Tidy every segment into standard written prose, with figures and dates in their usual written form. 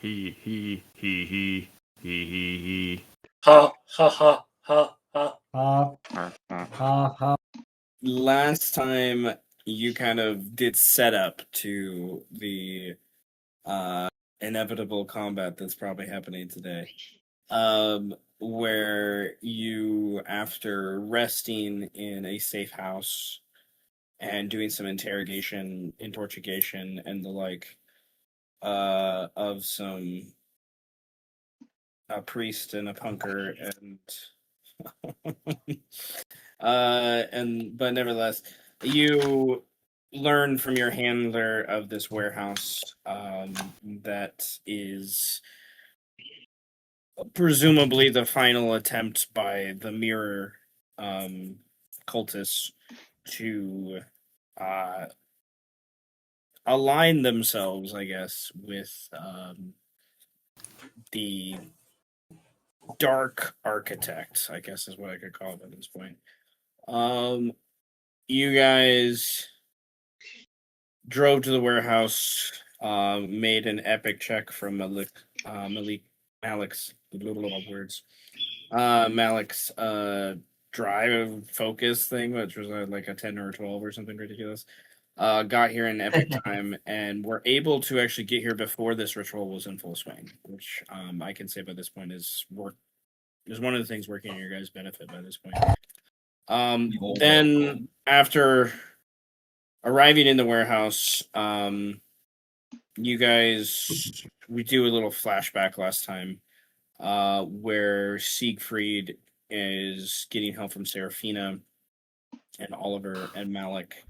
he. Ha ha ha ha ha. Ha ha ha. Last time you kind of did setup to the inevitable combat that's probably happening today. Where you, after resting in a safe house and doing some interrogation, and the like, of some a priest and a punker but nevertheless, you learn from your handler of this warehouse that is presumably the final attempt by the mirror cultists to align themselves, I guess, with the dark architect, I guess is what I could call it at this point. You guys drove to the warehouse, made an epic check from Malik's drive focus thing, which was like a 10 or a 12 or something ridiculous. Got here in epic time, and were able to actually get here before this ritual was in full swing, which I can say by this point is one of the things working in your guys' benefit by this point. Then after arriving in the warehouse, you guys, we do a little flashback last time, where Siegfried is getting help from Seraphina and Oliver and Malik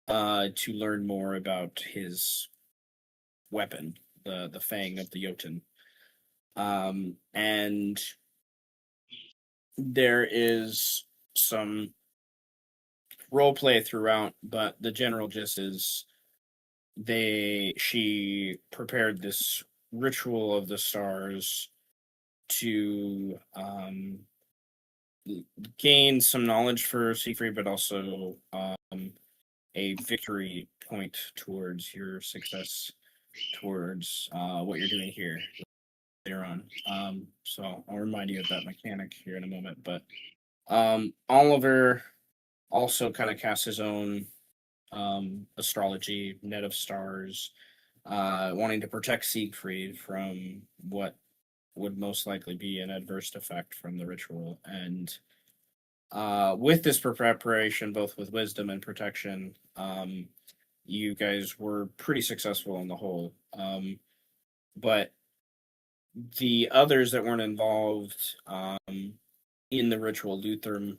to learn more about his weapon, the Fang of the Jotun. And there is some role play throughout, but the general gist is she prepared this ritual of the stars to gain some knowledge for Siegfried, but also a victory point towards your success, towards what you're doing here later on. So I'll remind you of that mechanic here in a moment. But Oliver also kind of casts his own astrology, net of stars, wanting to protect Siegfried from what would most likely be an adverse effect from the ritual. And with this preparation, both with wisdom and protection, you guys were pretty successful on the whole. But the others that weren't involved in the ritual, Luther,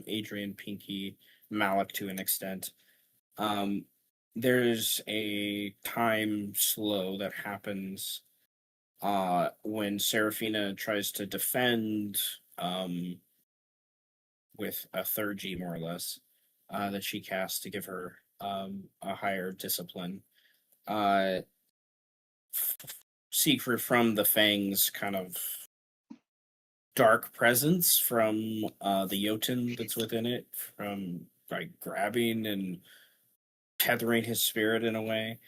Adrian, Pinky, Malik to an extent, there's a time slow that happens when Seraphina tries to defend with a third G, more or less, that she casts to give her a higher discipline. Siegfried, from the Fang's kind of dark presence from the Jotun that's within it, from like grabbing and tethering his spirit in a way.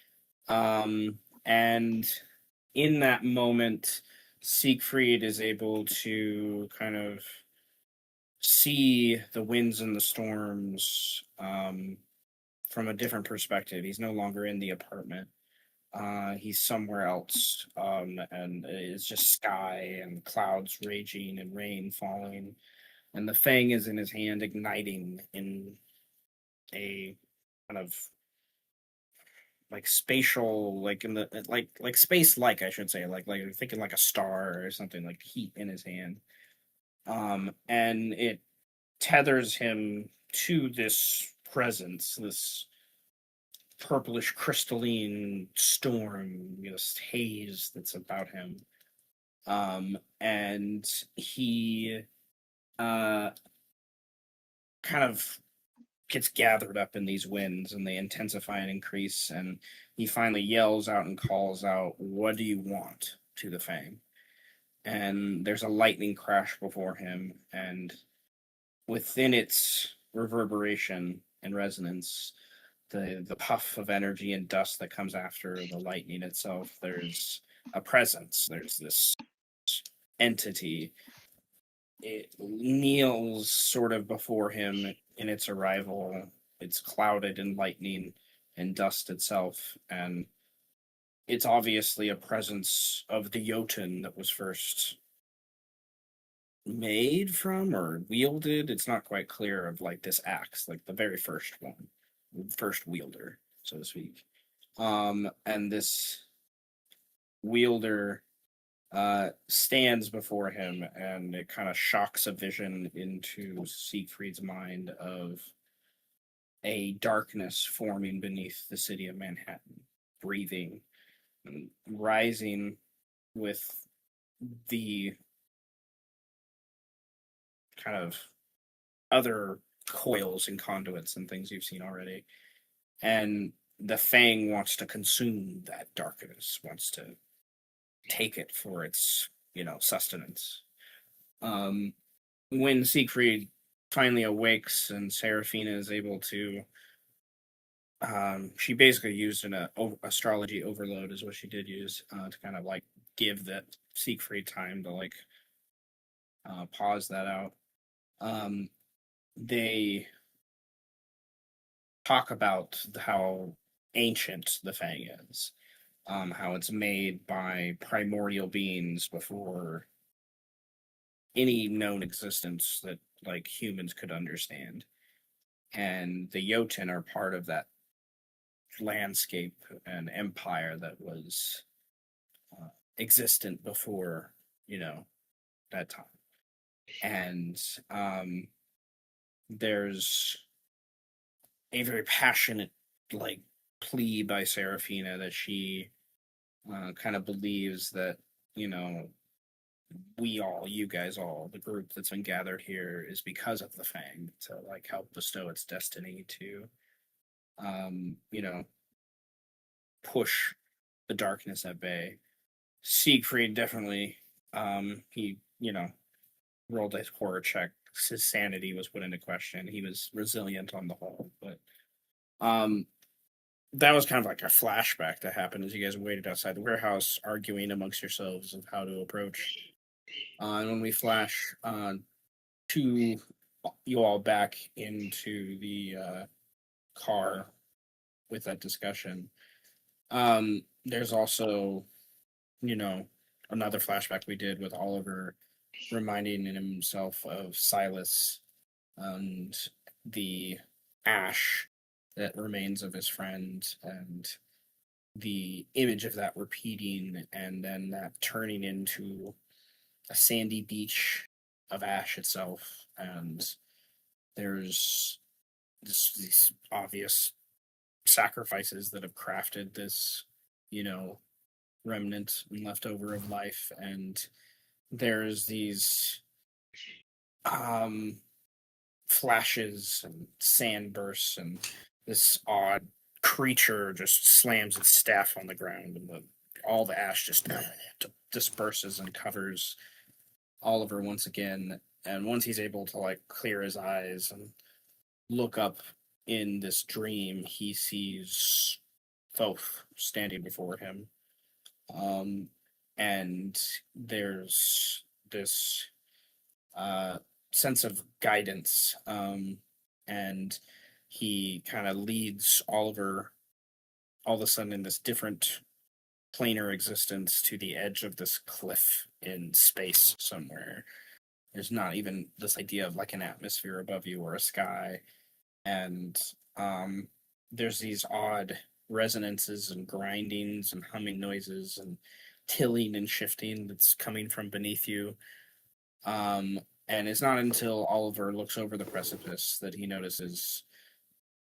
And in that moment, Siegfried is able to kind of see the winds and the storms from a different perspective. He's no longer in the apartment. He's somewhere else, and it's just sky and clouds raging and rain falling, and the Fang is in his hand, igniting in a kind of like spatial, like in the like space, like I should say, like I'm thinking like a star or something, like heat in his hand, and it tethers him to this presence, this purplish crystalline storm, this haze that's about him. And he kind of gets gathered up in these winds, and they intensify and increase, and he finally yells out and calls out, "What do you want?" to the Fang. And there's a lightning crash before him, and within its reverberation and resonance, the puff of energy and dust that comes after the lightning itself, there's a presence. There's this entity. It kneels sort of before him in its arrival. It's clouded in lightning and dust itself, and it's obviously a presence of the Jotun that was first made from or wielded. It's not quite clear of like this axe, like the very first one, first wielder, so to speak. And this wielder stands before him, and it kind of shocks a vision into Siegfried's mind of a darkness forming beneath the city of Manhattan, breathing and rising with the kind of other coils and conduits and things you've seen already. And the Fang wants to consume that darkness, wants to take it for its, sustenance. When Siegfried finally awakes and Seraphina is able to, she basically used an astrology overload is what she did use to kind of like give that Siegfried time to like pause that out. They talk about how ancient the Fang is, how it's made by primordial beings before any known existence that like humans could understand. And the Jotun are part of that landscape and empire that was existent before, that time. And there's a very passionate, like, plea by Seraphina that she kind of believes that, you guys all, the group that's been gathered here is because of the Fang to like help bestow its destiny to, you know, push the darkness at bay. Siegfried definitely, he, rolled a horror check. His sanity was put into question. He was resilient on the whole, but um, that was kind of like a flashback that happened as you guys waited outside the warehouse, arguing amongst yourselves of how to approach. And when we flash to you all back into the car with that discussion, there's also, another flashback we did with Oliver reminding himself of Silas and the ash that remains of his friend, and the image of that repeating, and then that turning into a sandy beach of ash itself. And there's these obvious sacrifices that have crafted this, remnant and leftover of life. And there's these flashes and sand bursts, and this odd creature just slams its staff on the ground, and all the ash just disperses and covers Oliver once again. And once he's able to like clear his eyes and look up in this dream, he sees Thoth standing before him. And there's this sense of guidance, and he kind of leads Oliver all of a sudden in this different planar existence to the edge of this cliff in space somewhere. There's not even this idea of like an atmosphere above you or a sky. And there's these odd resonances and grindings and humming noises and tilling and shifting that's coming from beneath you. And it's not until Oliver looks over the precipice that he notices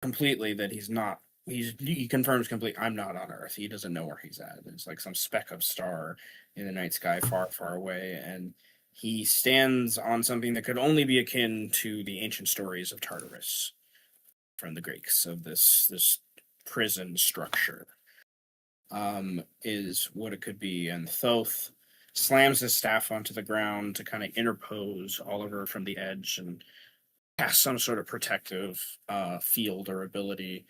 completely that he confirms completely, I'm not on Earth. He doesn't know where he's at. It's like some speck of star in the night sky far, far away. And he stands on something that could only be akin to the ancient stories of Tartarus from the Greeks, of this prison structure, is what it could be. And Thoth slams his staff onto the ground to kind of interpose Oliver from the edge and cast some sort of protective field or ability.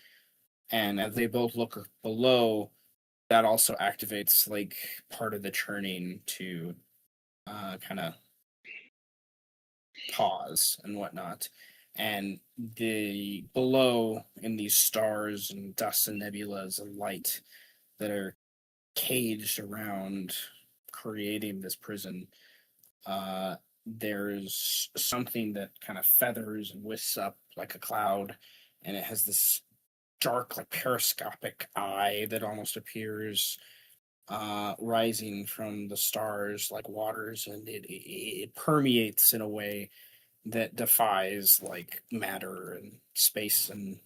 And as they both look below, that also activates like part of the churning to kind of pause and whatnot. And the below in these stars and dust and nebulas and light that are caged around creating this prison, there's something that kind of feathers and whisks up like a cloud, and it has this dark, like periscopic eye that almost appears rising from the stars like waters, and it permeates in a way that defies like matter and space and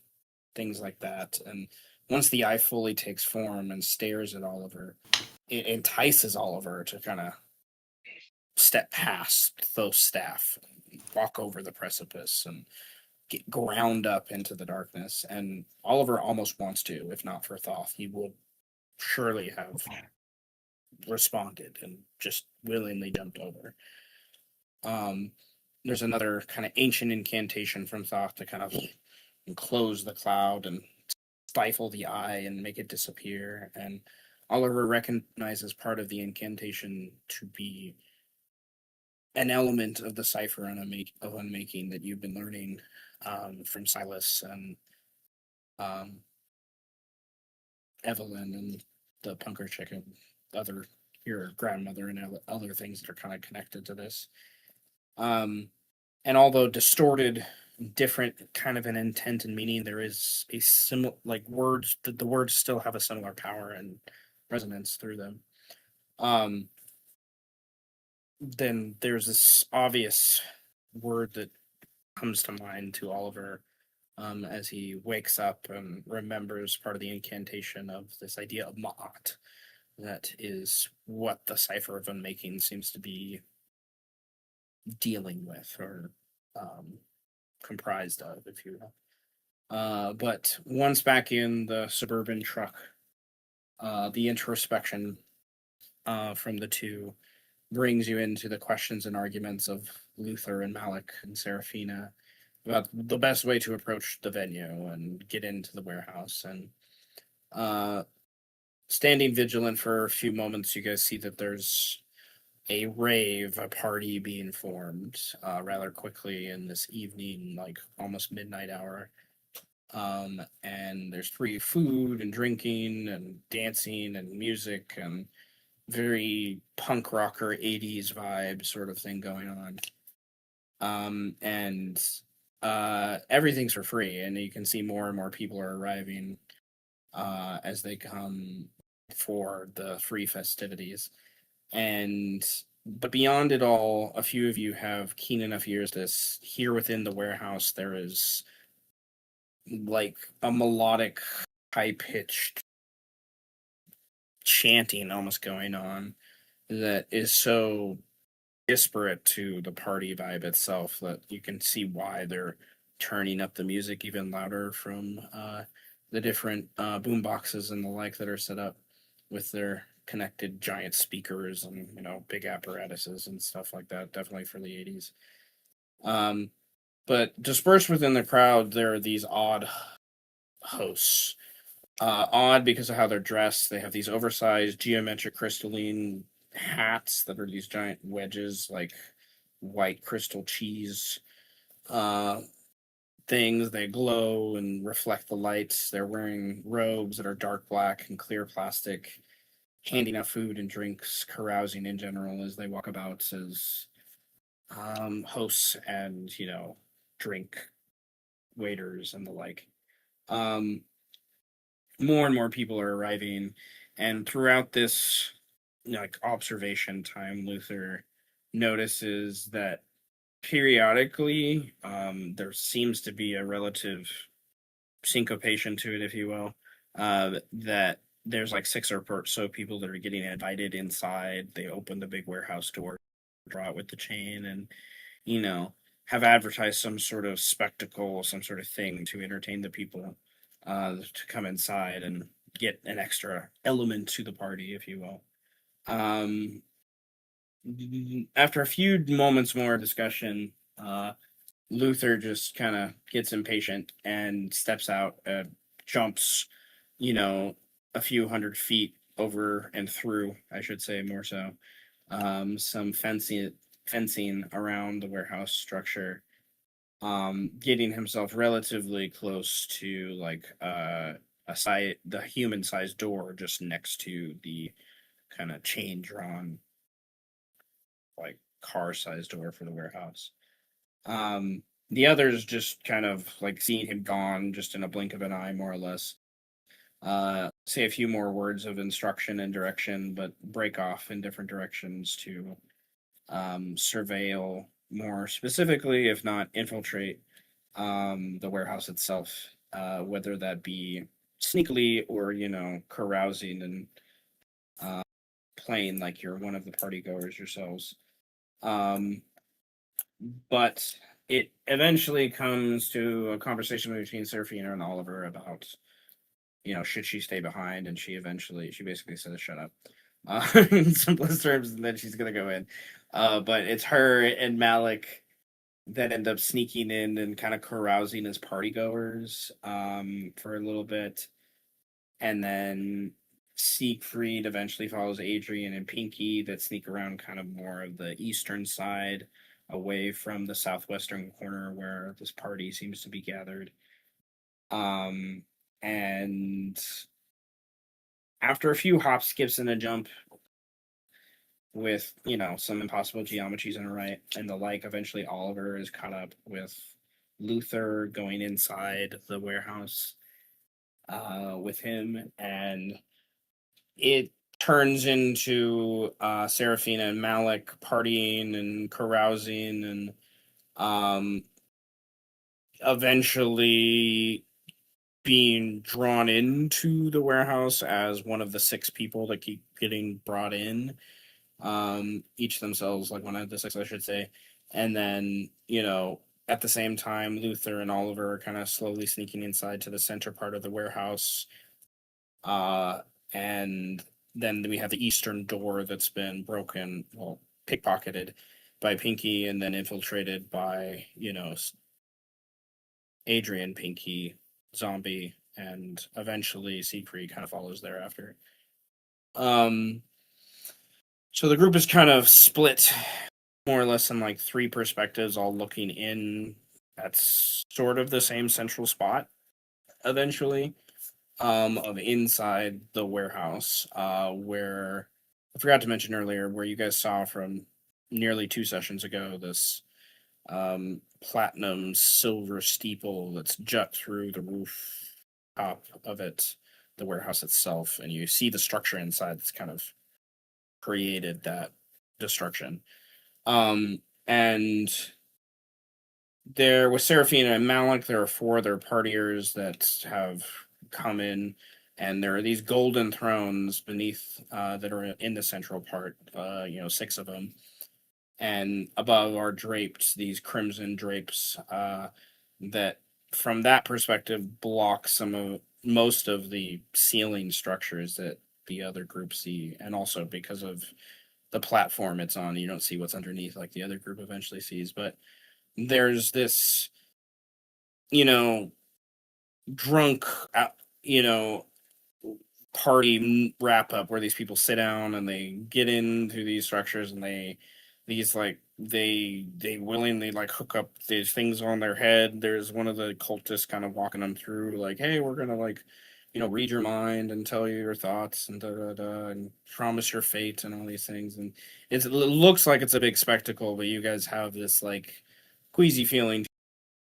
things like that. And once the eye fully takes form and stares at Oliver, it entices Oliver to kind of step past those staff, walk over the precipice, and get ground up into the darkness. And Oliver almost wants to, if not for Thoth, he would surely have responded and just willingly jumped over. There's another kind of ancient incantation from Thoth to kind of enclose the cloud and stifle the eye and make it disappear. And Oliver recognizes part of the incantation to be an element of the cipher of unmaking that you've been learning from Silas and Evelyn and the punker chick and your grandmother and other things that are kind of connected to this. And although distorted, different kind of an intent and meaning, there is a similar, like words, the words still have a similar power and resonance through them. Then there's this obvious word that comes to mind to Oliver as he wakes up and remembers part of the incantation of this idea of Ma'at. That is what the Cipher of Unmaking seems to be dealing with or comprised of, if you will. But once back in the suburban truck, the introspection from the two brings you into the questions and arguments of Luther and Malik and Serafina about the best way to approach the venue and get into the warehouse. And standing vigilant for a few moments, you guys see that there's a rave, a party being formed rather quickly in this evening, like almost midnight hour. And there's free food and drinking and dancing and music and very punk rocker 80s vibe sort of thing going on. And everything's for free, and you can see more and more people are arriving as they come for the free festivities. But beyond it all, a few of you have keen enough ears to hear within the warehouse there is like a melodic, high-pitched chanting almost going on that is so disparate to the party vibe itself that you can see why they're turning up the music even louder from the different boom boxes and the like that are set up with their connected giant speakers and big apparatuses and stuff like that, definitely for the 80s. But dispersed within the crowd there are these odd hosts. Odd because of how they're dressed. They have these oversized geometric crystalline hats that are these giant wedges, like white crystal cheese things. They glow and reflect the lights. They're wearing robes that are dark black and clear plastic, handing out food and drinks, carousing in general as they walk about as hosts and drink waiters and the like. More and more people are arriving, and throughout this observation time, Luther notices that periodically there seems to be a relative syncopation to it, if you will, that there's like 6 or so people that are getting invited inside. They open the big warehouse door, draw it with the chain, and have advertised some sort of spectacle, some sort of thing to entertain the people to come inside and get an extra element to the party, if you will. After a few moments more discussion, Luther just kind of gets impatient and steps out, jumps, a few hundred feet over and through, I should say more so, some fencing around the warehouse structure, getting himself relatively close to like the human sized door just next to the kind of chain drawn like car sized door for the warehouse. The others just kind of like seeing him gone just in a blink of an eye, more or less. Say a few more words of instruction and direction, but break off in different directions to surveil more specifically, if not infiltrate, the warehouse itself, whether that be sneakily or, carousing and uh, playing like you're one of the party goers yourselves. Um, but it eventually comes to a conversation between Serafina and Oliver about, should she stay behind? And she basically says, shut up. In simplest terms, and then she's going to go in. But it's her and Malik that end up sneaking in and kind of carousing as party goers for a little bit. And then Siegfried eventually follows Adrian and Pinky that sneak around kind of more of the eastern side, away from the southwestern corner where this party seems to be gathered. And after a few hops, skips, and a jump with, some impossible geometries and right and the like, eventually Oliver is caught up with Luther going inside the warehouse with him, and it turns into Serafina and Malik partying and carousing and eventually being drawn into the warehouse as one of the 6 people that keep getting brought in. Each themselves like one of the 6, I should say. And then, at the same time, Luther and Oliver are kind of slowly sneaking inside to the center part of the warehouse. And then we have the eastern door that's been broken, well, pickpocketed by Pinky and then infiltrated by, Adrian, Pinky, Zombie, and eventually Siegfried kind of follows thereafter. So the group is kind of split more or less in like 3 perspectives, all looking in at sort of the same central spot eventually, of inside the warehouse, where I forgot to mention earlier, where you guys saw from nearly 2 sessions ago, this platinum silver steeple that's jut through the roof top of it, the warehouse itself, and you see the structure inside that's kind of created that destruction. And there with Serafina and Malik, there are 4 other partiers that have come in, and there are these golden thrones beneath that are in the central part, 6 of them. And above are draped these crimson drapes that, from that perspective, block most of the ceiling structures that the other group see, and also because of the platform it's on, you don't see what's underneath like the other group eventually sees. But there's this, drunk, you know, party wrap up where these people sit down and they get into these structures, and they willingly like hook up these things on their head. There's one of the cultists kind of walking them through like, hey, we're gonna like, read your mind and tell you your thoughts and da da da and promise your fate and all these things. And it looks like it's a big spectacle, but you guys have this like queasy feeling,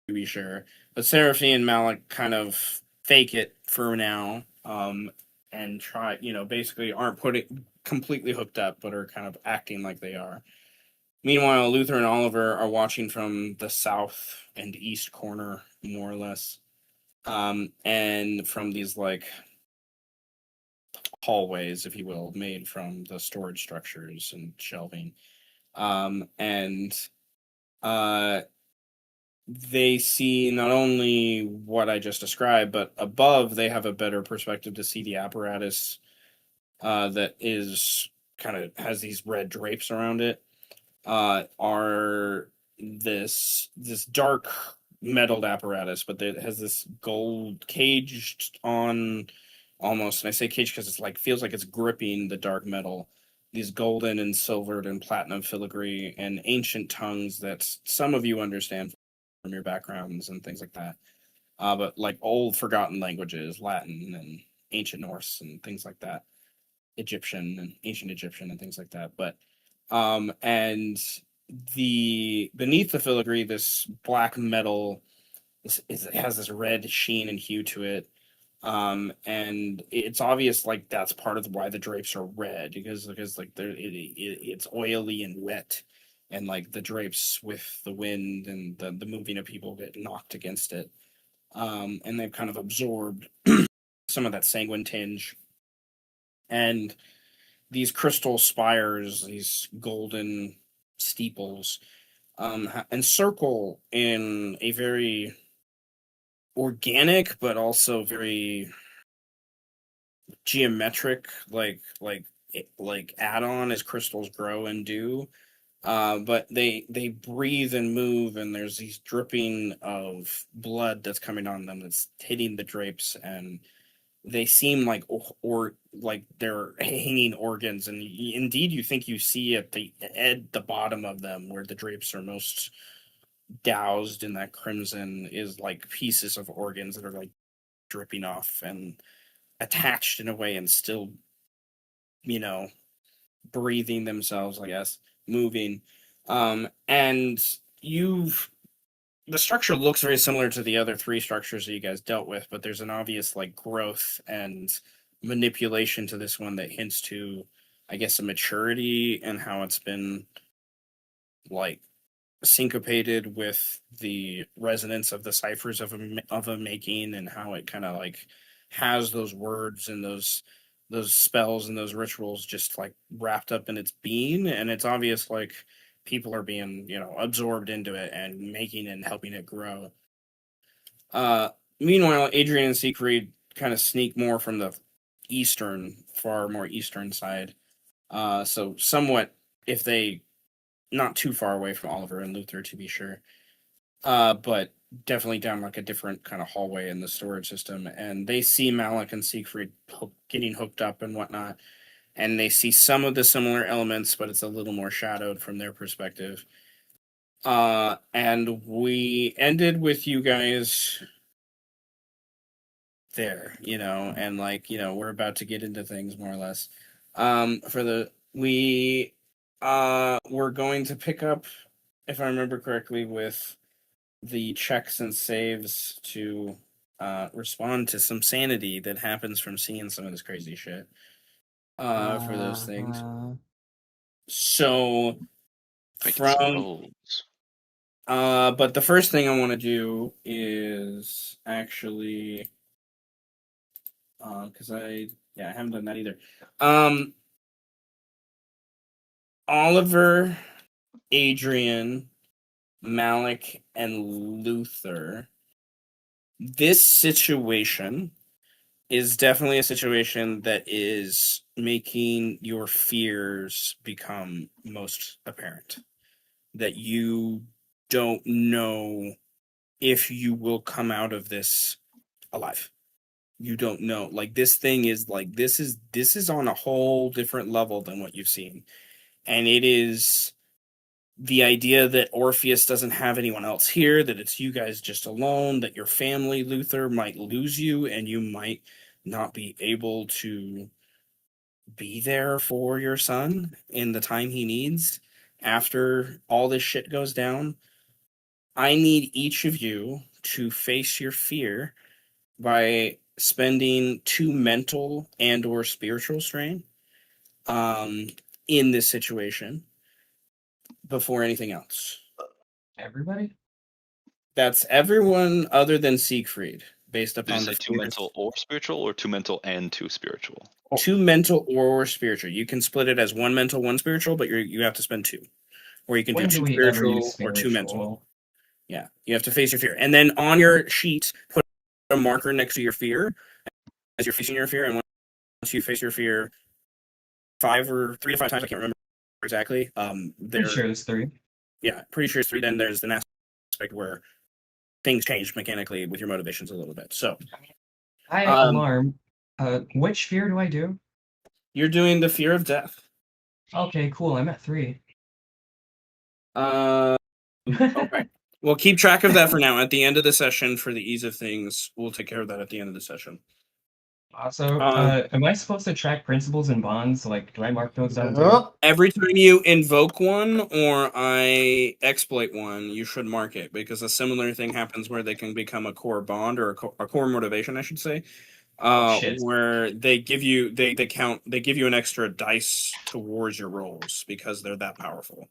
to be sure. But Seraphine and Malik kind of fake it for now, and try, basically aren't putting completely hooked up, but are kind of acting like they are. Meanwhile, Luther and Oliver are watching from the south and east corner, more or less, and from these like hallways, if you will, made from the storage structures and shelving, and they see not only what I just described, but above they have a better perspective to see the apparatus that is kind of has these red drapes around it. Are this dark metalled apparatus, but it has this gold caged on almost. And I say cage because it's like feels like it's gripping the dark metal. These golden and silvered and platinum filigree and ancient tongues that some of you understand from your backgrounds and things like that. But like old forgotten languages, Latin and ancient Norse and things like that, Egyptian and ancient Egyptian and things like that. But and the beneath the filigree, this black metal it has this red sheen and hue to it. And it's obvious like that's part of why the drapes are red because like it's oily and wet, and like the drapes with the wind and the moving of people get knocked against it, and they've kind of absorbed some of that sanguine tinge. And these crystal spires, these golden steeples, encircle in a very organic but also very geometric like add-on as crystals grow and do. But they breathe and move, and there's these dripping of blood that's coming on them that's hitting the drapes, and they seem like or like they're hanging organs, and indeed you think you see at the bottom of them where the drapes are most doused in that crimson is like pieces of organs that are like dripping off and attached in a way and still, you know, breathing themselves, I guess, moving. And you've the structure looks very similar to the other three structures that you guys dealt with, but there's an obvious like growth and manipulation to this one that hints to, I guess, a maturity and how it's been like syncopated with the resonance of the ciphers of a making, and how it kind of like has those words and those spells and those rituals just like wrapped up in its being. And it's obvious like people are being, you know, absorbed into it and making and helping it grow. Meanwhile, Adrian and Siegfried kind of sneak more from the far more eastern side. So somewhat, if they not too far away from Oliver and Luther, to be sure. But definitely down like a different kind of hallway in the storage system. And they see Malik and Siegfried getting hooked up and whatnot. And they see some of the similar elements, but it's a little more shadowed from their perspective. And we ended with you guys there, you know, and like, you know, we're about to get into things more or less. We're going to pick up, if I remember correctly, with the checks and saves to respond to some sanity that happens from seeing some of this crazy shit. For those things. So Making some from rolls. but the first thing I want to do is actually because I haven't done that either. Oliver, Adrian, Malik, and Luther. This situation is definitely a situation that is making your fears become most apparent. That you don't know if you will come out of this alive. You don't know. Like this thing is like this is on a whole different level than what you've seen. And it is the idea that Orpheus doesn't have anyone else here, that it's you guys just alone, that your family, Luther, might lose you and you might not be able to be there for your son in the time he needs after all this shit goes down. I need each of you to face your fear by spending 2 mental and or spiritual strain um, in this situation before anything else. Everybody? That's everyone other than Siegfried, based Did you upon say the 2 mental or spiritual, or 2 mental and 2 spiritual? 2 mental or spiritual. You can split it as 1 mental, 1 spiritual, but you have to spend 2. Or you can When do 2 do we ever use spiritual or 2 mental. spiritual? Yeah, you have to face your fear. And then on your sheet, put a marker next to your fear as you're facing your fear. And once you face your fear 5 or 3 to 5 times, I can't remember exactly. Pretty sure it's 3. Yeah, pretty sure it's 3. Then there's an aspect where things change mechanically with your motivations a little bit. So Hi, Um, alarm. Which fear do I do? You're doing the fear of death. Okay, cool. I'm at 3. Okay. We'll keep track of that for now. At the end of the session, for the ease of things, we'll take care of that at the end of the session. Also, Um, am I supposed to track principles and bonds? Like, do I mark those down too? Yup. Every time you invoke one or I exploit one, you should mark it because a similar thing happens where they can become a core bond or a core motivation, I should say. Shit. Where they give you they give you an extra dice towards your rolls because they're that powerful.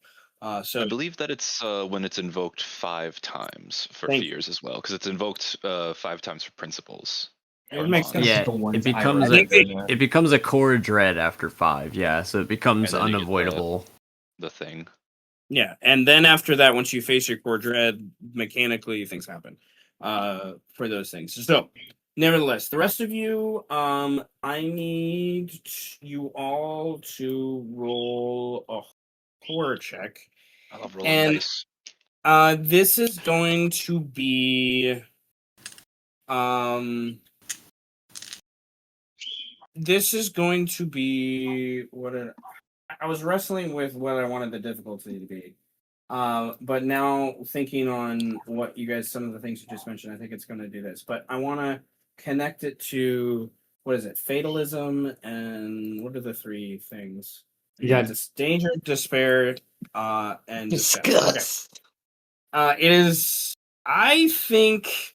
So I believe that it's when it's invoked 5 times for Thank you. fears as well, because it's invoked 5 times for principles. It or makes bonds. That's Yeah, the ones it I becomes read. it becomes a core dread after 5. Yeah, so it becomes And then you get unavoidable. the thing. Yeah, and then after that, once you face your core dread, mechanically things happen for those things. So, nevertheless, the rest of you, I need you all to roll a horror check. I love rolling And dice. this is going to be um I was wrestling with what I wanted the difficulty to be. But now thinking on what you guys, some of the things you just mentioned, I think it's going to do this. But I want to connect it to, what is it? Fatalism, and what are the 3 things? You got Danger, despair, and disgust. Okay. disgust. It is. I think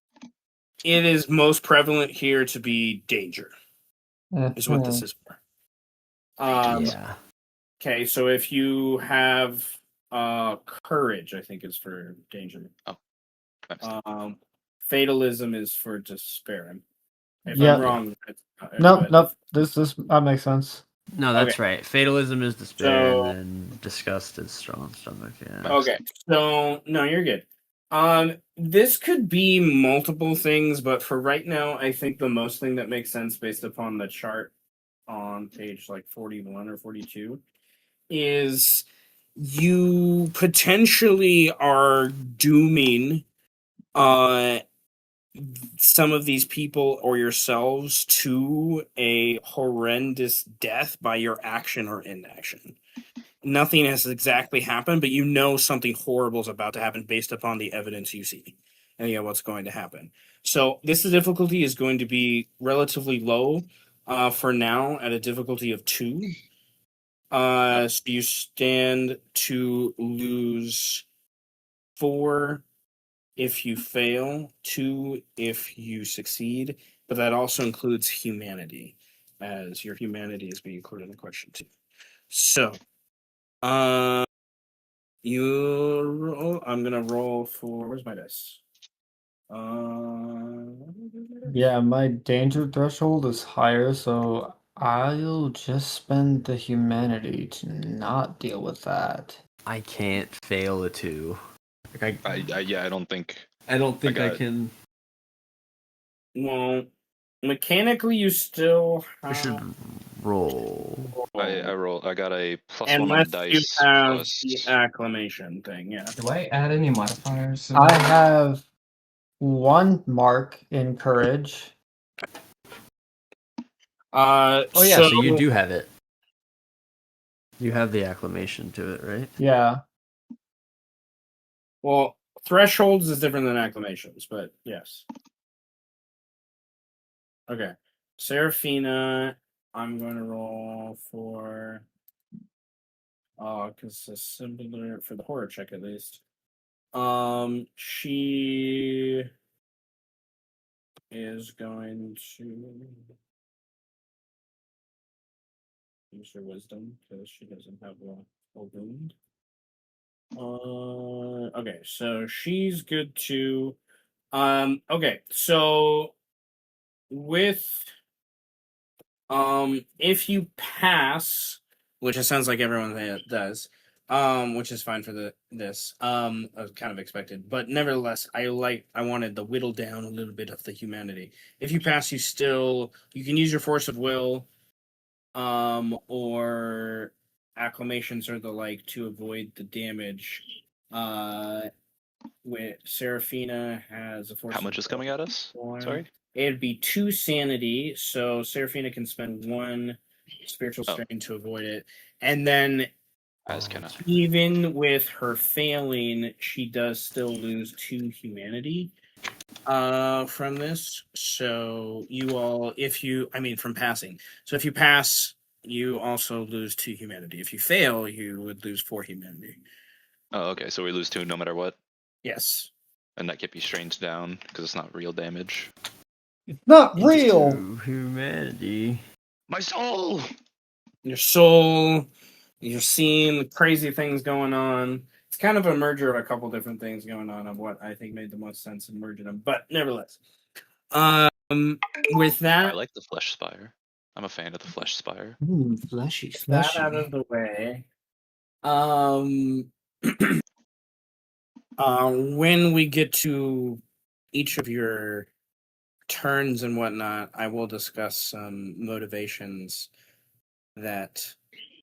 it is most prevalent here to be danger. Is what this is for. Yeah. Okay, so if you have courage, I think is for danger. Fatalism is for despair. If Yeah. I'm wrong, Nope. This that makes sense. No, that's Okay. right. Fatalism is despair, So- and then disgust is strong stomach. Yeah. Okay, so no, you're good. This could be multiple things, but for right now, I think the most thing that makes sense based upon the chart on page like 41 or 42 is you potentially are dooming some of these people or yourselves to a horrendous death by your action or inaction. Nothing has exactly happened, but you know something horrible is about to happen based upon the evidence you see and what's going to happen. So this difficulty is going to be relatively low for now at a difficulty of 2. So you stand to lose 4 if you fail, 2 if you succeed, but that also includes humanity, as your humanity is being included in the question too. So, you roll. I'm gonna roll for. Where's my dice? Yeah, my danger threshold is higher, so I'll just spend the humanity to not deal with that. I can't fail a 2. Like I don't think. I don't think I got it. can. Well, mechanically, you still I have. should roll. I got a +1 on Unless the you dice. have Plus, the acclamation thing, yeah. Do I add any modifiers? to I that? have 1 mark in courage. Oh yeah, so you do have it. You have the acclamation to it, right? Yeah. Well, thresholds is different than acclamations, but yes. Okay. Seraphina, I'm going to roll for. Because it's similar for the horror check at least. She is going to use her wisdom because she doesn't have a wound. Okay, so she's good too. Okay, so with if you pass, which it sounds like everyone does, which is fine for this. I was kind of expected, but nevertheless, I wanted to whittle down a little bit of the humanity. If you pass, you can use your force of will, or acclamations or the like to avoid the damage. With Seraphina has a force. how much is coming at us? Sorry. It'd be 2 sanity, so Seraphina can spend 1 spiritual Oh. strain to avoid it. And then As can I. even with her failing, she does still lose 2 humanity from this. So you all, from passing. So if you pass, you also lose 2 humanity. If you fail, you would lose 4 humanity. Oh, okay. So we lose 2 no matter what, Yes. and that can't be strained down because it's not real damage. It's not real. To humanity. My soul. Your soul, you're seeing crazy things going on. It's kind of a merger of a couple different things going on of what I think made the most sense in merging them. But nevertheless, with I that, like the flesh spire. I'm a fan of the flesh spire. Fleshy, that fleshy. out of the way, when we get to each of your turns and whatnot, I will discuss some motivations that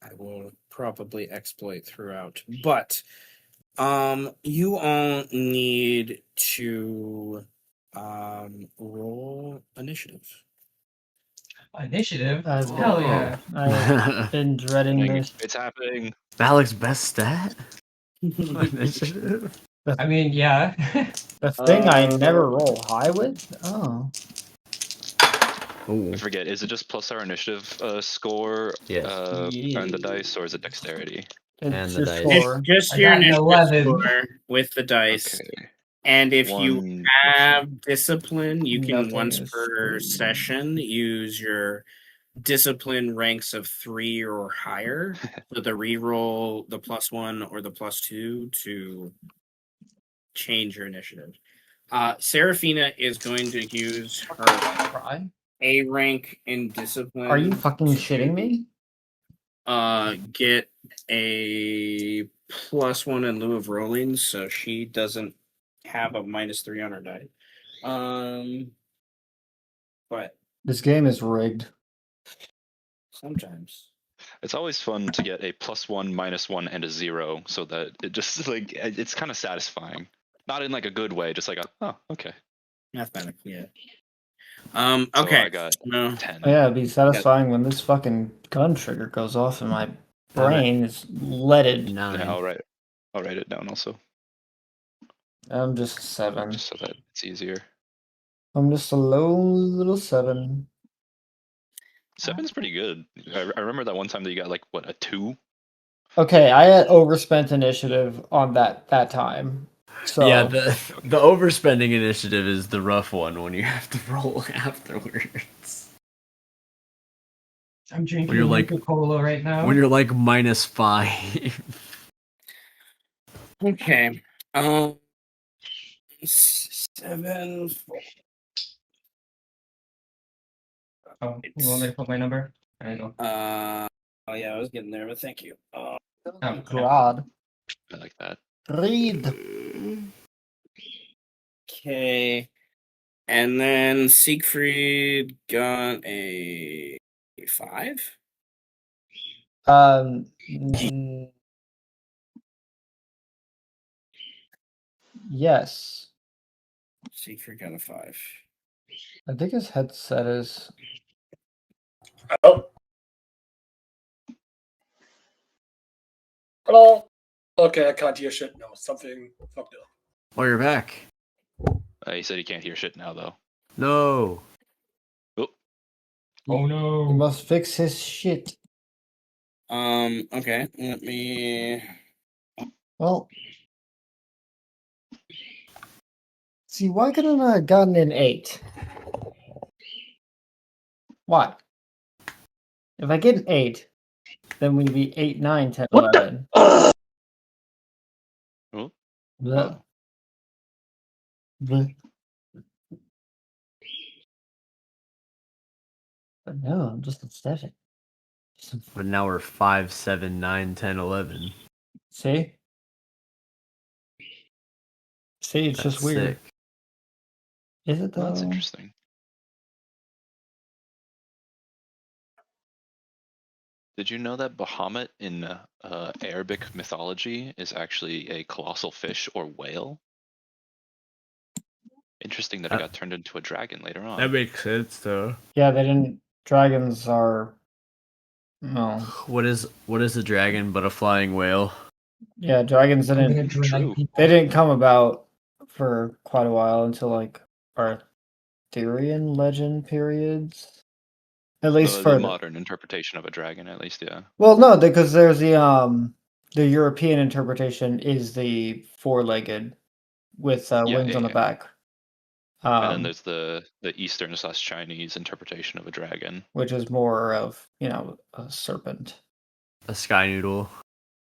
I will probably exploit throughout. But you all need to roll initiative. Initiative? I've Hell been, yeah. I've been dreading this. It's happening. Alex, best stat? Initiative? I mean, yeah. The thing I never roll high with? Oh. Ooh. I forget. Is it just plus our initiative score Yes. and the dice, or is it dexterity? It's And the your dice. score. Just I your got an initiative 11. score with the dice. Okay. And if you 1. have discipline, you can Nothing once is per screwed. session use your discipline ranks of 3 or higher. So the reroll the +1 or the +2 to change your initiative. Serafina is going to use her Try. A rank in discipline. Are you fucking to, shitting me? Get a +1 in lieu of rolling, so she doesn't have a -3 on her die. But This game is rigged. sometimes. It's always fun to get a +1, -1, and a 0, so that it just like it's kind of satisfying. Not in like a good way, just like okay. Mathematically, yeah. So Okay. I got No. 10. Yeah, it'd be satisfying when this fucking gun trigger goes off and my brain is leaded. Yeah, 9. I'll write it down also, I'm just 7. just so that it's easier. I'm just a low little 7. 7's pretty good. I remember that one time that you got like what, a 2? Okay, I had overspent initiative on that time. So Yeah, the overspending initiative is the rough one when you have to roll afterwards. I'm drinking When you're like- Coca-Cola right now. When you're like -5. Okay. 7. Oh, you want me to put my number? I know. Oh yeah, I was getting there, but thank you. Oh, God. I like that. Read. Okay. And then Siegfried got a 5. Yes. Siegfried got a 5. I think his headset is. Hello. Okay, I can't hear shit. No, something fucked up. Oh, you're back. He said he can't hear shit now though. No. Oh He no. must fix his shit. Okay, let me. Well. See, why couldn't I have gotten an 8? Why? If I get an 8, then we'd be 8, 9, 10, What 11. Oh. Bleh. Oh. Bleh. But no, I'm just at 7. But now we're 5, 7, 9, 10, 11. See? See, it's That's just weird. sick. Is it though? Well, that's interesting. Did you know that Bahamut in Arabic mythology is actually a colossal fish or whale? Interesting that it got turned into a dragon later on. That makes sense, though. Yeah, they didn't. Dragons are. No. What is a dragon but a flying whale? Yeah, dragons I'm gonna didn't. drag True. people. They didn't come about for quite a while until like Arthurian legend periods. At least The for modern interpretation of a dragon, at least, yeah. Well, no, because there's the European interpretation is the four-legged with wings on the yeah. back. And then there's the Eastern / Chinese interpretation of a dragon. Which is more of, a serpent. A sky noodle.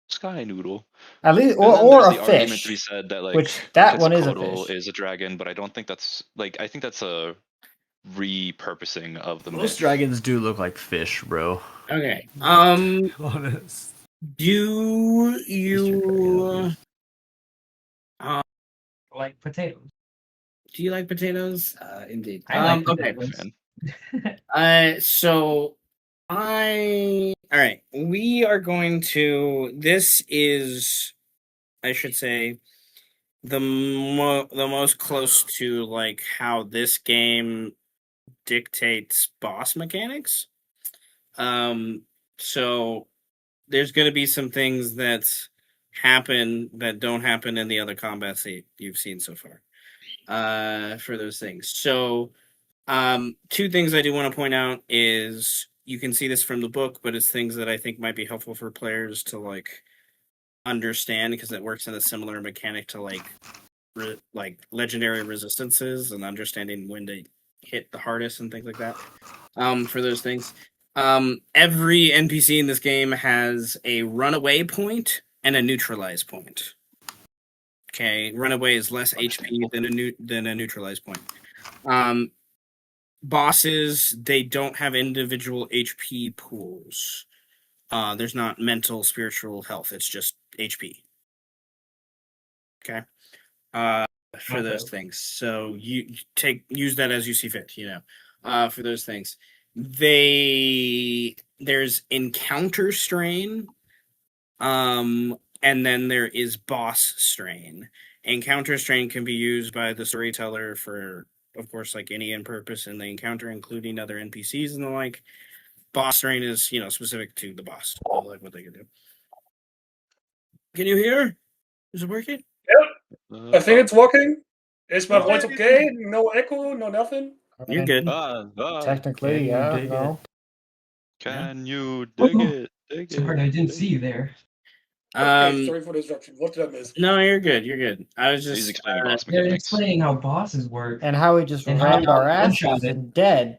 Sky noodle. At least, And then or there's a the argument to be fish. said that like Which that one is a Quetzalcoatl fish. is a dragon, but I don't think that's like I think that's a repurposing of the Most myth. dragons do look like fish, bro. Okay. Honest. Do you Like potatoes. do you like potatoes? Indeed. I like Okay. potatoes. So all right. We are going to. This is, I should say, the most close to like how this game dictates boss mechanics. So there's going to be some things that happen that don't happen in the other combats that you've seen so far. For those things. So, two things I do want to point out is you can see this from the book, but it's things that I think might be helpful for players to like understand because it works in a similar mechanic to like legendary resistances and understanding when to hit the hardest and things like that. For those things. Every NPC in this game has a runaway point and a neutralize point. Okay, runaway is less HP than a neutralize point. Bosses, they don't have individual HP pools. There's not mental, spiritual health. It's just HP. Okay. For those things. So you use that as you see fit, for those things. There's encounter strain, and then there is boss strain. Encounter strain can be used by the storyteller for, of course, like any end purpose in the encounter, including other NPCs and the like. Boss strain is, specific to the boss, like what they can do. Can you hear? Is it working? I think it's working. Is my voice okay? No echo, no nothing? You're good. Technically, yeah, no. Can you dig it? Dig Sorry, it. I didn't see you there. Okay, sorry for the disruption. What did I miss? No, you're good. You're good. I was He's just explaining boss They're mechanics. explaining how bosses work. And how we just And how rammed our we asses one-shot it. and dead.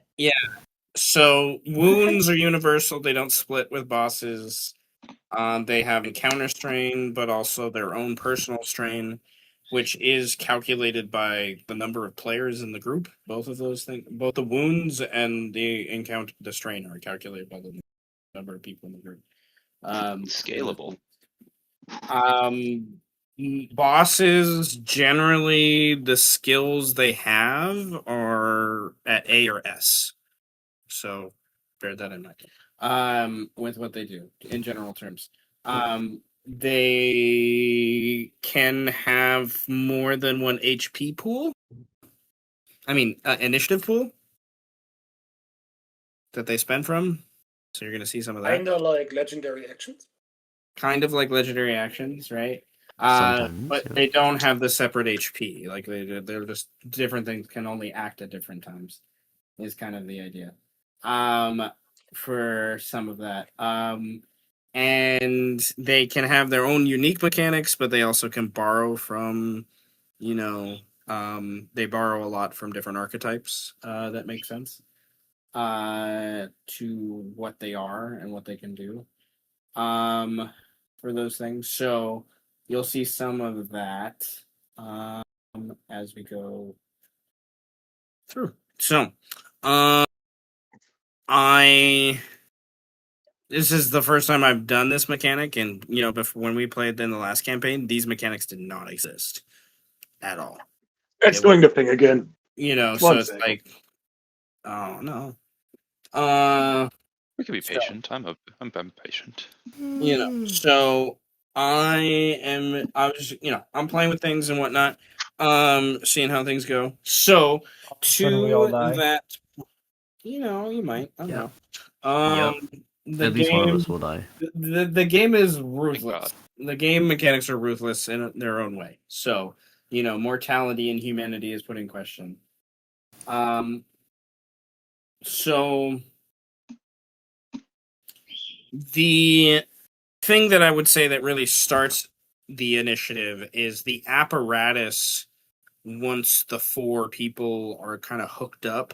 So wounds are universal. They don't split with bosses. They have encounter strain, but also their own personal strain, which is calculated by the number of players in the group. Both of those things, both the wounds and the strain are calculated by the number of people in the group. Scalable. Bosses, generally the skills they have are at A or S. So bear that in mind. With what they do in general terms. They can have more than one HP pool. Initiative pool that they spend from. So you're gonna see some of that. Kinda like legendary actions. Kind of like legendary actions, right? Sometimes, But yeah. they don't have the separate HP. Like they're just different things can only act at different times. Is kind of the idea. For some of that. And they can have their own unique mechanics, but they also can borrow from, they borrow a lot from different archetypes. That makes sense. To what they are and what they can do. For those things. So you'll see some of that as we go through. So, this is the first time I've done this mechanic, and before when we played in the last campaign, these mechanics did not exist at all. It's doing the thing again. So One it's second. like, oh no. We can be patient. I'm patient. So I'm playing with things and whatnot. seeing how things go. So Shouldn't we all to die? that, you might. I don't Yep. know. The At least one of game, us will die. the game is God. ruthless. The game mechanics are ruthless in their own way. So mortality and humanity is put in question. So the thing that I would say that really starts the initiative is the apparatus. Once the 4 people are kind of hooked up,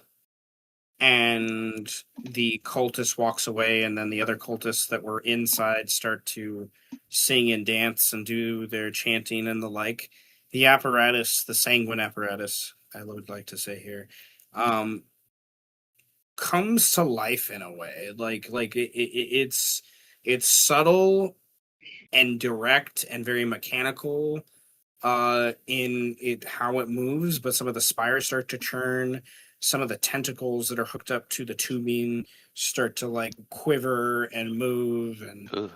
and the cultist walks away, and then the other cultists that were inside start to sing and dance and do their chanting and the like. The apparatus, the sanguine apparatus, I would like to say here, comes to life in a way. It's subtle and direct and very mechanical in it how it moves, but some of the spires start to churn. Some of the tentacles that are hooked up to the tubing start to like quiver and move and Ugh.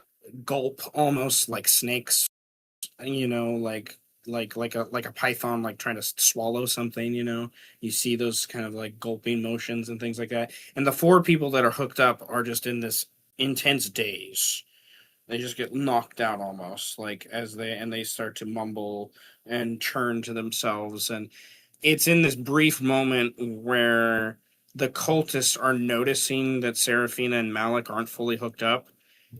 gulp, almost like snakes. Like a python like trying to swallow something. You see those kind of like gulping motions and things like that. And the 4 people that are hooked up are just in this intense daze. They just get knocked out almost, like as they start to mumble and churn to themselves. And it's in this brief moment where the cultists are noticing that Seraphina and Malik aren't fully hooked up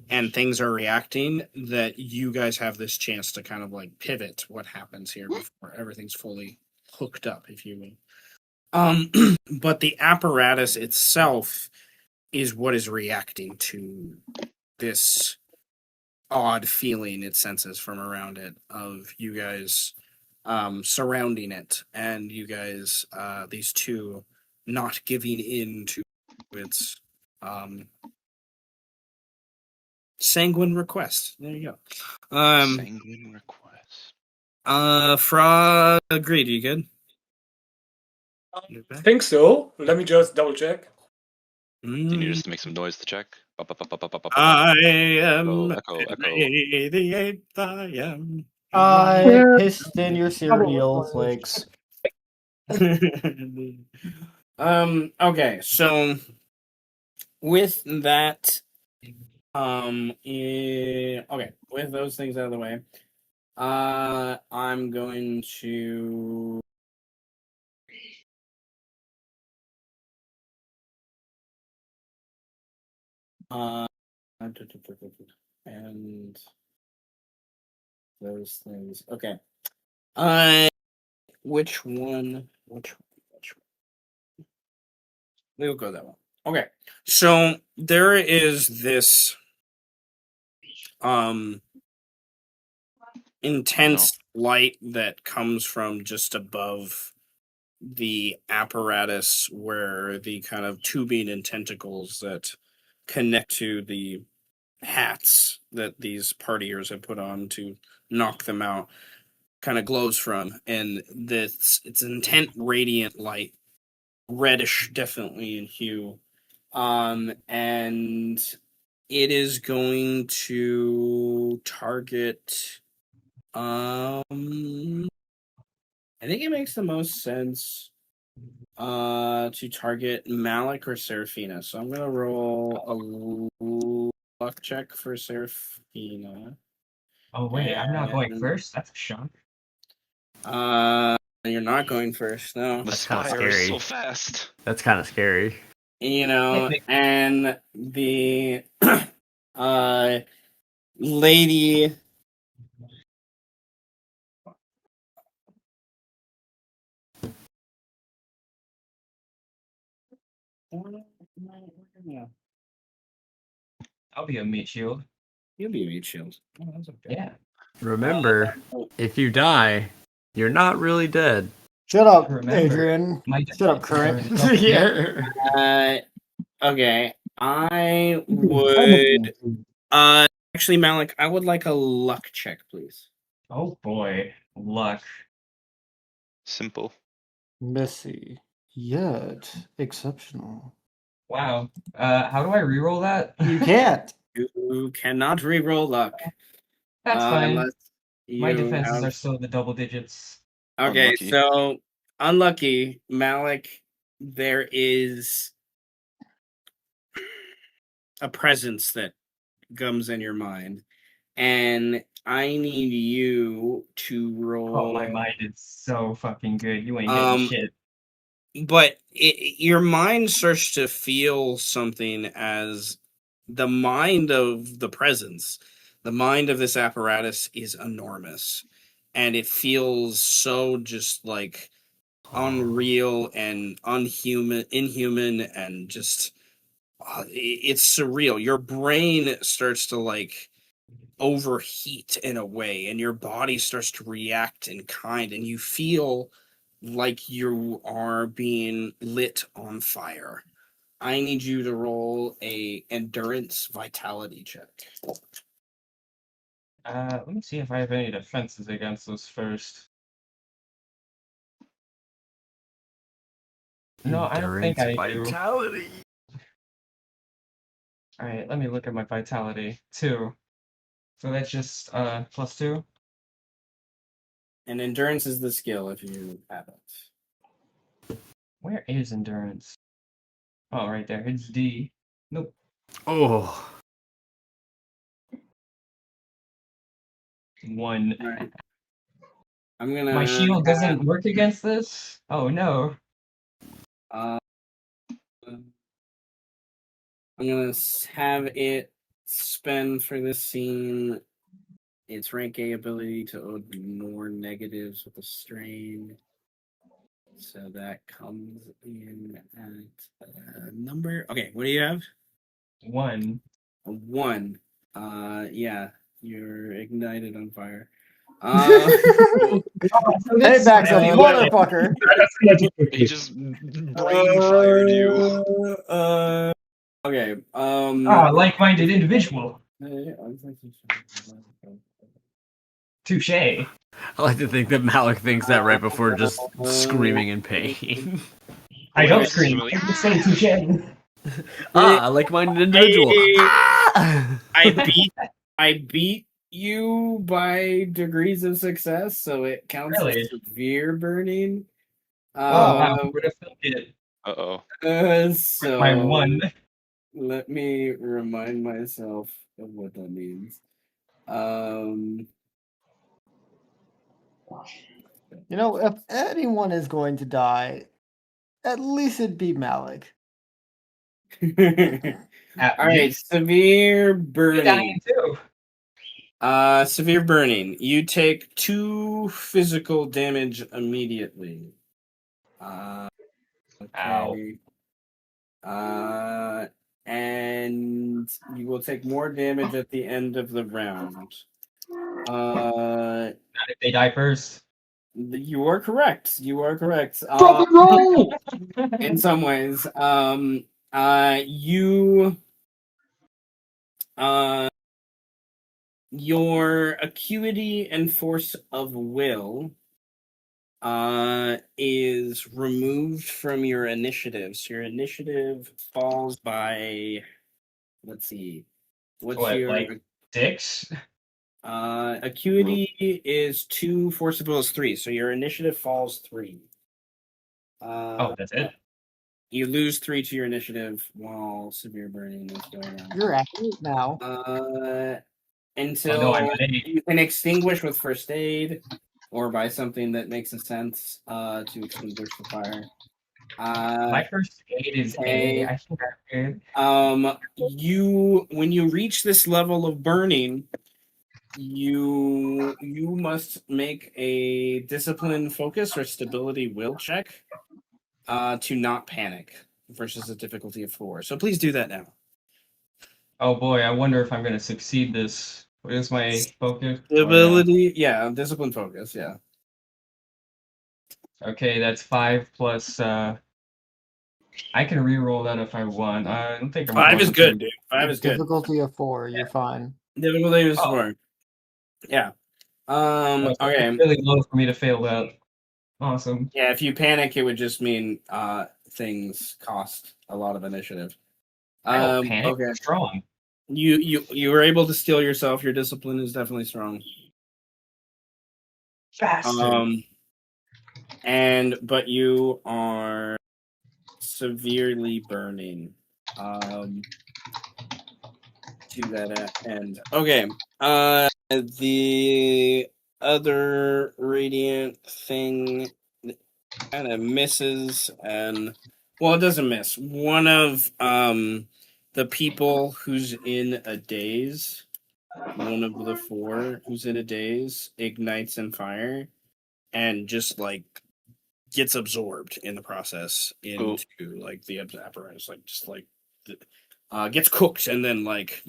and things are reacting, that you guys have this chance to kind of like pivot what happens here before everything's fully hooked up, if you will. But the apparatus itself is what is reacting to this odd feeling it senses from around it, of you guys surrounding it, and you guys these 2 not giving in to its sanguine request. There you go. Sanguine request. Fra agreed. You good? I think so. Let me just double check. Do you need us to make some noise to check? I am Echo. the 8th I am. I pissed in your cereal flakes. Okay, so with that, okay, with those things out of the way, I'm going to and those things. Okay. Which one? Which one? We'll go that one. Okay. So there is this intense light that comes from just above the apparatus, where the kind of tubing and tentacles that connect to the hats that these partiers have put on to knock them out kind of glows from. And it's intent radiant light, reddish definitely in hue, and it is going to target I think it makes the most sense to target Malik or Seraphina. So I'm gonna roll a luck check for Seraphina. Oh wait, I'm not going first. That's a shock. You're not going first, no. The That's kinda spire is scary. so fast. That's kind of scary. And the lady I'll be a meat shield. You'll be a meat shield. Oh, that's okay. Yeah. Remember, if you die, you're not really dead. Shut up, Remember, Adrian. my Shut up, current. Yeah. Okay. I would actually, Malik, I would like a luck check, please. Oh boy, luck. Simple. Messy, yet exceptional. Wow. How do I reroll that? You can't. You cannot reroll luck. That's fine. Unless My you defenses have- are still in the double digits. Okay, Unlucky. so unlucky, Malik. There is a presence that comes in your mind, and I need you to roll. Oh, my mind is so fucking good. You ain't getting shit. But your mind starts to feel something as the mind of the presence, the mind of this apparatus is enormous, and it feels so just like unreal and inhuman, and just it's surreal. Your brain starts to like overheat in a way, and your body starts to react in kind, and you feel like you are being lit on fire. I need you to roll a endurance vitality check. Let me see if I have any defenses against this first. No, I don't think I do. Vitality. Alright, let me look at my vitality. 2. So that's just +2. And endurance is the skill if you have it. Where is endurance? Oh, right there. It's D. Nope. Oh. 1. All right. I'm gonna. My shield doesn't work against this? Oh no. I'm gonna have it spend for this scene its rank A ability to ignore negatives with a strain. So that comes in at number. Okay, what do you have? 1. A 1. Yeah, you're ignited on fire. Payback's a motherfucker. He just brain fired you. Okay. Like-minded individual. Touche. I like to think that Malik thinks that right before just screaming in pain. I don't Wait, scream. really? I just say touche. Like-minded individual. I beat you by degrees of success, so it counts Really? as severe burning. Oh wow, who would have thought it? So My 1. let me remind myself of what that means. You know, if anyone is going to die, at least it'd be Malik. At All right, least. severe You're burning. dying too. Severe burning. You take 2 physical damage immediately. Okay. And you will take more damage at the end of the round. Not if they die first. You are correct. You are correct. Drop and roll! In some ways, you your acuity and force of will is removed from your initiative. So your initiative falls by, let's see, what's What, your like 6? acuity is 2, force of will is 3. So your initiative falls 3. Oh, that's it. You lose 3 to your initiative while severe burning is going on. You're accurate now. Until Oh, no, I'm at 8. you can extinguish with first aid or by something that makes a sense to extinguish the fire. My first aid is okay. A. I think I'm good. When you reach this level of burning, you must make a discipline focus or stability will check to not panic versus a difficulty of 4. So please do that now. Oh boy, I wonder if I'm going to succeed this. What is my focus? Stability, yeah, discipline focus, yeah. Okay, that's 5 plus. I can re-roll that if I want. I don't think I'm. 5 is good, dude. 5 is good. Difficulty of 4, you're fine. Difficulty is Oh. 4. Yeah. Well, Okay. It's really low for me to fail that. Awesome. Yeah, if you panic, it would just mean things cost a lot of initiative. I don't panic. Okay. I'm strong. You were able to steal yourself. Your discipline is definitely strong. Faster. but you are severely burning. To that end. Okay. The other radiant thing kind of misses, and well, it doesn't miss. One of the people who's in a daze, one of the four who's in a daze, ignites in fire, and just like gets absorbed in the process into like the apparatus, like just like gets cooked, and then like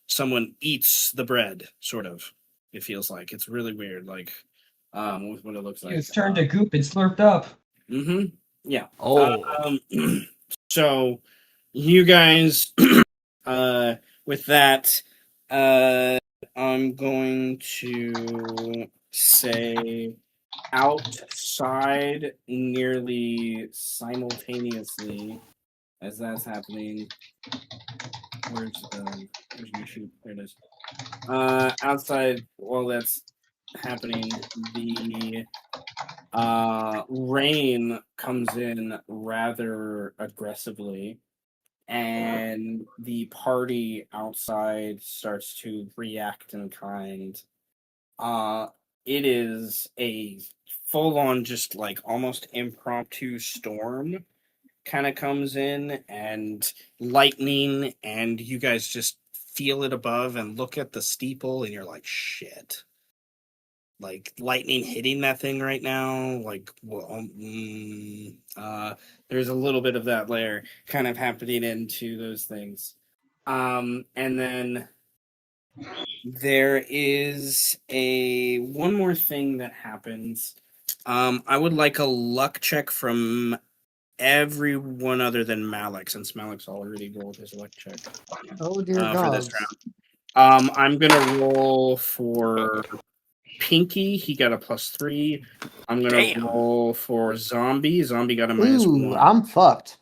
someone eats the bread, sort of. It feels like it's really weird, like with what it looks like. It's turned to goop and slurped up. Mm-hmm. Yeah. Oh, So you guys, with that, I'm going to say outside nearly simultaneously as that's happening. Where's my shoot? There it is. Outside while that's happening, the rain comes in rather aggressively, and the party outside starts to react in kind. It is a full-on, just like almost impromptu storm kind of comes in, and lightning, and you guys just feel it above and look at the steeple, and you're like, shit. Like lightning hitting that thing right now, like there's a little bit of that layer kind of happening into those things. And then there is one more thing that happens. I would like a luck check from everyone other than Malik, since Malik's already rolled his luck check Oh dear for this God. round. I'm gonna roll for Pinky. He got a +3. I'm gonna roll for Zombie. Zombie got a Ooh, -1. I'm fucked.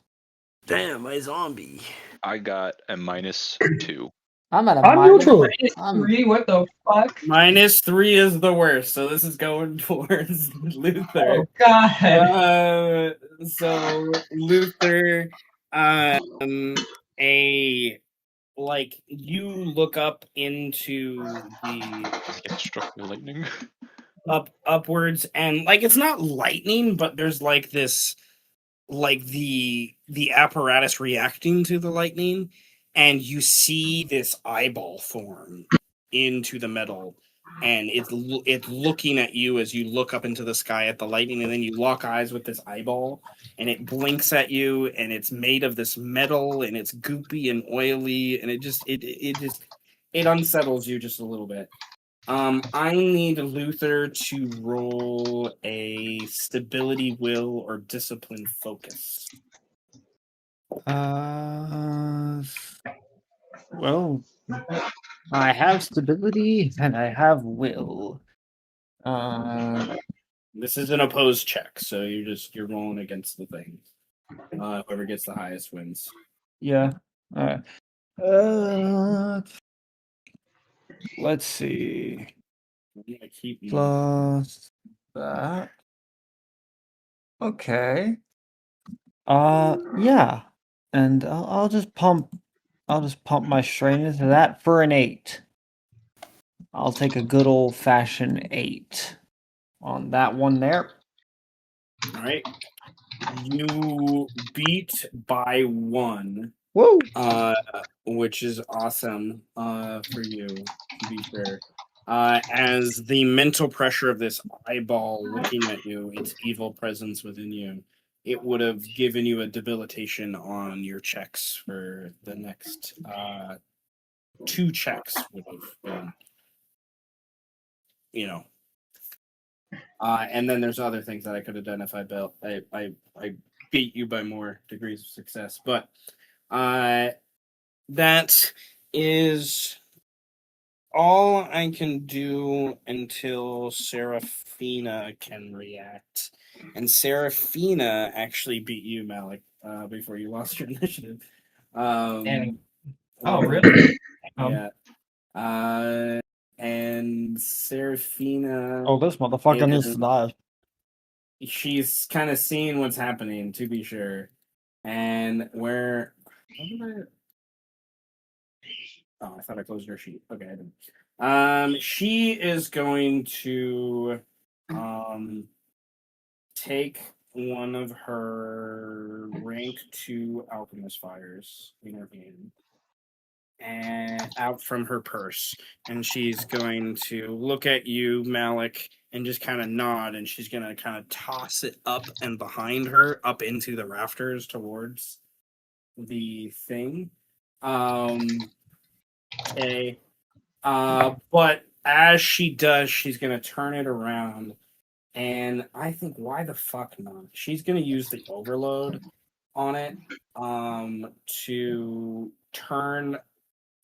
damn, my zombie. I got a -2. I'm at a I'm minus. neutral. I'm Three? What the fuck? -3 is the worst, so this is going towards Luther. Oh god. So Luther, you look up into the Get struck by lightning. upwards, and like it's not lightning, but there's like this, like the apparatus reacting to the lightning, and you see this eyeball form into the metal, and it's looking at you as you look up into the sky at the lightning, and then you lock eyes with this eyeball, and it blinks at you, and it's made of this metal, and it's goopy and oily, and it unsettles you just a little bit. I need Luther to roll a stability, will, or discipline focus. well, I have stability and I have will. This is an opposed check, so you're rolling against the thing. Whoever gets the highest wins. Yeah. Alright. Let's see. I'm gonna keep Plus that. Okay. Yeah. And I'll just pump my strain into that for an 8. I'll take a good old fashioned 8 on that one there. All right. You beat by 1. Woo! Which is awesome for you, to be fair. As the mental pressure of this eyeball looking at you, its evil presence within you, it would have given you a debilitation on your checks for the next 2 checks would have been, and then there's other things that I could have done if I beat you by more degrees of success, but that is all I can do until Seraphina can react. And Seraphina actually beat you, Malik, before you lost your initiative. Dang. Oh, really? Yeah. And Seraphina. Oh, this motherfucker needs to die. she's kind of seeing what's happening, to be sure. And where? Oh, I thought I closed your sheet. Okay, I didn't. She is going to take one of her rank 2 alchemist fires in her hand and out from her purse, and she's going to look at you, Malik, and just kind of nod, and she's going to kind of toss it up and behind her, up into the rafters towards the thing. Okay. But as she does, she's going to turn it around. And I think, why the fuck not? She's going to use the overload on it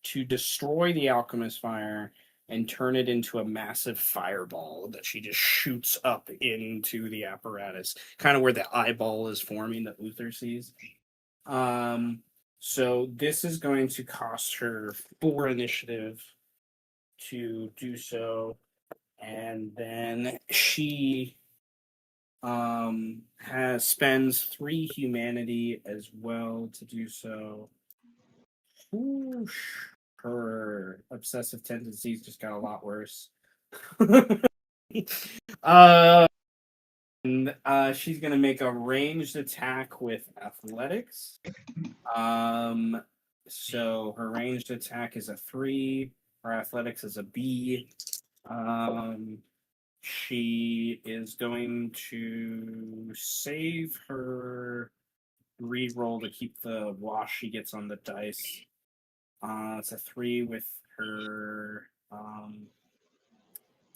to destroy the alchemist fire and turn it into a massive fireball that she just shoots up into the apparatus, kind of where the eyeball is forming that Uther sees. So this is going to cost her 4 initiative to do so, and then she spends 3 humanity as well to do so. Whoosh. Her obsessive tendencies just got a lot worse. She's gonna make a ranged attack with athletics. So her ranged attack is a 3. Her athletics is a B. She is going to save her reroll to keep the wash she gets on the dice. It's a 3 with her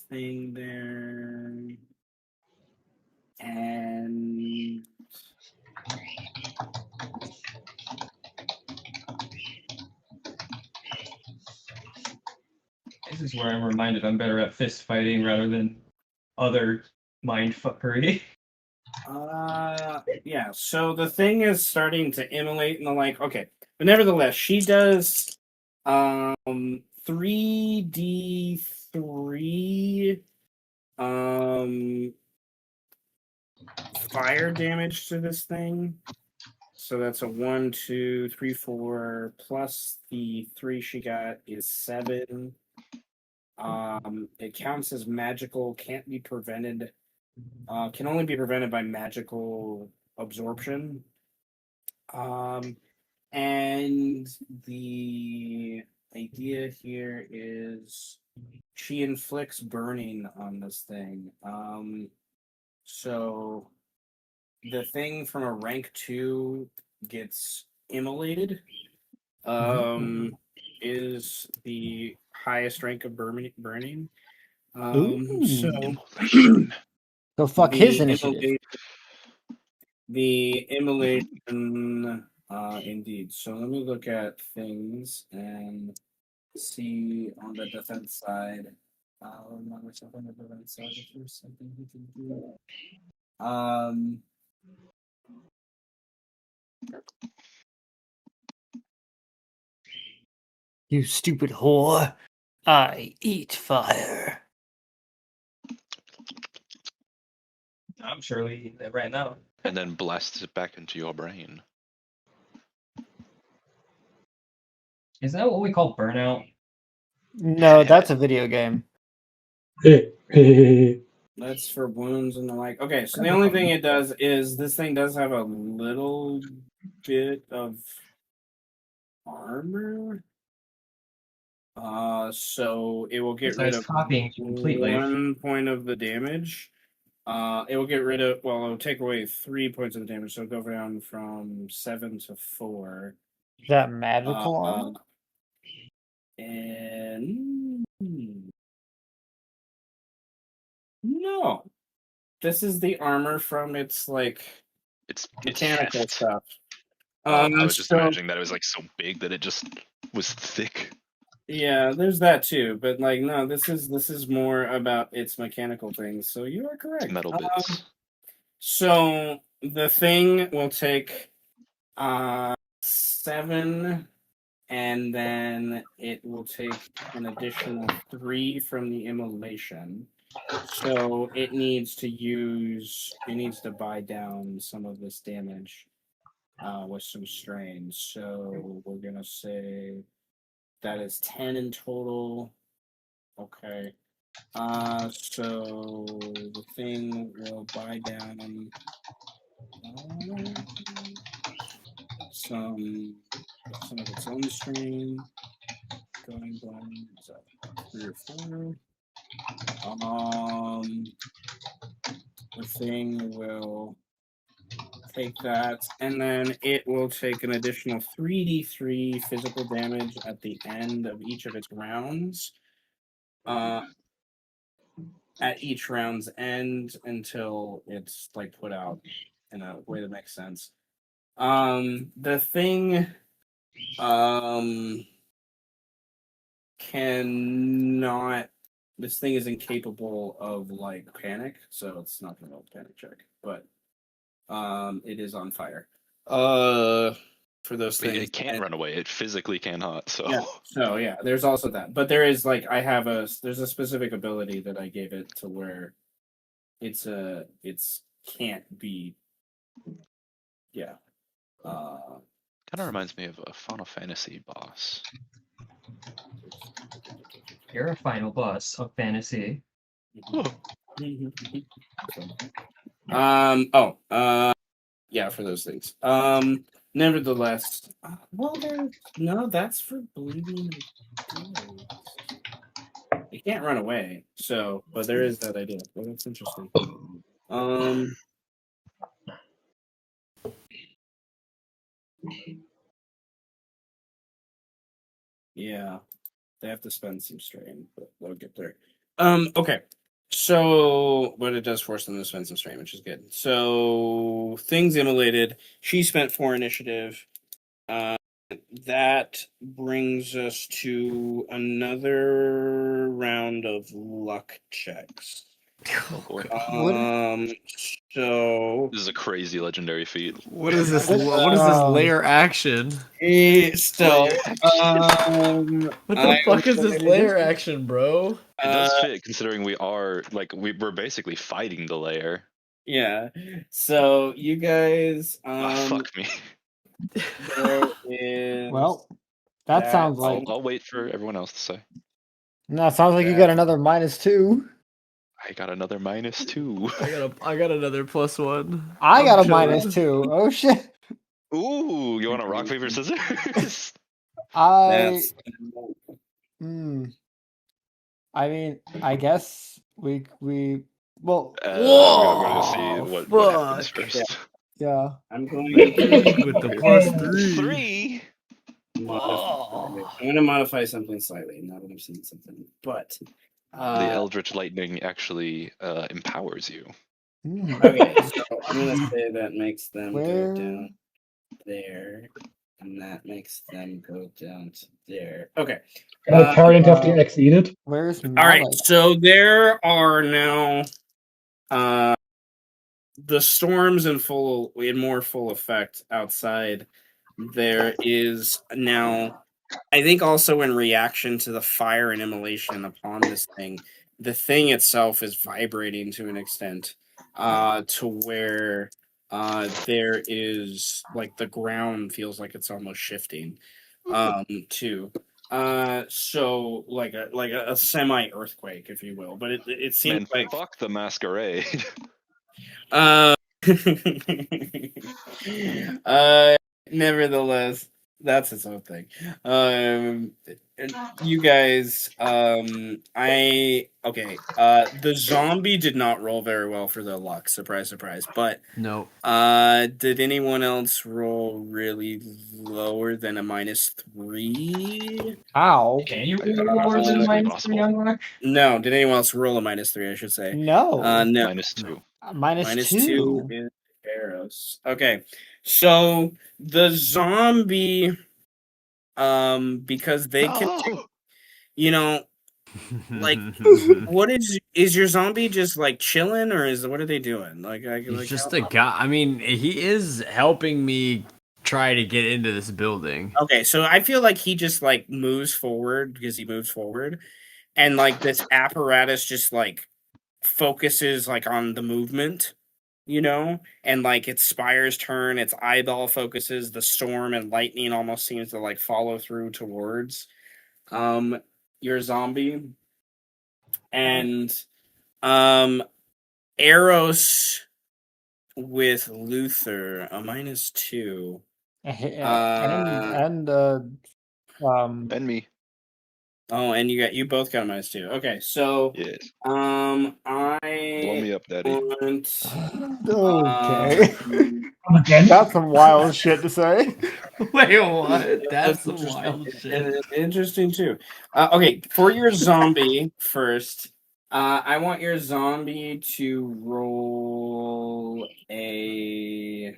thing there. And This is where I'm reminded I'm better at fist fighting rather than other mind fuckery. Yeah, so the thing is starting to immolate and the like. Okay, but nevertheless, she does 3d3 fire damage to this thing. So that's a 1, 2, 3, 4 plus the 3 she got is 7. It counts as magical, can't be prevented. Can only be prevented by magical absorption. And the idea here is she inflicts burning on this thing. So the thing from a rank 2 gets immolated. Is the highest rank of burning. So Go fuck his the initiative. The immolation, indeed. So let me look at things and see on the defense side. Not myself on the defense side. If there's something he can do. You stupid whore. I eat fire. I'm surely eating that right now. And then blasts it back into your brain. Is that what we call burnout? No, that's a video game. That's for wounds and the like. Okay, so the only thing it does is this thing does have a little bit of armor. So it will get rid of copying completely. 1 point of the damage. It will get rid of, well, it'll take away 3 points of the damage, so it'll go down from 7 to 4. Is that magical armor? And no, this is the armor from its like It's mechanical heft. stuff. I was just so- imagining that it was like so big that it just was thick. Yeah, there's that too, but like no, this is more about its mechanical things. So you are correct. Metal bits. So the thing will take 7, and then it will take an additional 3 from the immolation. So it needs to buy down some of this damage with some strain. So we're gonna say that is 10 in total. Okay. So the thing will buy down some of its own strain. Going down, is that 3 or 4? The thing will take that, and then it will take an additional 3d3 physical damage at the end of each of its rounds. At each round's end until it's like put out in a way that makes sense. The thing cannot. This thing is incapable of like panic, so it's not gonna roll a panic check. But it is on fire. For those things, It can't run away. It physically cannot. So Yeah. So yeah, there's also that. But there is like there's a specific ability that I gave it to where it's can't be. Yeah. kind of reminds me of a Final Fantasy boss. You're a final boss of fantasy. Yeah, for those things. Nevertheless, well, that's for bleeding. It can't run away, so but there is that idea. Well, that's interesting. Yeah, they have to spend some strain, but they'll get there. Okay. So, but it does force them to spend some strain, which is good. So, things immolated. She spent 4 initiative. That brings us to another round of luck checks. Oh boy. So This is a crazy legendary feat. What is this? What is this layer action? so What the fuck is this layer action, bro? It does fit considering we are like we're basically fighting the layer. Yeah. So you guys Fuck me. there is Well, that sounds like I'll wait for everyone else to say. no. It sounds like you got another -2. I got another -2. I got another +1. I got a chilling. -2. Oh shit! Ooh, you want a rock paper scissors? that's I mean, I guess we well. I'm gonna see what happens first. Yeah. I'm going to With the +3. 3. I'm going to modify something slightly. Now that I'm seeing something, but The Eldritch Lightning actually empowers you. okay, so I'm going to say that makes them Where? go down there, and that makes them go down to there. Okay. Parent have to exceed it. Where's All right. So there are now the storms in more full effect outside. There is now, I think, also in reaction to the fire and immolation upon this thing, the thing itself is vibrating to an extent, to where there is like the ground feels like it's almost shifting, too. So like a semi earthquake, if you will, but it seems Man, fuck the masquerade. Nevertheless, that's its own thing. You guys, the zombie did not roll very well for the luck. Surprise, surprise. But Nope. did anyone else roll really lower than a -3? How? Can you I- roll more than possibly -3 on luck? No. Did anyone else roll a -3? I should say. No. No. -2. -2. is arrows. Okay, so the zombie, because they can, like, what is your zombie just like chilling, or what are they doing? He's just a guy. I mean, he is helping me try to get into this building. Okay, so I feel like he just like moves forward because he moves forward, and like this apparatus just like focuses like on the movement, and like its spires turn, its eyeball focuses, the storm and lightning almost seems to like follow through towards your zombie. And Eros with Luther, a -2. And And me. Oh, and you both got a -2. Okay, so Yes. I Blow me up, daddy. want okay. Again? That's some wild shit to say. Wait, what? That's some interesting. wild shit. Interesting too. Okay, for your zombie first, I want your zombie to roll a.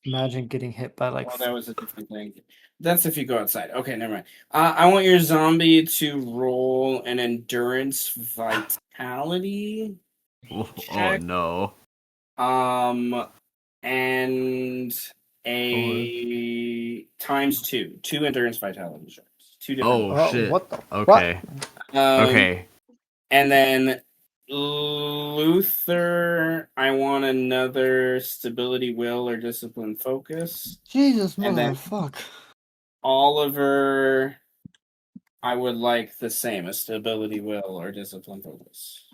Imagine getting hit by like. Well, that was a different thing. That's if you go outside. Okay, never mind. I want your zombie to roll an endurance vitality. Oh check. no. And a ×2, 2 endurance vitality checks. 2 different. Oh shit. What the? Okay. Um, Okay. And then Luther, I want another stability, will, or discipline focus. Jesus, And then- motherfucker. Oliver, I would like the same, a stability, will, or discipline focus.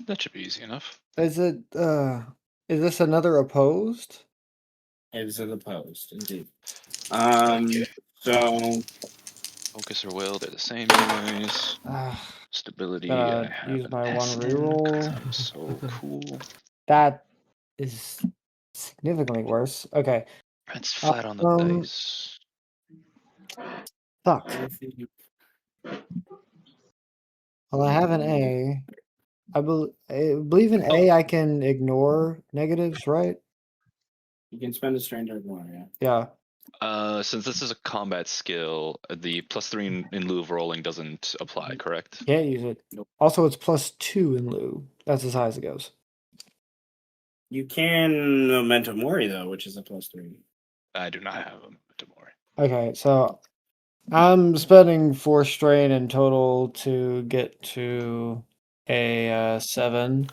That should be easy enough. Is it? Is this another opposed? It is opposed, indeed. Okay. So Focus or will, they're the same anyways. Stability, Gonna I have use an my one S in, 'cause reroll. I'm so cool. That is significantly worse. Okay. It's flat on the dice. Fuck. Well, I have an A. I believe in A I can ignore negatives, right? you can spend a strain to ignore, yeah. Yeah. Since this is a combat skill, the +3 in lieu of rolling doesn't apply, correct? Can't use it. Nope. Also, it's +2 in lieu. That's as high as it goes. You can Memento Mori, though, which is a +3. I do not have a Tomori. Okay, so I'm spending 4 strain in total to get to a 7.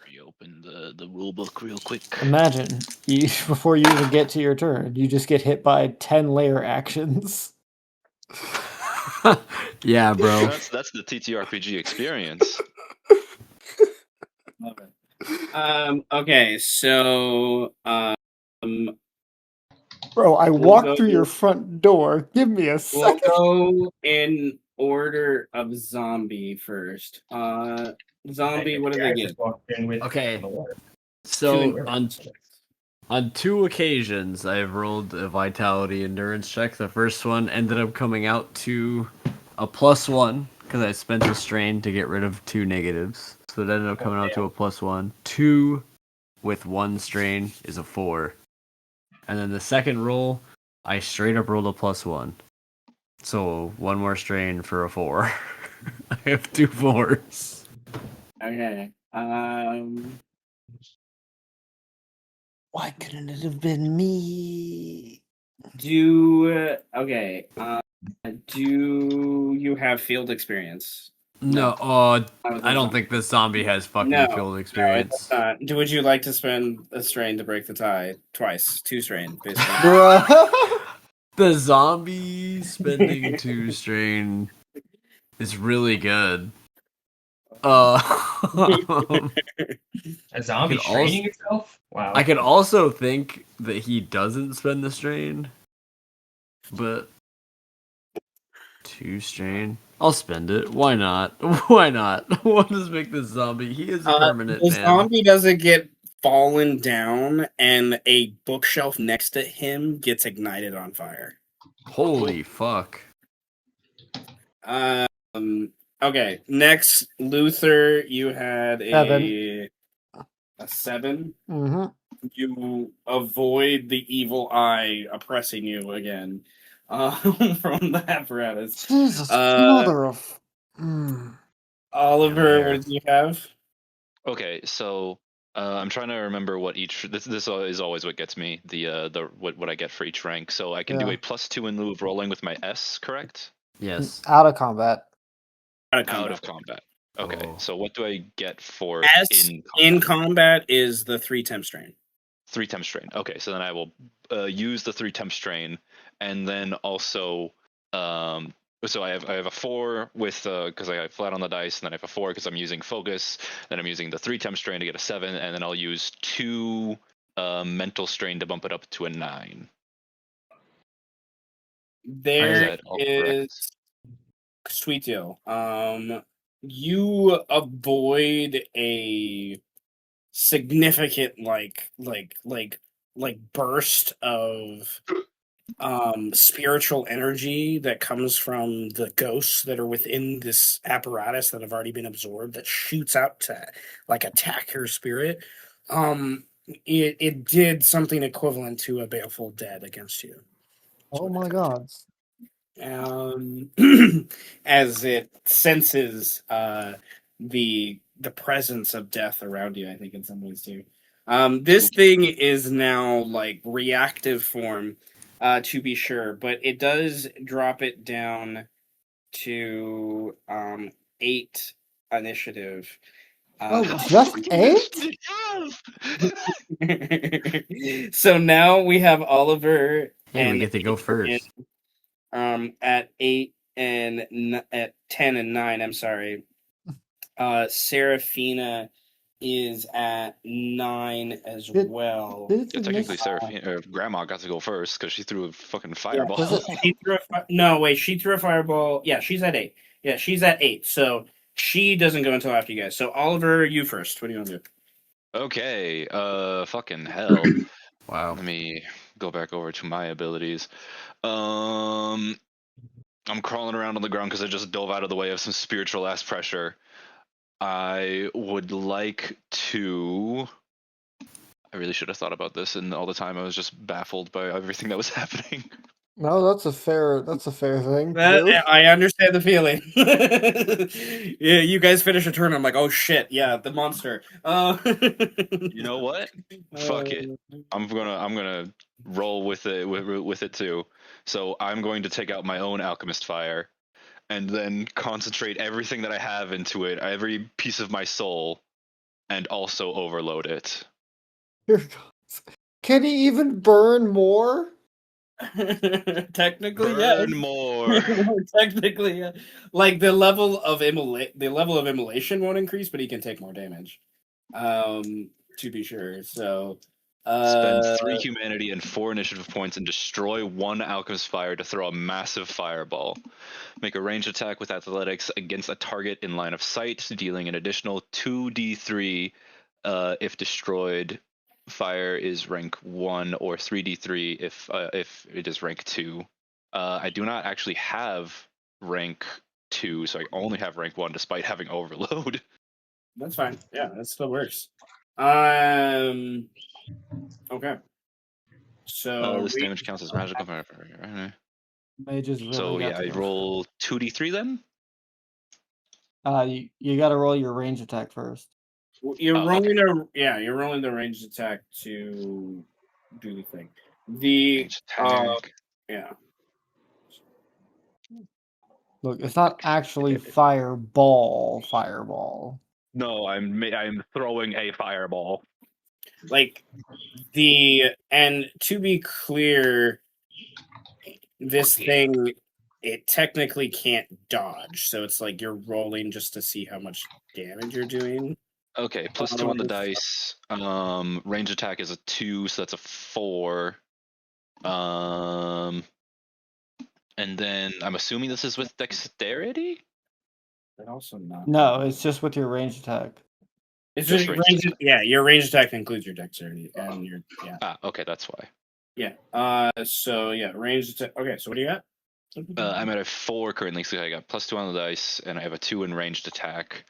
Reopen the rule book real quick. Imagine you before you even get to your turn, you just get hit by 10 layer actions. Yeah, bro. That's the TTRPG experience. Love it. Okay, so Bro, I We'll walked go- through your front door. Give me a we'll second. go in order of zombie first. Zombie, what did they get? Okay. Two So endurance. on 2 occasions, I've rolled a vitality endurance check. The first one ended up coming out to a +1 because I spent a strain to get rid of 2 negatives. So it ended up coming out to a +1. 2 with 1 strain is a 4. And then the second roll, I straight up rolled a +1. So 1 more strain for a 4. I have 2 4s. Okay. Why couldn't it have been me? Do you have field experience? No, I don't think this zombie has fucking No, field No, experience. would you like to spend a strain to break the tie twice? 2 strain, basically. Bruh. The zombie spending 2 strain is really good. A zombie Could training itself? Wow. I could also think that he doesn't spend the strain, but 2 strain. I'll spend it. Why not? Why not? What does make this zombie? He is a permanent The man. zombie doesn't get fallen down, and a bookshelf next to him gets ignited on fire. Holy fuck. Okay, next, Luther, you had a 7. Mm-hmm. You avoid the evil eye oppressing you again from the apparatus. Jesus, Uh, mother of. Oliver, Yeah. what did you have? Okay, so I'm trying to remember what each. This is always what gets me the what I get for each rank. So I can do Yeah. a +2 in lieu of rolling with my S, correct? Yes. Out of combat. Out of Out combat. of combat. Okay, Oh. so what do I get for S in in combat? combat is the 3 temp strain. 3 temp strain. Okay, so then I will use the 3 temp strain, and then also so I have a 4 with because I have flat on the dice, and then I have a 4 because I'm using focus. Then I'm using the 3 temp strain to get a 7, and then I'll use 2 mental strain to bump it up to a 9. Is There that all is correct? sweet deal. You avoid a significant burst of spiritual energy that comes from the ghosts that are within this apparatus that have already been absorbed that shoots out to like attack your spirit. It did something equivalent to a baleful dead against you. Oh my god. um, as it senses the presence of death around you. I think in some ways too. This Spooky. thing is now like reactive form, to be sure, but it does drop it down to 8 initiative. Oh, How just fucking 8? did it have? So now we have Oliver Hey, we and get to go first. at 8 and at 10 and 9. I'm sorry. Serafina is at 9 as Did- well. Did Yeah, you technically, miss? Grandma got to go first because she threw a fucking Yeah, fireball. Was it- she threw no wait. She threw a fireball. Yeah, she's at 8. Yeah, she's at 8. So she doesn't go until after you guys. So Oliver, you first. What do you want to do? Okay, fucking hell. Wow. Let me go back over to my abilities. I'm crawling around on the ground because I just dove out of the way of some spiritual ass pressure. I would like to. I really should have thought about this, and all the time I was just baffled by everything that was happening. No, that's a fair thing to That, do. I understand the feeling. Yeah, you guys finish a turn. I'm like, oh shit, yeah, the monster. You know what? Fuck it. I'm gonna roll with it with it too. So I'm going to take out my own alchemist fire, and then concentrate everything that I have into it, every piece of my soul, and also overload it. Here goes. Can he even burn more? Technically, yeah. Burn more. Technically, yeah. Like the level of immolation won't increase, but he can take more damage. To be sure. So, Spend 3 humanity and 4 initiative points and destroy 1 alchemist fire to throw a massive fireball. Make a ranged attack with athletics against a target in line of sight, dealing an additional 2d3 if destroyed. Fire is rank 1 or 3d3 if it is rank 2. I do not actually have rank 2, so I only have rank 1 despite having overload. that's fine. Yeah, that still works. Okay. So This damage counts as magical. Mages really So got yeah, to I go. roll 2d3 then. You got to roll your range attack first. you're Oh, rolling okay. you're rolling the ranged attack to do the thing. The Range attack. yeah. Look, it's not actually fireball. No, I'm throwing a fireball. Like and to be clear, this thing it technically can't dodge, so it's like you're rolling just to see how much damage you're doing. Okay, +2 on the dice. Range attack is a 2, so that's a 4. And then I'm assuming this is with dexterity. But also not. No, it's just with your range attack. It's Just just ranged attack. yeah, your range attack includes your dexterity and your Okay, that's why. yeah. So yeah, range attack. Okay, so what do you got? I'm at a 4 currently, so I got +2 on the dice, and I have a 2 in ranged attack.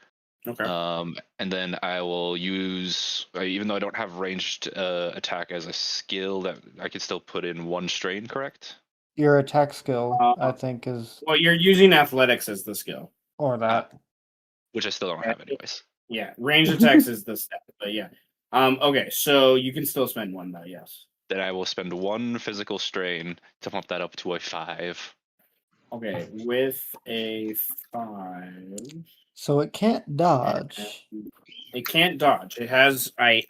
Okay. And then I will use, even though I don't have ranged attack as a skill, that I can still put in 1 strain, correct? Your attack skill, I think, is Well, you're using athletics as the skill. or that. Which I still don't have anyways. Yeah, range attacks is the stat, but yeah. Okay, so you can still spend 1 though. Yes. Then I will spend 1 physical strain to bump that up to a 5. Okay, with a 5. So it can't dodge. It can't dodge. It has I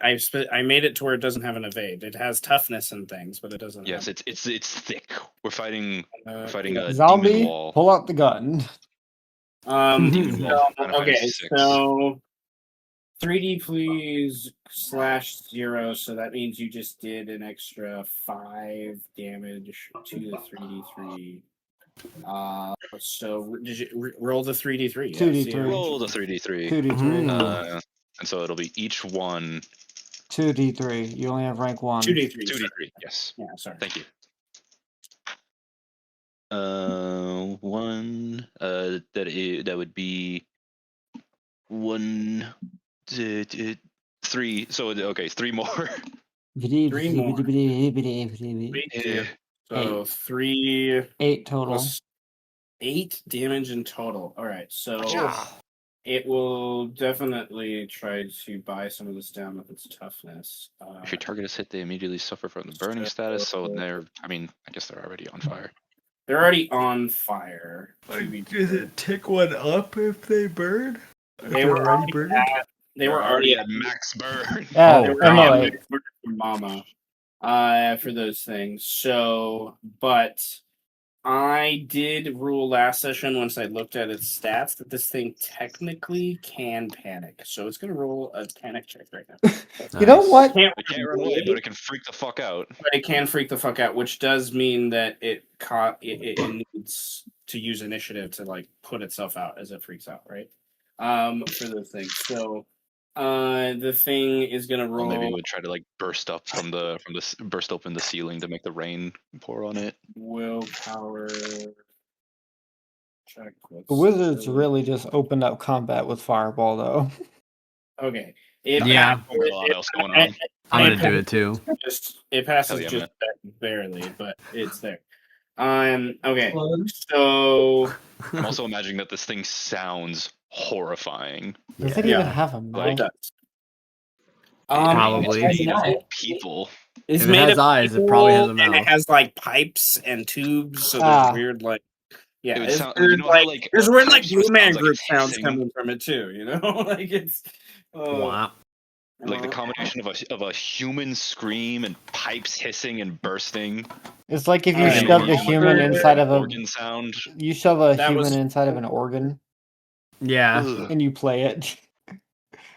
made it to where it doesn't have an evade. It has toughness and things, but it doesn't. Yes, have, it's thick. We're fighting a demon Zombie, wall. pull out the gun. Demon wall. So, Out of okay, 6. so 3D please /0. So that means you just did an extra 5 damage to the 3D3. So did you roll the 3D3? 2d3. Roll the 3d3. 2d3. And so it'll be each one 2d3. You only have rank 1. 2D3. 2d3. Yes. Yeah, sorry. Thank you. 1. That would be 1, 2, 3. So okay, 3 more. 3 more. 8 So 3 total. plus 8 damage in total. All right, so it will definitely try to buy some of this down with its toughness. If your target is hit, they immediately suffer from the burning status. So I guess they're already on fire. They're already on fire. Does it tick one up if they burn? They were already burning? They were already at max burn. Yeah, They were Emily. already at max burn for Mama. For those things. So, but I did rule last session once I looked at its stats that this thing technically can panic. So it's going to roll a panic check right now. You know what? It can't run away, but it can freak the fuck out. But it can freak the fuck out, which does mean that it needs to use initiative to like put itself out as it freaks out, right? For those things. So the thing is gonna roll. Or maybe it would try to like burst open the ceiling to make the rain pour on it. Willpower check. The wizards really just opened up combat with Fireball, though. Okay. Yeah. A lot else going on. I'm gonna do it too. It passes Hell yeah, just barely, but it's there. Okay. So I'm also imagining that this thing sounds horrifying. Does it Yeah. even have a it mouth? does. Probably. It's made of people. It's If it made has of eyes, it probably has a people, and mouth. it has like pipes and tubes, so Ah. there's weird like It would it's sound- weird, you know how, like, like, there's a weird like pipe Blue sounds Man like Group it's sounds hissing? coming from it too, you know? Like it's Wah. Like the combination of a human scream and pipes hissing and bursting. It's like if you Alright. shoved a human inside of a organ sound. you shove a That human was- inside of an organ Yeah. Ugh. and you play it.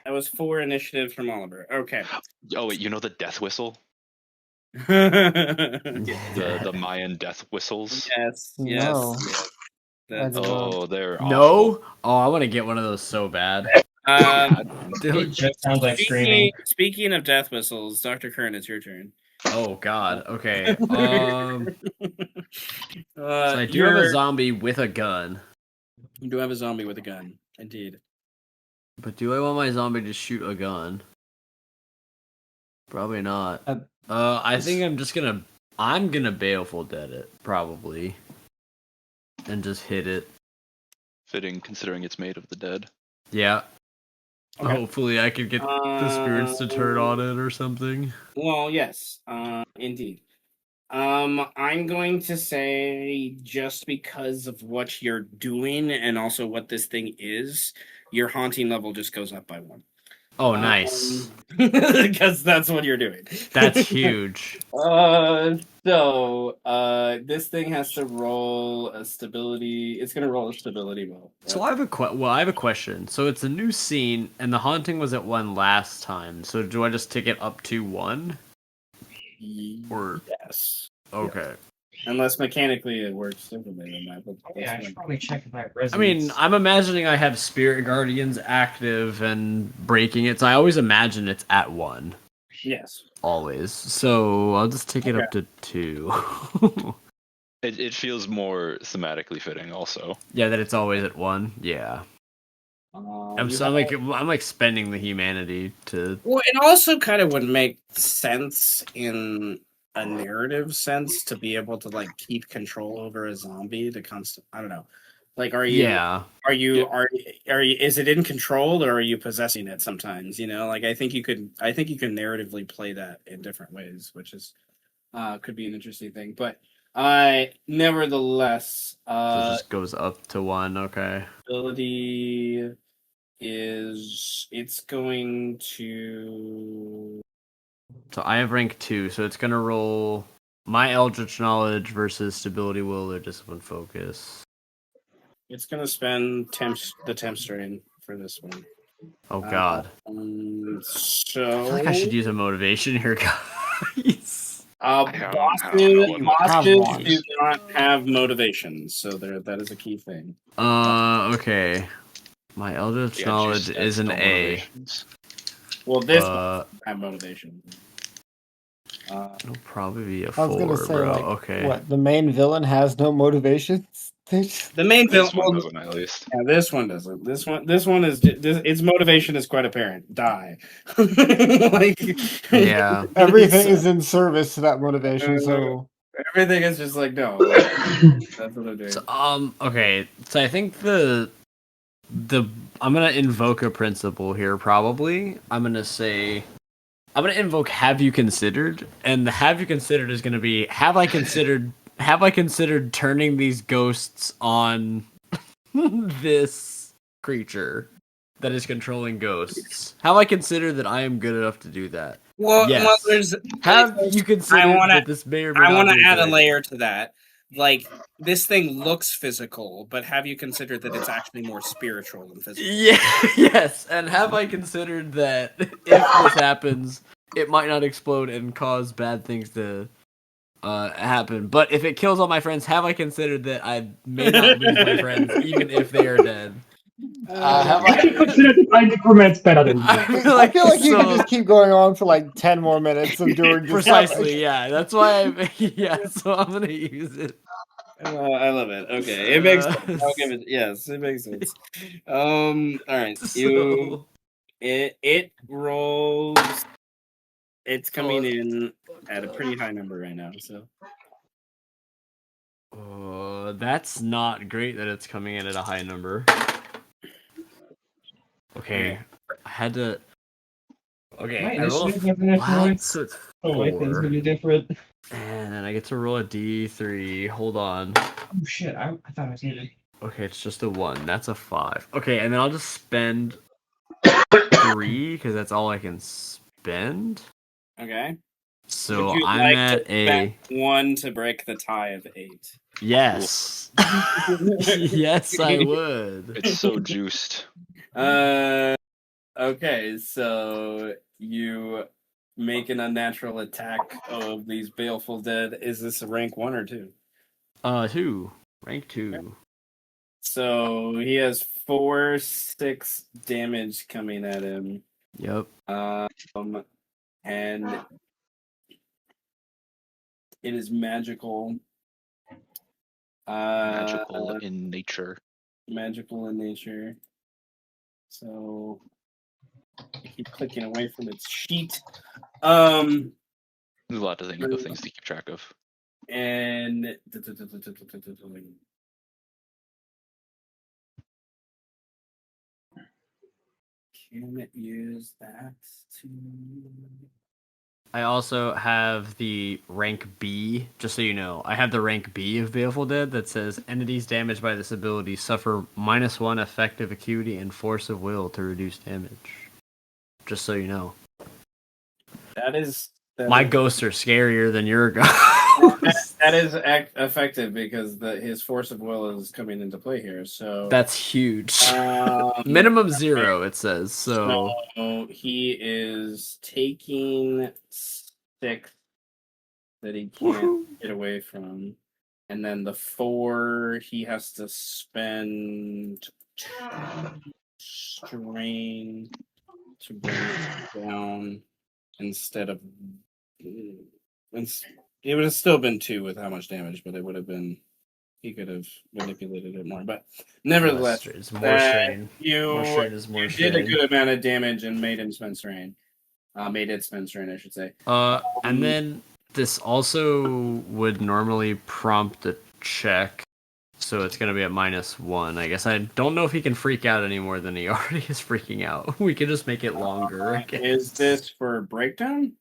that was 4 initiatives from Oliver. Okay. Oh wait, you know the death whistle? yes. The Mayan death whistles. No. Yes. That's, I don't know. Oh, they're awful. No? Oh, I want to get one of those so bad. Dude. That sounds like screaming. Speaking of death whistles, Dr. Kern, it's your turn. Oh God. Okay. So I do have you're- a zombie with a gun, You do have a zombie with a gun, indeed. but do I want my zombie to shoot a gun? Probably not. I think I'm gonna baleful dead it probably, and just hit it. Fitting, considering it's made of the dead. Yeah. Okay. Hopefully, I could get the spirits to turn on it or something. Well, yes, indeed. I'm going to say just because of what you're doing and also what this thing is, your haunting level just goes up by 1. Oh, nice. Because that's what you're doing. That's huge. So this thing has to roll a stability. It's gonna roll a stability roll. So I have a question. So it's a new scene, and the haunting was at 1 last time. So do I just take it up to 1? Or yes. okay. Unless mechanically it works differently than that. But Yeah, I that's should fine. probably check if I have resonance. I mean, I'm imagining I have Spirit Guardians active and breaking it, so I always imagine it's at 1. Yes. Always. So I'll just take it up to 2. It feels more thematically fitting, also. Yeah, that it's always at 1. Yeah. I'm like spending the humanity to. Well, it also kind of would make sense in a narrative sense to be able to like keep control over a zombie to I don't know. Like, are you? Yeah. Are you? Are you? Is it in control, or are you possessing it? Sometimes, like I think you could. I think you can narratively play that in different ways, which is could be an interesting thing. But nevertheless, So it just goes up to 1. Okay. ability is it's going to. So I have rank 2, so it's gonna roll my Eldritch Knowledge versus Stability, Will, or Discipline Focus. It's going to spend the temp strain for this one. Oh God. So I feel like I should use a motivation here, guys. Bosses have one. do not have motivations, so that is a key thing. Okay. My Eldritch Yeah, Knowledge juice is an stats, no A. motivations. Well, this one have motivation. It'll probably be a 4, I was gonna say, bro. like, Okay. what, the main villain has no motivations? The main This villain. one doesn't, at least. Yeah, this one doesn't. This one is its motivation is quite apparent. Die. Like, Yeah. Everything is in service to that motivation, so everything is just like no. That's what I'm doing. So, okay. So I think the I'm gonna invoke a principle here. Probably. I'm gonna invoke "Have you considered?" And the "Have you considered" is gonna be "Have I considered? Have I considered turning these ghosts on this creature that is controlling ghosts? Have I considered that I am good enough to do that?" Well, Yes. there's. Have you considered wanna- that this may or may I not want to be a add good a idea? layer to that. Like, this thing looks physical, but have you considered that it's actually more spiritual than physical? Yeah, yes. And have I considered that if this happens, it might not explode and cause bad things to happen. But if it kills all my friends, have I considered that I may not lose my friends even if they are dead? Have I should consider the increments better than you. I feel I feel like you could so- just keep going on for like 10 more minutes of doing just precisely, yeah. That's why so I'm gonna use it. I love it. Okay, it makes sense. Uh, I'll give it. Yes, it makes sense. All right. So, It rolls. It's coming Oh, in at a pretty high number right now. So that's not great that it's coming in at a high number. Okay, I had to. Okay, My I roll initiative have an wow, influence. so it's Oh, wait, things 4. gonna be different. And then I get to roll a D3. Hold on. Oh shit, I thought I was muted. Okay, it's just a 1. That's a 5. Okay, and then I'll just spend 3 because that's all I can spend. okay. So Would you I'm like at to a spend 1 to break the tie of 8? yes. Yes, I would. It's so juiced. Okay, so you make an unnatural attack of these baleful dead. Is this a rank 1 or 2? 2. Rank 2. So he has 4/6 damage coming at him. Yep. And it is magical. Magical in nature. Magical in nature. So I keep clicking away from its sheet. There's a lot of things to keep track of. And can it use that to? I also have the rank B, just so you know. I have the rank B of Baleful Dead that says entities damaged by this ability suffer -1 effective acuity and force of will to reduce damage. Just so you know. That is My ghosts are scarier than your ghosts. that is effective because his force of will is coming into play here. So That's huge. um, Minimum 0, it says. So he is taking 6 that he can't get away from, and then the 4 he has to spend strain to bring it down instead of. It would have still been 2 with how much damage, but it would have been. He could have manipulated it more, but nevertheless, it's more strain. You More did a strain. good amount of damage and made him spend strain. Made it spend strain, I should say. And then this also would normally prompt a check So it's going to be at -1. I guess I don't know if he can freak out any more than he already is freaking out. We could just make it longer. I guess. Is this for breakdown?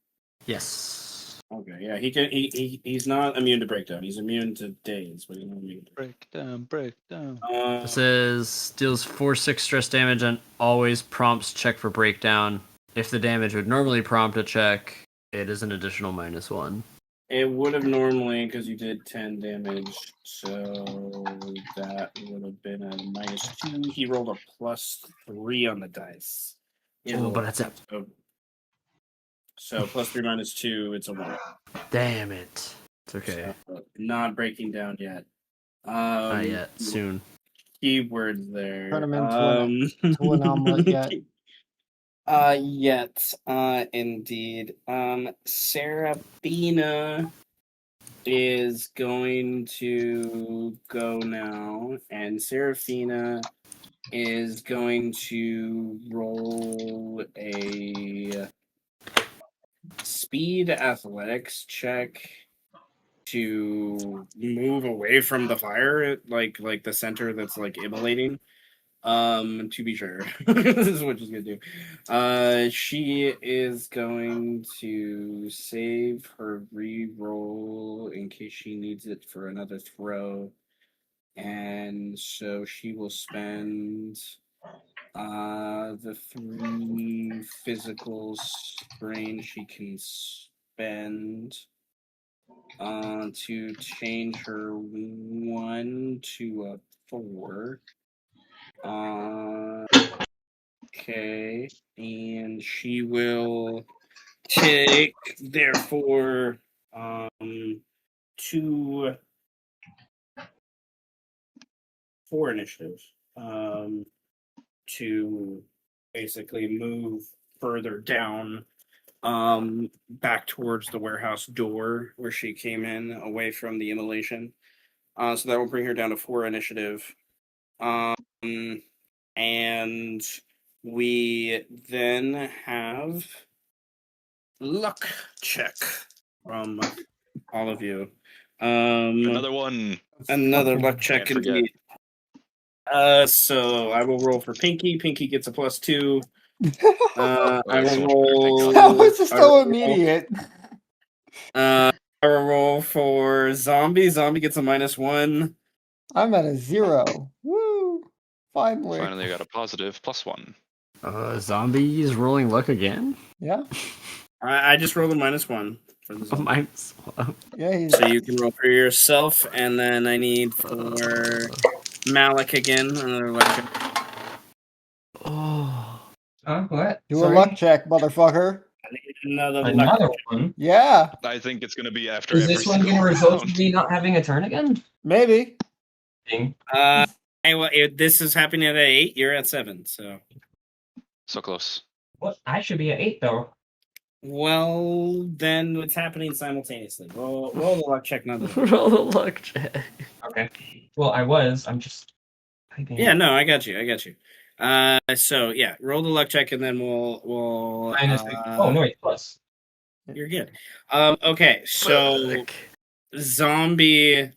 Yes. Okay, yeah, he can. He's not immune to breakdown. He's immune to daze, but he's not immune to Breakdown. This is deals 4/6 stress damage and always prompts check for breakdown. If the damage would normally prompt a check, it is an additional -1. It would have normally because you did 10 damage, so that would have been a -2. He rolled a +3 on the dice. Oh, but that's it. So +3 -2, it's a 1. Damn it. It's okay. So, not breaking down yet. Not yet. Soon. Keywords there. Turn him into an omelet yet. Yet, indeed. Serafina is going to go now, and Serafina is going to roll a speed athletics check to move away from the fire, like the center that's like immolating. To be sure, this is what she's gonna do. She is going to save her re-roll in case she needs it for another throw, and so she will spend the 3 physical strain she can spend to change her 1 to a 4. Okay, and she will take, therefore, 4 initiatives to basically move further down, back towards the warehouse door where she came in, away from the immolation. So that will bring her down to 4 initiative. And we then have luck check from all of you. Another one. Another luck check Can't forget. indeed. So I will roll for Pinky. Pinky gets a +2. I That's will so much better. roll. That was just I so will immediate. I will roll for Zombie. Zombie gets a -1. I'm at a 0. Woo! Finally. Finally got a positive +1. Zombies rolling luck again? Yeah. I just rolled a -1 for the zombie. -1. Yeah, he's So you can roll for yourself, and then I need for Malik again, another luck check. Oh. What? do Sorry? a luck check, motherfucker. I need another luck Another check. one? Yeah, I think it's going to be after Is every this one going to single result in round. me not having a turn again? maybe. Ding. This is happening at 8. You're at 7. So, So close. What? I should be at 8 though. well, then it's happening simultaneously. Roll the luck check, nonetheless. Roll the luck check. Okay. Well, I'm just typing. Yeah, no, I got you. So yeah, roll the luck check, and then we'll. Oh no, wait, plus. You're good. Okay, so Fuck. Zombie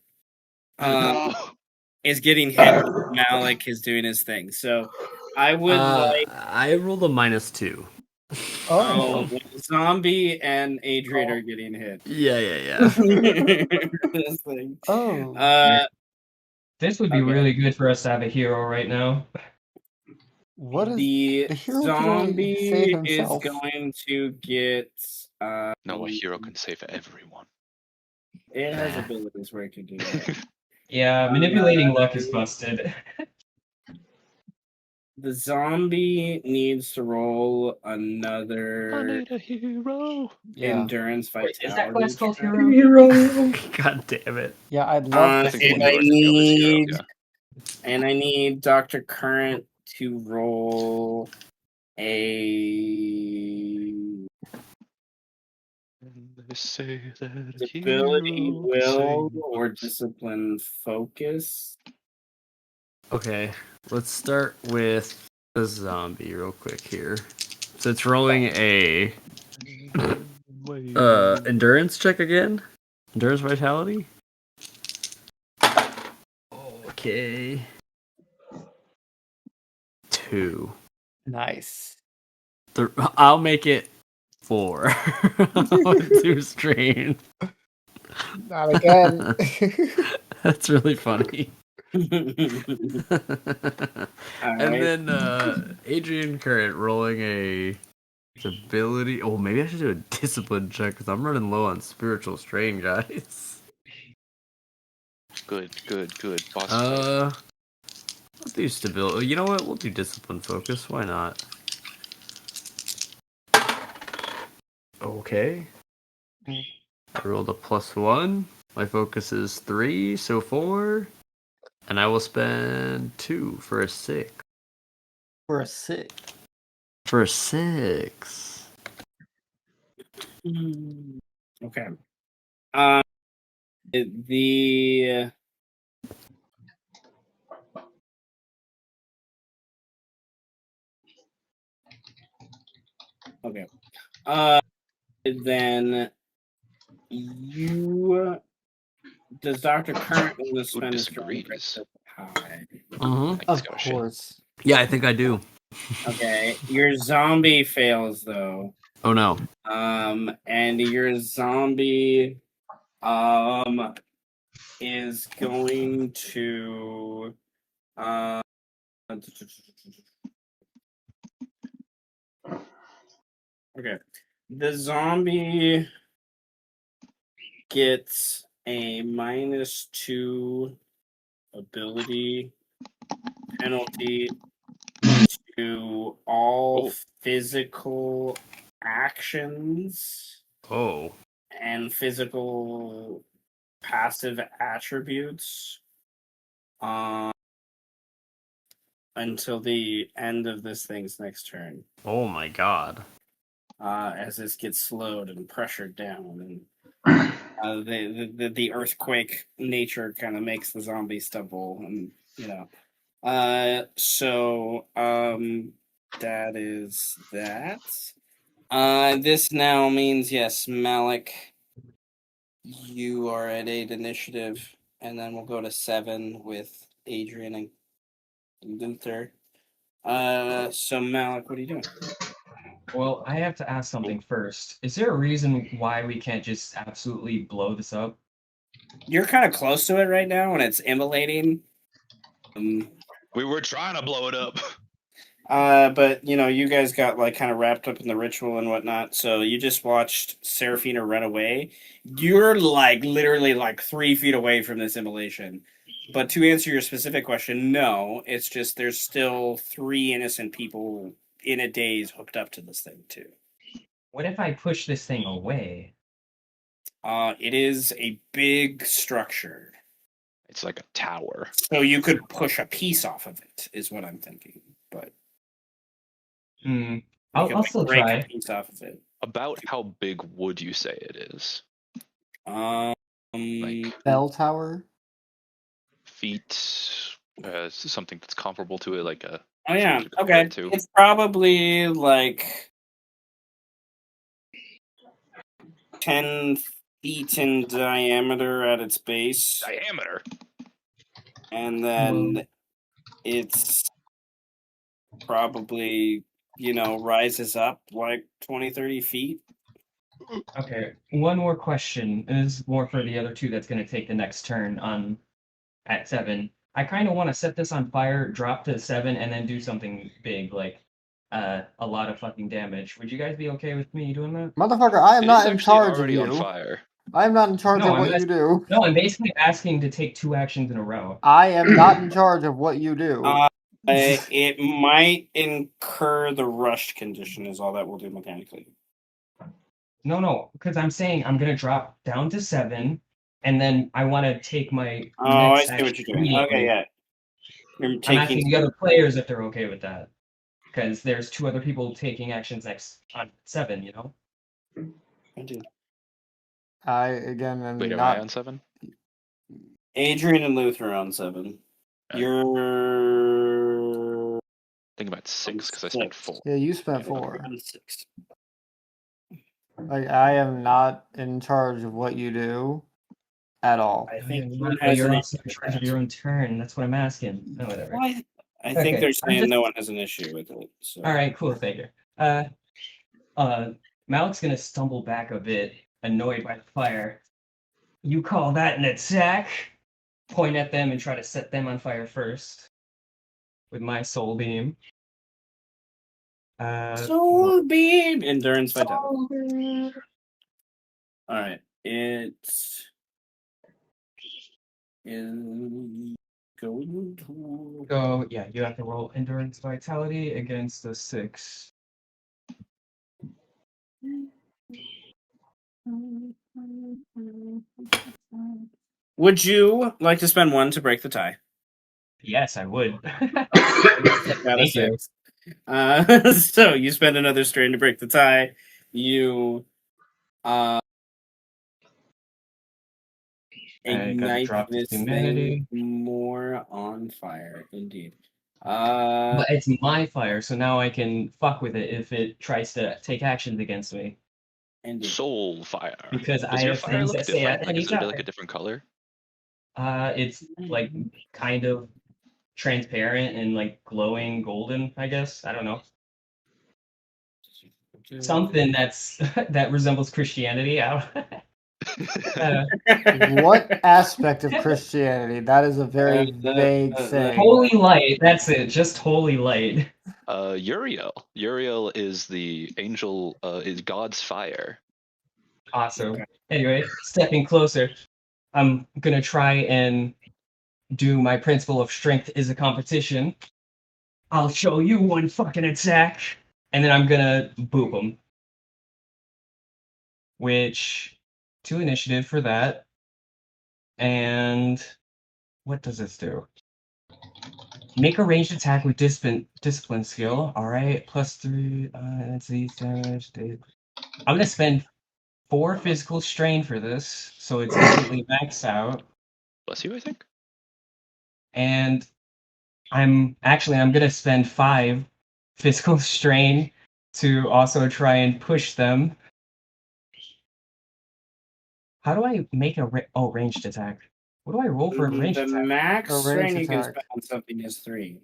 is getting hit. Malik is doing his thing. So I would like I rolled a -2. Oh, Zombie and Adrian are getting hit. Yeah. This thing. oh. This would be Okay. really good for us to have a hero right now. What is The the hero can only zombie save is himself. going to get. No, a hero can save everyone. It has abilities where it can do that. Yeah, manipulating luck is busted. The zombie needs to roll another a hero. Yeah, endurance Wait, vitality. is that class called check. hero? God damn it. yeah. I'd love I to think see and one of yours is heroes, yeah. And I need Dr. Current to roll a They say that a ability, hero can will, save or us. discipline focus. Okay, let's start with the zombie real quick here. So it's rolling a endurance check again. Endurance vitality. Oh, Okay. 2. Nice. I'll make it 4. With 2 strain. Not again. That's really funny. All And right. then Adrian Current rolling a ability. Oh, maybe I should do a discipline check because I'm running low on spiritual strain, guys. Good. Boss fight. Let's do stability. You know what? We'll do discipline focus. Why not? Okay. I rolled a +1. My focus is 3, so 4. And I will spend 2 for a 6. For a 6. For a 6. Okay. The okay. Then you does Dr. Current want to spend his turn disagrees? high? Of course. Yeah, I think I do. Okay. Your zombie fails though. Oh no. And your zombie is going to okay. The zombie gets a -2 ability penalty to all physical actions Oh. and physical passive attributes until the end of this thing's next turn. Oh my god. As this gets slowed and pressured down, and the earthquake nature kind of makes the zombie stumble, and so that is that. This now means yes, Malik, you are at 8 initiative, and then we'll go to 7 with Adrian and Luther. So Malik, what are you doing? Well, I have to ask something first. Is there a reason why we can't just absolutely blow this up? You're kind of close to it right now, and it's immolating. We were trying to blow it up. But you guys got like kind of wrapped up in the ritual and whatnot, so you just watched Seraphina run away. You're like literally like 3 feet away from this immolation. But to answer your specific question, no, it's just there's still 3 innocent people in a daze hooked up to this thing too. What if I push this thing away? It is a big structure. It's like a tower. So you could push a piece off of it, is what I'm thinking. But I'll still break try. a piece off of it. About how big would you say it is? Like Bell tower? Feet, something that's comparable to it, like a. Oh yeah, something to compare okay. it to. It's probably like 10 feet in diameter at its base, Diameter. and then it's probably rises up like 20-30 feet. Okay, one more question. This is more for the other 2 that's going to take the next turn at 7. I kind of want to set this on fire, drop to 7, and then do something big, like a lot of fucking damage. Would you guys be okay with me doing that? Motherfucker, I am It not is in actually charge of already on you. fire. I am not in charge No, of what you do. No, I'm basically asking to take 2 actions in a row. I am not in charge of what you do. It might incur the rushed condition is all that will do mechanically. No, because I'm saying I'm going to drop down to 7, and then I want to take my I next see action what you're doing. immediately. Okay, yeah. You're I'm taking asking the other players if they're okay with that. Because there's 2 other people taking actions next on 7, you know? I again am Wait, am not I on 7? Adrian and Luther on 7. You're I think about 6 because I spent 4. Yeah, you spent 4. on 6. Like I am not in charge of what you do. at all. I think Yeah, one but has you're an also issue in with charge of that. your own turn. That's what I'm asking. No, whatever. Well, I think Okay, they're I'm saying just- no one has an issue with it. So. All right, cool, Faker. Malik's gonna stumble back a bit, annoyed by the fire. You call that an attack? Point at them and try to set them on fire first with my soul beam. Soul beam endurance vitality. All right, it is going to go. Yeah, you have to roll endurance vitality against a 6. Would you like to spend 1 to break the tie? Yes, I would. Got a Thank you. 6. So you spend another strain to break the tie. You I gotta ignite drop this humanity. thing more on fire. Indeed. But it's my fire, so now I can fuck with it if it tries to take actions against me. Indeed. Soul fire. Because Does I your have fire things look that say different? at Like, any is it like time. a different color? It's like kind of transparent and like glowing golden, I guess. I don't know. Something that's that resembles Christianity. What aspect of Christianity? That is a very vague thing. Holy light. That's it. Just holy light. Uriel. Uriel is the angel. Is God's fire. Awesome. Anyway, stepping closer, I'm gonna try and do my principle of strength is a competition. I'll show you one fucking attack, and then I'm gonna boop them. Which 2 initiative for that. And what does this do? Make a ranged attack with discipline skill. All right, +3. That's the damage. I'm gonna spend 4 physical strain for this, so it's completely maxed out. Bless you, I think. And I'm gonna spend 5 physical strain to also try and push them. How do I make a ranged attack? What do I roll for a ranged The attack? max A ranged strain you can attack. spend on something is 3.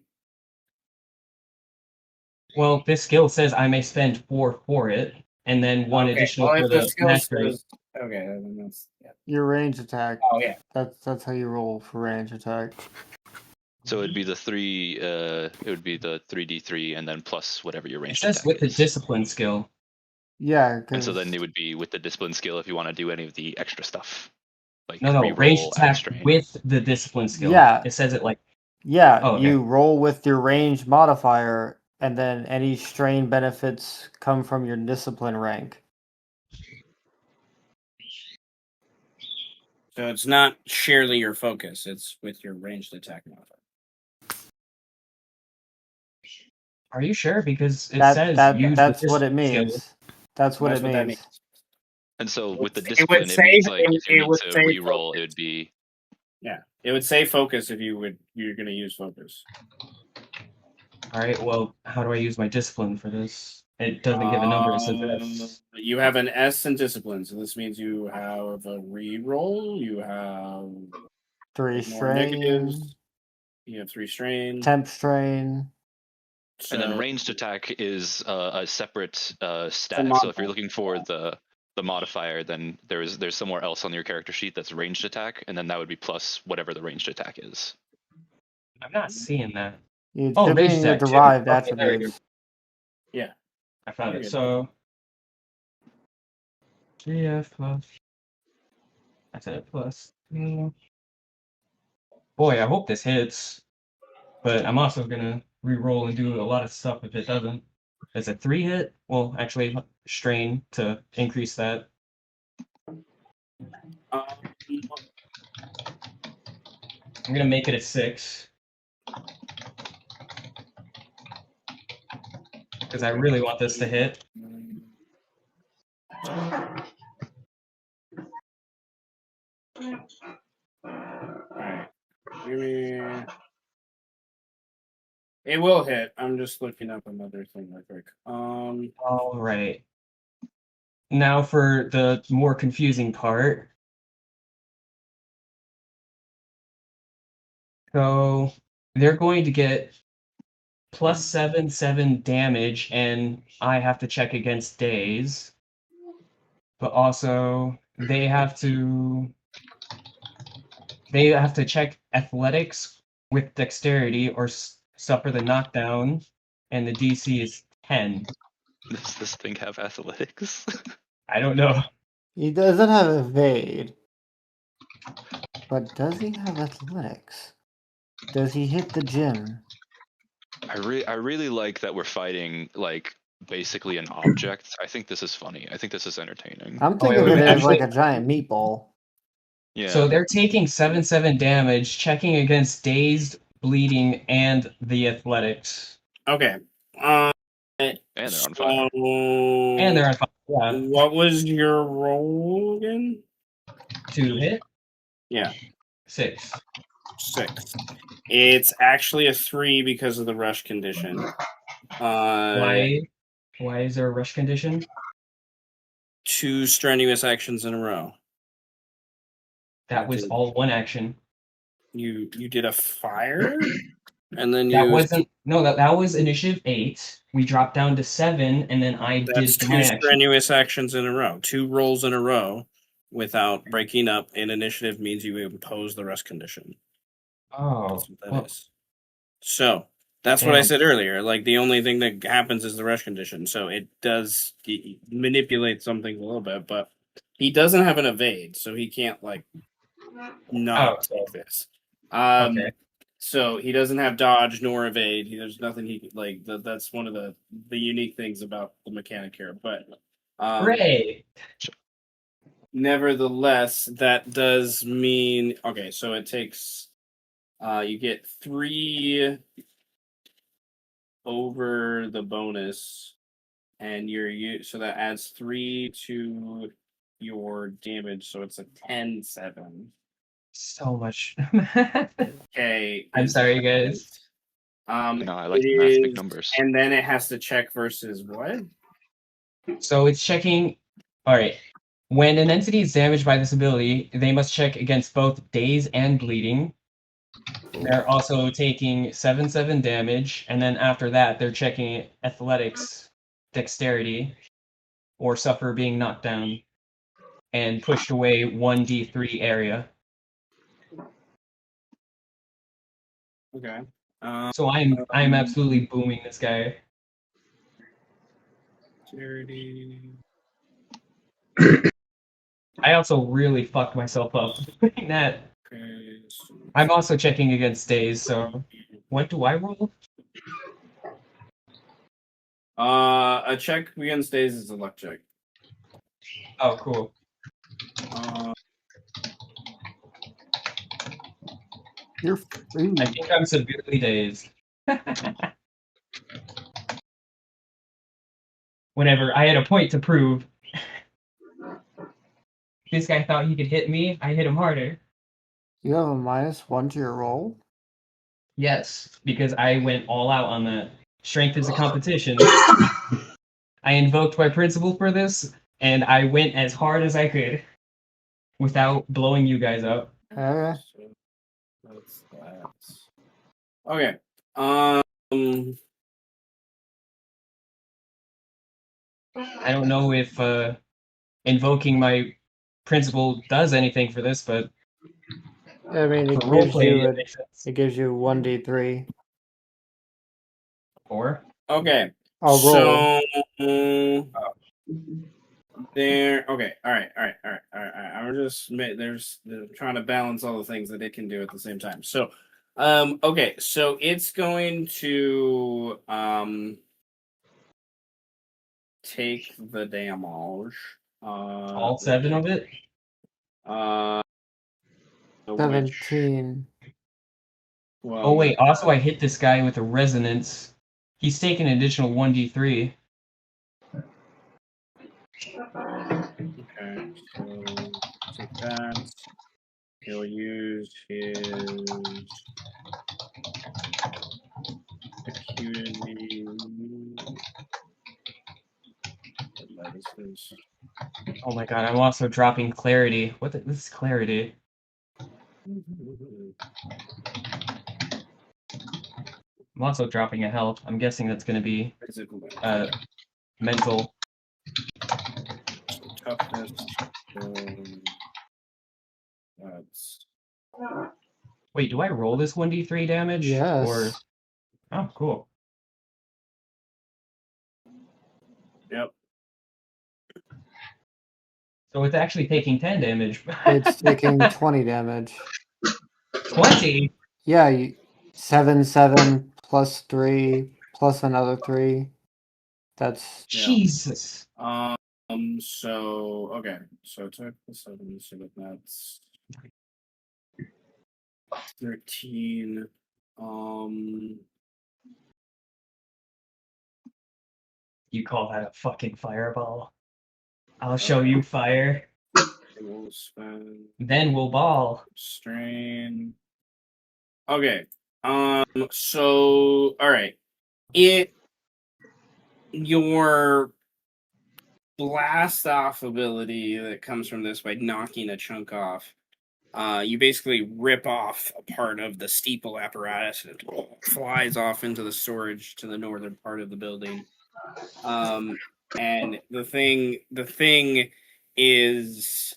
Well, this skill says I may spend 4 for it, and then 1 additional well, for if the the skill mastery. says okay, then that's Your range attack. Oh yeah. That's how you roll for range attack. So it'd be the 3. It would be the 3d3 and then plus whatever your It ranged says attack with the is. discipline skill. Yeah, And because so then it would be with the discipline skill if you want to do any of the extra stuff, like No, reroll, ranged add attack strain. with the discipline skill. Yeah. It says it like yeah, Oh, okay. you roll with your range modifier, and then any strain benefits come from your discipline rank. So it's not sheerly your focus; it's with your ranged attack modifier. Are you sure? Because it That, says that use that's the what it discipline means. skill. That's what That's it what that means. means. And so with the It would discipline, it say- means like if it you need would to say reroll, focus. it would be Yeah, it would say focus if you're going to use focus. All right. Well, how do I use my discipline for this? It doesn't give a number. It says S. You have an S in discipline, so this means you have a reroll. You have 3 more strain, negatives. You have 3 strain. temp strain. and then So- ranged attack is a separate stat. So if modifier. you're looking for the modifier, then there's somewhere else on your character sheet that's ranged attack, and then that would be plus whatever the ranged attack is. I'm not seeing that. It Oh, should be ranged in your attack, too. derived Okay, there we go. attributes. Yeah. I found Very it. good. So, GF plus. That's it. Plus. Boy, I hope this hits. But I'm also gonna re-roll and do a lot of stuff if it doesn't. It's a 3 hit. Well, actually, strain to increase that. Um, I'm gonna make it a 6. Because I really want this to hit. Alright. Give me. It will hit. I'm just looking up another thing real quick. All right. Now for the more confusing part. So they're going to get +7/7 damage, and I have to check against days. But also they have to check athletics with dexterity or suffer the knockdown, and the DC is 10. Does this thing have athletics? I don't know. He doesn't have evade. But does he have athletics? Does he hit the gym? I really like that we're fighting like basically an object. I think this is funny. I think this is entertaining. I'm wait, thinking wait, of it as actually- like a giant meatball. Yeah. So they're taking 7/7 damage, checking against dazed, bleeding, and the athletics. Okay. And they're on fire. And they're on fire. Yeah. What was your roll again? To hit? Yeah, 6. 6. It's actually a 3 because of the rush condition. Why is there a rush condition? 2 strenuous actions in a row. That was all one action. You did a fire, and then That you. wasn't that was initiative 8. We dropped down to 7, and then I That's did 2 my action. strenuous actions in a row. 2 rolls in a row without breaking up in initiative means you impose the rest condition. Oh, That's what that well, is. So that's what I damn. said earlier. Like the only thing that happens is the rush condition. So it does manipulate something a little bit, but he doesn't have an evade, so he can't like not Oh, take this. okay. So he doesn't have dodge nor evade. There's nothing he could like. That's one of the unique things about the mechanic here. But Hooray! nevertheless, that does mean okay. So it takes. You get 3 over the bonus, and so that adds 3 to your damage. So it's a 10/7. So much. Okay. I'm sorry, guys. No, I like it math big is- numbers. And then it has to check versus what? So it's checking. All right. When an entity is damaged by this ability, they must check against both daze and bleeding. They're also taking 7/7 damage, and then after that, they're checking athletics, dexterity, or suffer being knocked down and pushed away 1d3 area. Okay. So I'm absolutely booming this guy. Charity. I also really fucked myself up doing that. Okay. So I'm also checking against days, so what do I roll? a check against days is a luck check. Oh, cool. You're ooh. I think I'm severely dazed. Whenever I had a point to prove. This guy thought he could hit me, I hit him harder. You have a -1 to your roll? Yes, because I went all out on that. Strength is a competition. I invoked my principle for this, and I went as hard as I could without blowing you guys up. Okay. So that's that. Okay. Um. I don't know if invoking my principle does anything for this, but I mean, for roleplay, it makes sense. it gives you 1d3. 4. Okay. I'll roll. So there. Okay. All right. I'm just they're trying to balance all the things that it can do at the same time. So, okay. So it's going to take the damage. All 7 of it? Which, 17. well, Oh wait, also I hit this guy with a resonance. He's taking an additional 1d3. Okay, so take that. He'll use his acuity. What is this? Oh my god, I'm also dropping clarity. This is clarity? I'm also dropping a health. I'm guessing that's going to be Physical damage. mental. So toughness. That's Wait, do I roll this 1d3 damage? Yes. Or oh, cool. yep. So it's actually taking 10 damage. It's taking 20 damage. 20. Yeah, 7, 7 plus 3 plus another 3. That's Yeah. Jesus. So okay. So took the 7. So that's 13. You call that a fucking fireball? I'll show you fire. We'll spend Then we'll ball. strain. Okay. So all right. Your blast off ability that comes from this by knocking a chunk off. You basically rip off a part of the steeple apparatus and it flies off into the storage to the northern part of the building. And the thing is,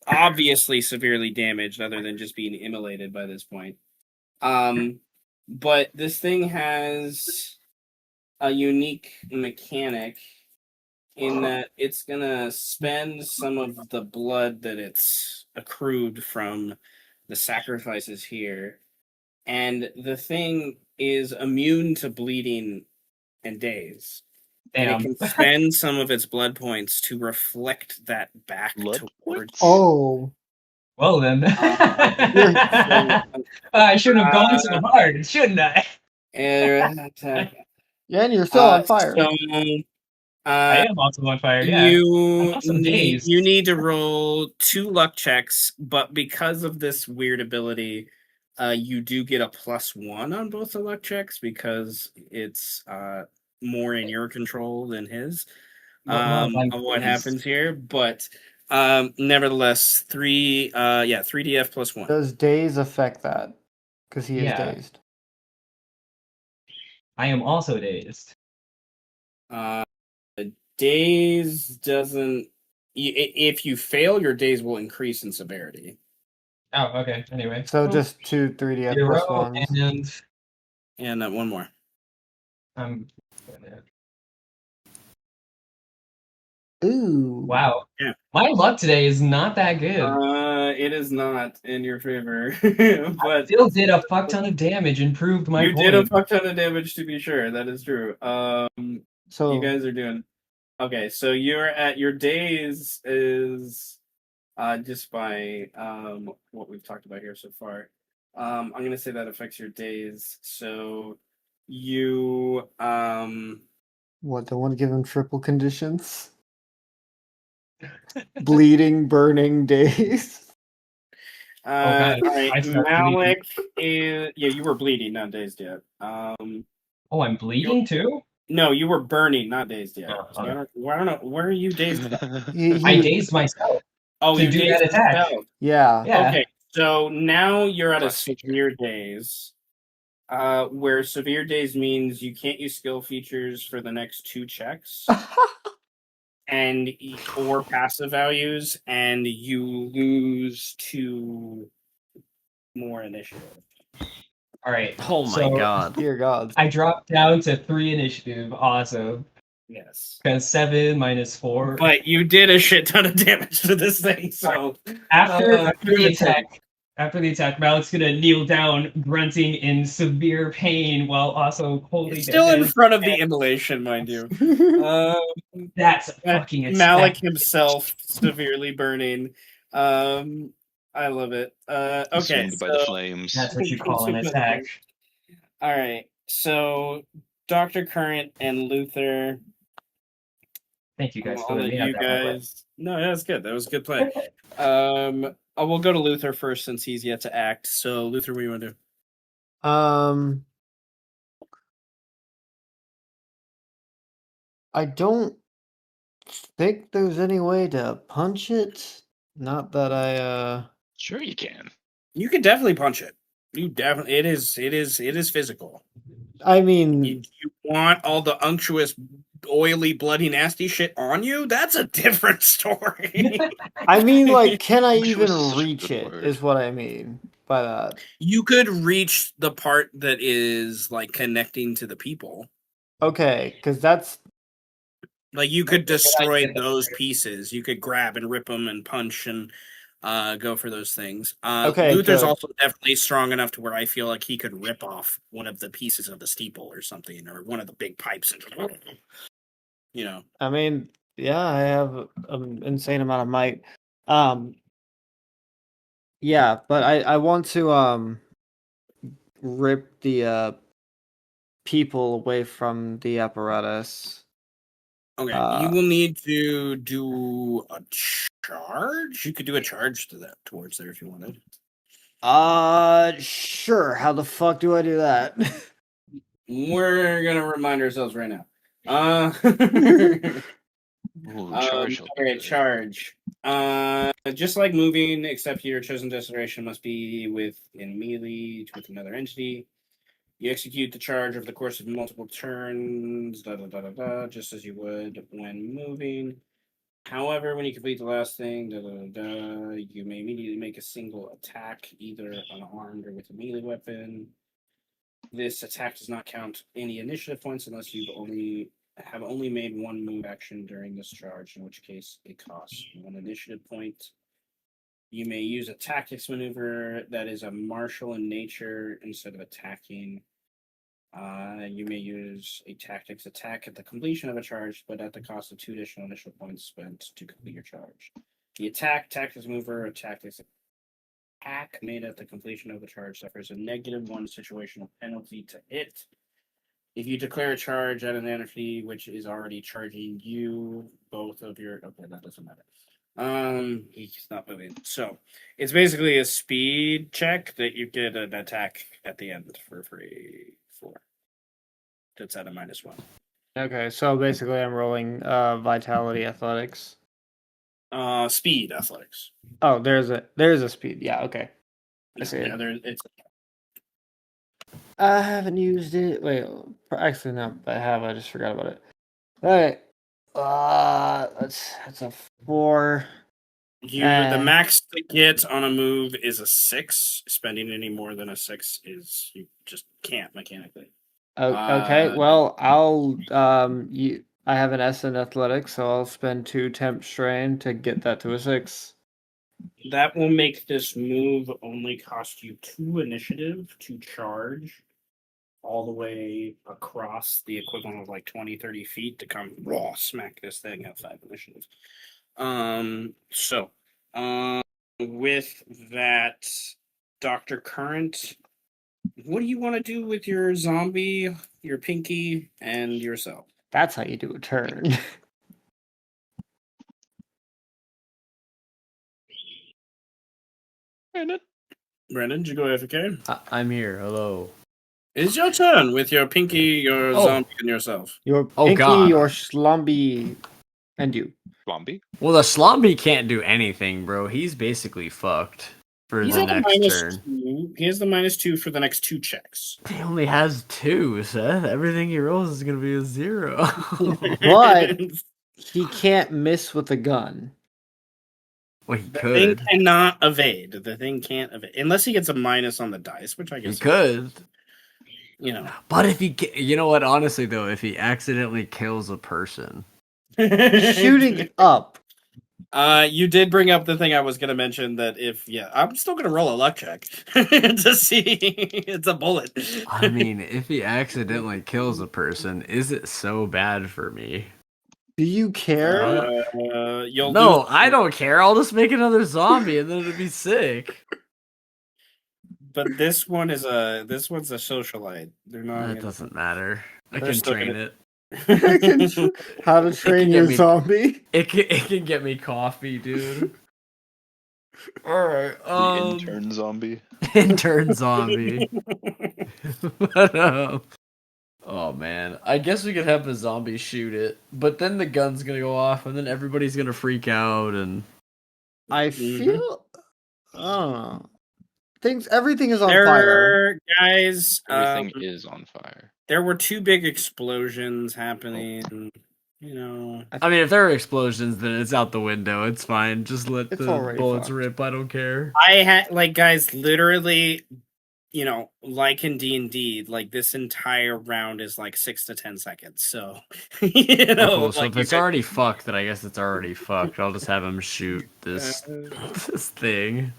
obviously severely damaged, other than just being immolated by this point. But this thing has a unique mechanic in that it's gonna spend some of the blood that it's accrued from the sacrifices here, and the thing is immune to bleeding and daze. And it Damn. can spend some of its blood points to reflect that back Blood towards. points? oh, Well then. So, I shouldn't have gone so hard, shouldn't I? attack. yeah, and you're still on fire. So, I am also on fire, yeah. you also need dazed. you need to roll 2 luck checks, but because of this weird ability, you do get a +1 on both the luck checks because it's more in your control than his of what happens here. But nevertheless, 3 3df +1. Does daze affect that? Because he is Yeah. dazed. I am also dazed. Daze doesn't. If you fail, your daze will increase in severity. Oh, okay. Anyway. So just 2 3df Zero plus 1s. And one more. I'm Ooh. wow. Yeah. My luck today is not that good. It is not in your favor, I still did a fuck ton of damage and proved my you point. did a fuck ton of damage, to be sure. That is true. So You guys are doing okay. So you're at your daze is just by what we've talked about here so far. I'm gonna say that affects your daze. So you what? Don't want to give him triple conditions? Bleeding, burning, daze. God, all right, I start Malik is you were bleeding, not dazed yet. Oh, I'm bleeding too? No, you were burning, not dazed yet. Oh, So okay. I don't know. Where are you dazed about? I dazed myself. Oh, to you do dazed that attack. yourself. Yeah. Yeah. Okay, so now you're at a severe daze. Where severe daze means you can't use skill features for the next 2 checks. Or passive values, and you lose 2 more initiative. All right. Oh my so god. Dear God. I dropped down to 3 initiative. Awesome. Yes. Because 7 minus 4. But you did a shit ton of damage to this thing, so After give the it to attack, Malik's gonna kneel down, grunting in severe pain while also holding it's the still in head. front of the immolation, mind you. That's a fucking attack. Malik himself severely burning. I love it. Okay, Consumed by the flames. That's what you call an attack. All right, so Dr. Current and Luther. Thank you guys I'll for let letting me you have that one. guys. No, that's good. That was a good play. I will go to Luther first since he's yet to act. So, Luther, what do you want to do? I don't think there's any way to punch it. Not that I Sure, you can. You can definitely punch it. You definitely it is physical. I mean, You want all the unctuous, oily, bloody, nasty shit on you? That's a different story. like, can I Unctuous is even such a reach good it? word. Is what I mean by that. You could reach the part that is like connecting to the people. Okay, because that's Like you could That's a good destroy idea. those pieces. You could grab and rip them and punch and go for those things. okay. Luther's Good. also definitely strong enough to where I feel like he could rip off one of the pieces of the steeple or something, or one of the big pipes, and you know. I mean, yeah, I have an insane amount of might. Um, yeah, but I want to rip the people away from the apparatus. Okay, you will need to do a charge. You could do a charge to that towards there if you wanted. Sure. How the fuck do I do that? We're gonna remind ourselves right now. Ooh, charge. Okay, charge. Just like moving, except your chosen destination must be within melee with another entity. You execute the charge over the course of multiple turns, just as you would when moving. However, when you complete the last thing, you may immediately make a single attack, either unarmed or with a melee weapon. This attack does not count any initiative points unless you've only made one move action during this charge, in which case it costs one initiative point. You may use a tactics maneuver that is a martial in nature instead of attacking. You may use a tactics attack at the completion of a charge, but at the cost of 2 additional initial points spent to complete your charge. The tactics maneuver, or tactics attack made at the completion of the charge suffers a -1 situational penalty to it. If you declare a charge at an entity which is already charging you, both of your that doesn't matter. He's not moving. So it's basically a speed check that you get an attack at the end for free for. That's at a -1. Okay, so basically, I'm rolling vitality athletics. Speed athletics. Oh, there's a speed. Yeah, okay. I see Yeah, it. it's I haven't used it. Wait, actually, no, I have. I just forgot about it. All right. That's a 4. the max to get on a move is a 6. Spending any more than a 6 is you just can't mechanically. Okay, well, I have an S in athletics, so I'll spend 2 temp strain to get that to a 6. That will make this move only cost you 2 initiative to charge all the way across the equivalent of like 20, 30 feet to come raw smack this thing at 5 initiative. So, with that, Dr. Current, what do you want to do with your zombie, your pinky, and yourself? That's how you do a turn. Brendan, did you go AFK? I'm here. Hello. It's your turn with your pinky, your zombie, and yourself. Your Oh, pinky, God. your slumby, and you. Zombie? Well, the Slomby can't do anything, bro. He's basically fucked for He's the at a next turn. -2. He has the -2 for the next 2 checks. He only has 2, Seth. Everything he rolls is gonna be a 0. But he can't miss with a gun. Well, he The thing could. cannot evade. The thing can't evade unless he gets a minus on the dice, which I He guess could. You know. But if he, you know what? Honestly, though, if he accidentally kills a person, Shooting up. You did bring up the thing I was going to mention that I'm still going to roll a luck check to see it's a bullet. I mean, if he accidentally kills a person, is it so bad for me? Do you care? You'll No, lose. I don't care. I'll just make another zombie and then it'll be sick. But this one's a socialite. They're not. That doesn't matter. I They're can still train gonna- it. How to train get your me- zombie? It can get me coffee, dude. All right. The intern zombie. Intern zombie. Oh man, I guess we could have the zombie shoot it, but then the gun's gonna go off, and then everybody's gonna freak out, and I feel. I don't know. Everything is on fire. Guys, Everything is on fire. there were 2 big explosions happening. You know, I mean, if there are explosions, then it's out the window. It's fine. Just let It's the already bullets fucked. rip. I don't care. I had guys, literally, like in D&D, this entire round is 6 to 10 seconds. So, Cool. So if you it's guys- already fucked, then I guess it's already fucked. I'll just have him shoot this this thing.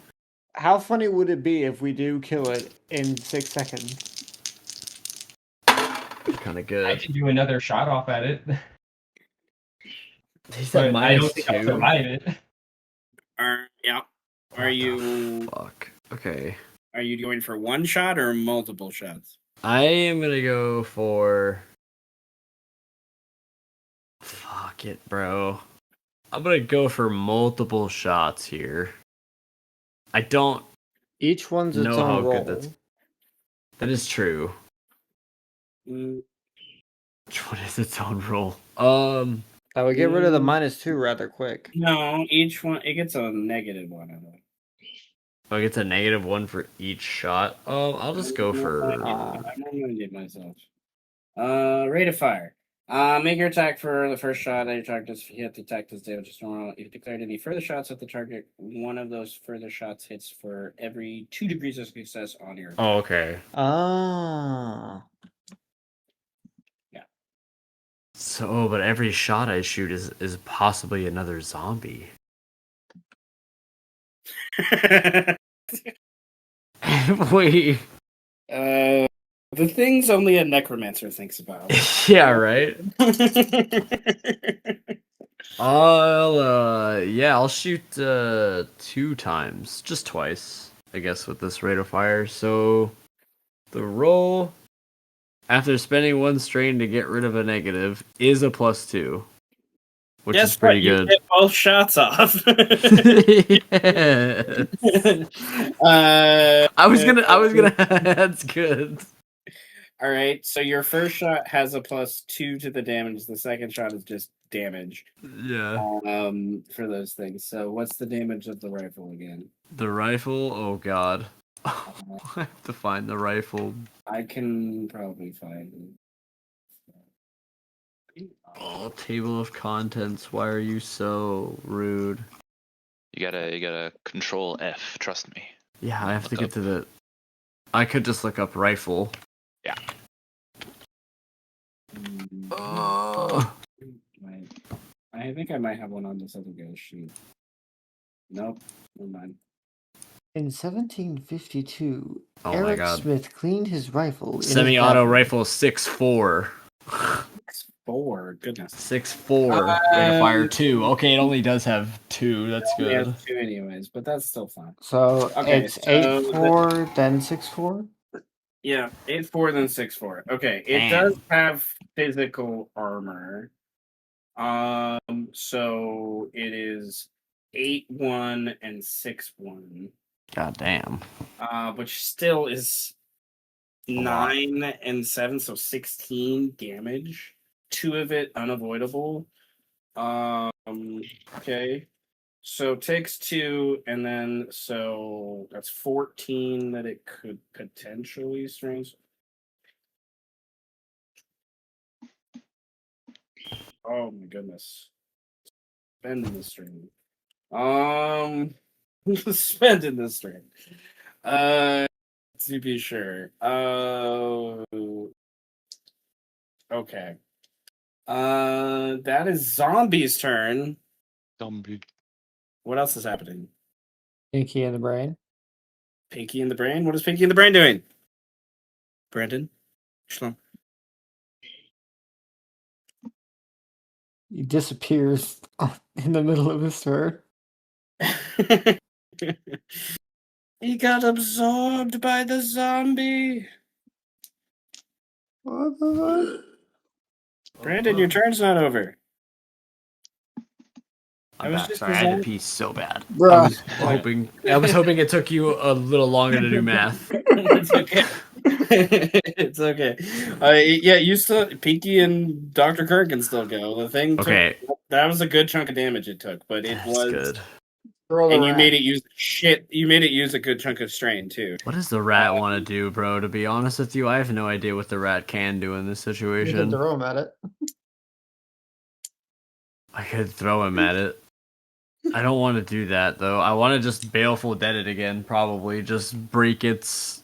How funny would it be if we do kill it in 6 seconds? Kind of I good. can do another shot off at it, He said but I don't think I'll -2. survive it. yeah. Are you Fuck. Okay. going for one shot or multiple shots? I am gonna go for. Fuck it, bro. I'm gonna go for multiple shots here. I don't Each one's its know own how roll. good that's. That is true. Mm, Which one is its own roll? I would get rid of the -2 rather quick. no, each one it gets a negative one. I think. Oh, it gets a -1 for each shot. I'll just go for. I'm gonna get myself. Rate of fire. Make your attack for the first shot. Any target does hit the attack does damage is normal. If you declared any further shots at the target, one of those further shots hits for every 2 degrees of success on your. Oh, okay. Ah. So, but every shot I shoot is possibly another zombie. Wait. The things only a necromancer thinks about. Yeah, right. I'll shoot 2 times, just twice, I guess, with this rate of fire. So the roll after spending 1 strain to get rid of a negative is a +2, which is pretty You good. get both shots off. Yes. I was gonna. That's good. All right, so your first shot has a +2 to the damage. The second shot is just damage. Yeah. For those things. So what's the damage of the rifle again? The rifle. Oh God. I have to find the rifle. I can probably find it. Oh, table of contents. Why are you so rude? You gotta control F. Trust me. Yeah, I have to Look get up. to the. I could just look up rifle. Yeah. Oh. I think I might have one on this other guy's sheet. Nope, never mind. In 1752, Oh my Eric God. Smith cleaned his rifle. in his Semi-auto bathroom. rifle 6.4. 4, goodness. 6.4. Rate of fire 2. Okay, it only does have 2. That's Only good. has 2 anyways, but that's still fine. So Okay, it's so 8-4, then 6-4. Yeah, 8-4, then 6-4. Okay, it Damn. does have physical armor. So it is 8-1 and 6-1. God damn. Which still is A lot. 9 and 7, so 16 damage. 2 of it unavoidable. Okay. So takes 2, and then so that's 14 that it could potentially strain. Oh my goodness. Spending the string. Spending the string. To be sure. Okay. That is Zombie's turn. Zombie. What else is happening? Pinky in the brain. Pinky in the Brain? What is Pinky in the Brain doing? Brandon? Shalom. He disappears in the middle of his turn. He got absorbed by the zombie. What the Brandon, your turn's not over. I I'm was back. just Sorry, I had to designed- pee so bad. Bruh. I was hoping it took you a little longer to do math. It's okay. It's okay. Yeah, you still Pinky and Dr. Kirk can still go. The thing Okay. that was a good chunk of damage it took, but it That's was good. Throw the And you rat. made it use shit. You made it use a good chunk of strain too. What does the rat want to do, bro? To be honest with you, I have no idea what the rat can do in this You can situation. throw him at it. I could throw him at it. I don't want to do that though. I want to just baleful dead it again. Probably just break its,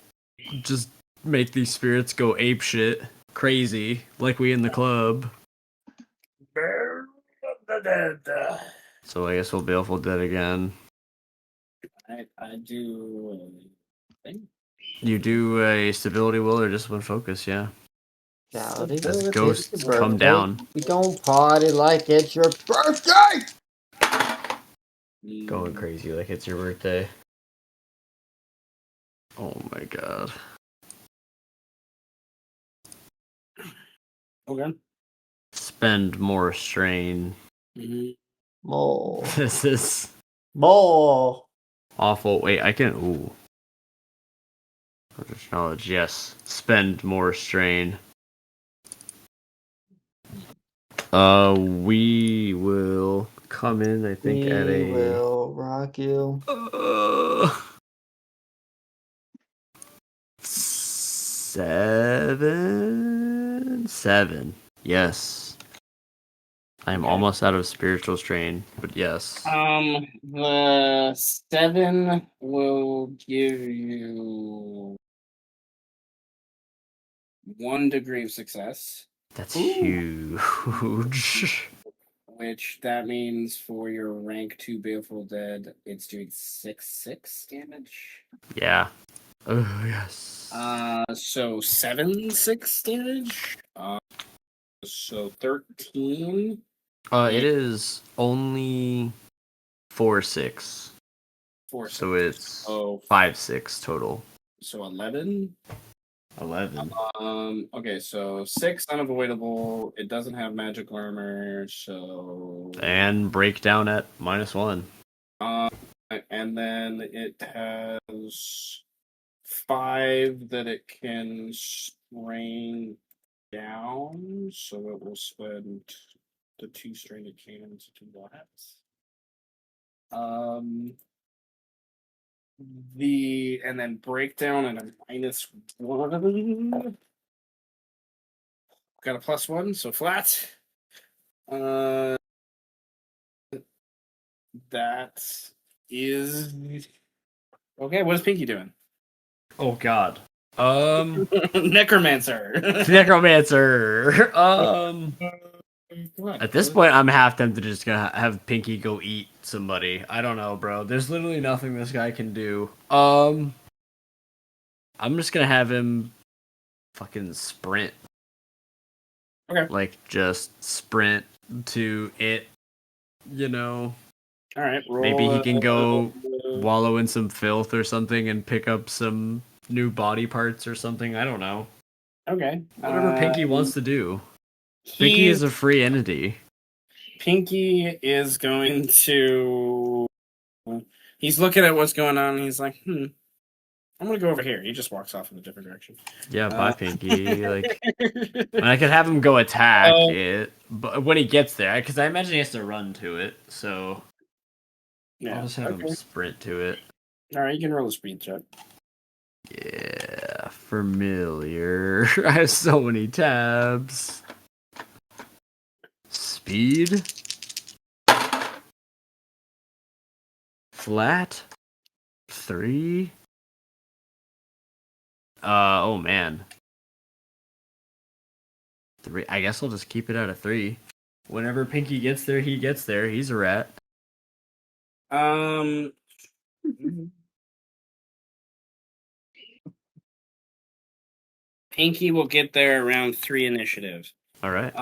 just make these spirits go ape shit, crazy, like we in the club. So I guess we'll baleful dead again. I do. You do a stability will or discipline focus, yeah. Let's As ghosts come down. We don't party like it's your birthday. Going crazy like it's your birthday. Oh my god. Okay. Spend more strain. More. This is More. awful. Wait, I can. Ooh. Eldritch knowledge, yes. Spend more strain. We will come in, I think, at a. We will rock you. 7. Yes. I am almost out of spiritual strain, but yes. The 7 will give you 1 degree of success, That's huge. which that means for your rank 2 Baleful Dead, it's doing 6 damage. Yeah. Oh yes. So 7 6 damage. So 13. It is only 4-6. 4 So it's Oh, 5-6 total. so 11. 11. Okay, so 6 unavoidable. It doesn't have magic armor, so And breakdown at -1. and then it has 5 that it can strain down, so it will spend the 2 strained cannons to do that. And then breakdown and a -1. Got a +1, so flat. That is okay. What is Pinky doing? Oh god. Necromancer. Necromancer. At this point, I'm half tempted to just gonna have Pinky go eat somebody. I don't know, bro. There's literally nothing this guy can do. I'm just gonna have him fucking sprint. Okay. Like just sprint to it. You know. All right. Roll, Maybe he can go wallow in some filth or something and pick up some new body parts or something. I don't know. Okay. Whatever Pinky wants to do. Pinky is a free entity. Pinky is going to. He's looking at what's going on. And he's like, I'm gonna go over here. He just walks off in a different direction. Yeah, bye, Pinky. Like, I could have him go attack it, but when he gets there, because I imagine he has to run to it. So Yeah. I'll just have him sprint to it. All right, you can roll a speed check. Yeah, familiar. I have so many tabs. Speed. Flat. 3. Oh man. 3. I guess I'll just keep it at a 3. Whenever Pinky gets there, he gets there. He's a rat. Pinky will get there around 3 initiative. All right.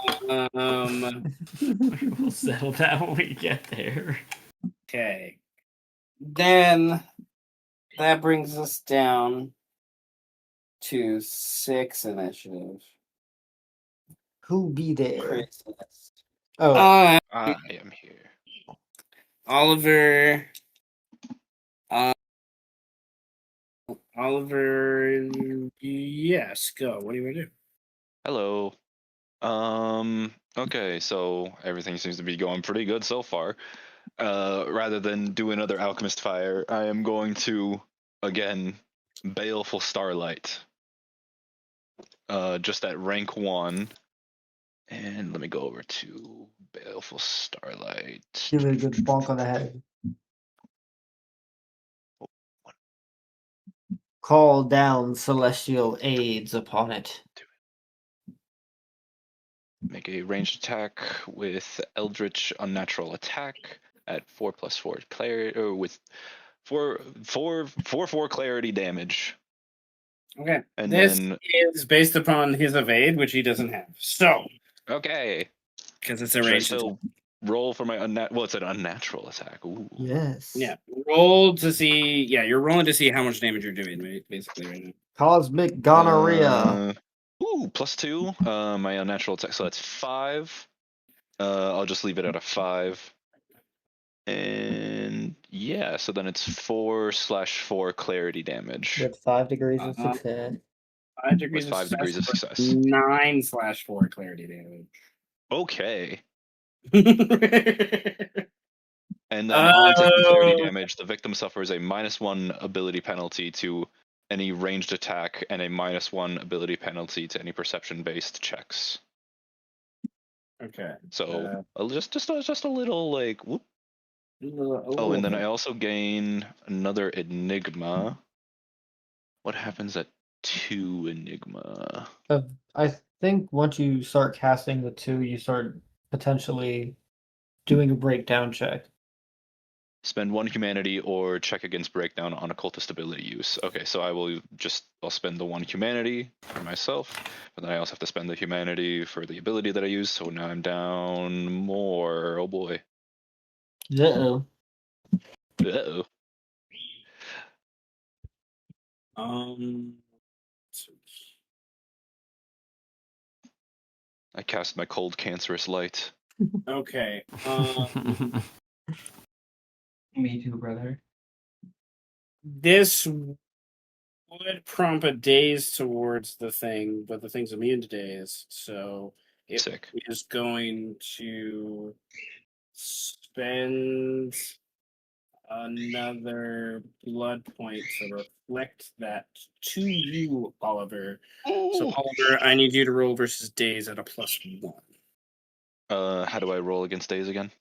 We'll settle that when we get there. Okay. Then that brings us down to 6 initiative. Who be there? Craziness. Oh, I am here. Oliver. Oliver, yes, go. What do you want to do? Hello. Okay, so everything seems to be going pretty good so far. rather than do another alchemist fire, I am going to again baleful starlight. Just at rank 1. And let me go over to baleful starlight. Give it a good bonk on the head. Call down celestial aids upon it. Make a ranged attack with Eldritch Unnatural Attack at 4+4 clarity, or with 4 clarity damage. Okay. And this then is based upon his evade, which he doesn't have. So, okay, because it's a should I ranged still attack. roll for my well, it's an unnatural attack. Ooh. Yes. Yeah. Roll to see. Yeah, you're rolling to see how much damage you're doing, basically, right now. Cosmic gonorrhea. +2. My unnatural attack, so that's 5. I'll just leave it at a 5. And yeah, so then it's 4/4 clarity damage With 5 degrees of Uh-huh. success. 5 degrees with 5 degrees of for success. 9/4 clarity damage. Okay. And then on taking clarity damage, the victim suffers a -1 ability penalty to any ranged attack and a -1 ability penalty to any perception-based checks. Okay. So just a little like whoop. Oh, and then I also gain another enigma. What happens at 2 enigma? I think once you start casting the 2, you start potentially doing a breakdown check. Spend 1 humanity or check against breakdown on occultist ability use. Okay, so I'll spend the 1 humanity for myself, but then I also have to spend the humanity for the ability that I use, so now I'm down more. Oh boy. Uh-oh. Uh-oh. I cast my cold cancerous light. Okay. Me too, brother. This would prompt a daze towards the thing, but the thing's immune to daze, so it Sick. is going to spend another blood point to reflect that to you, Oliver. So, Oliver, I need you to roll versus daze at a +1. How do I roll against days again?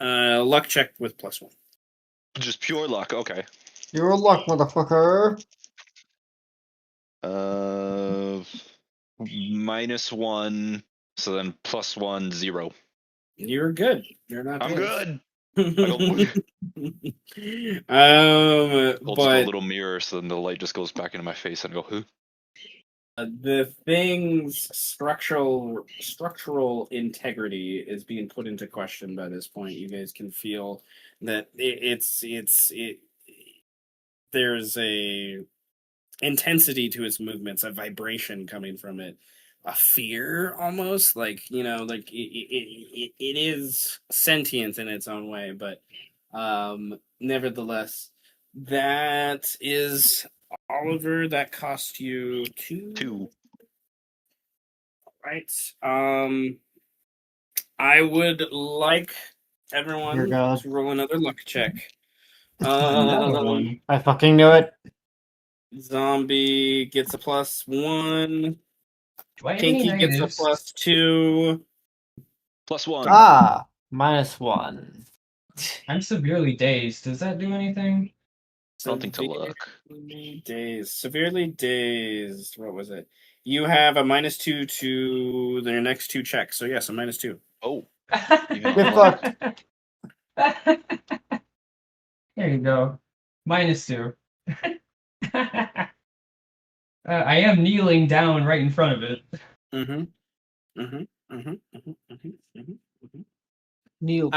Luck check with +1. Just pure luck. Okay. You're a luck, motherfucker. -1. So then +1, 0. You're good. You're not. I'm dazed. good. I go, holds up a but little mirror, so then the light just goes back into my face, and I go, "Who?" the thing's structural integrity is being put into question by this point. You guys can feel that there's a intensity to its movements, a vibration coming from it, a fear almost, like like it is sentient in its own way, but nevertheless, that is Oliver. That cost you 2. Right. I would like everyone God. to roll another luck check. Another one. I fucking knew it. Zombie gets a +1. Do I have any Kinky gets a negatives? +2. +1. -1. I'm severely dazed. Does that do anything? Something to look. Severely dazed. What was it? You have a -2 to their next 2 checks. So yes, a -2. Oh, Get fucked. There you go. -2. I am kneeling down right in front of it. Neil.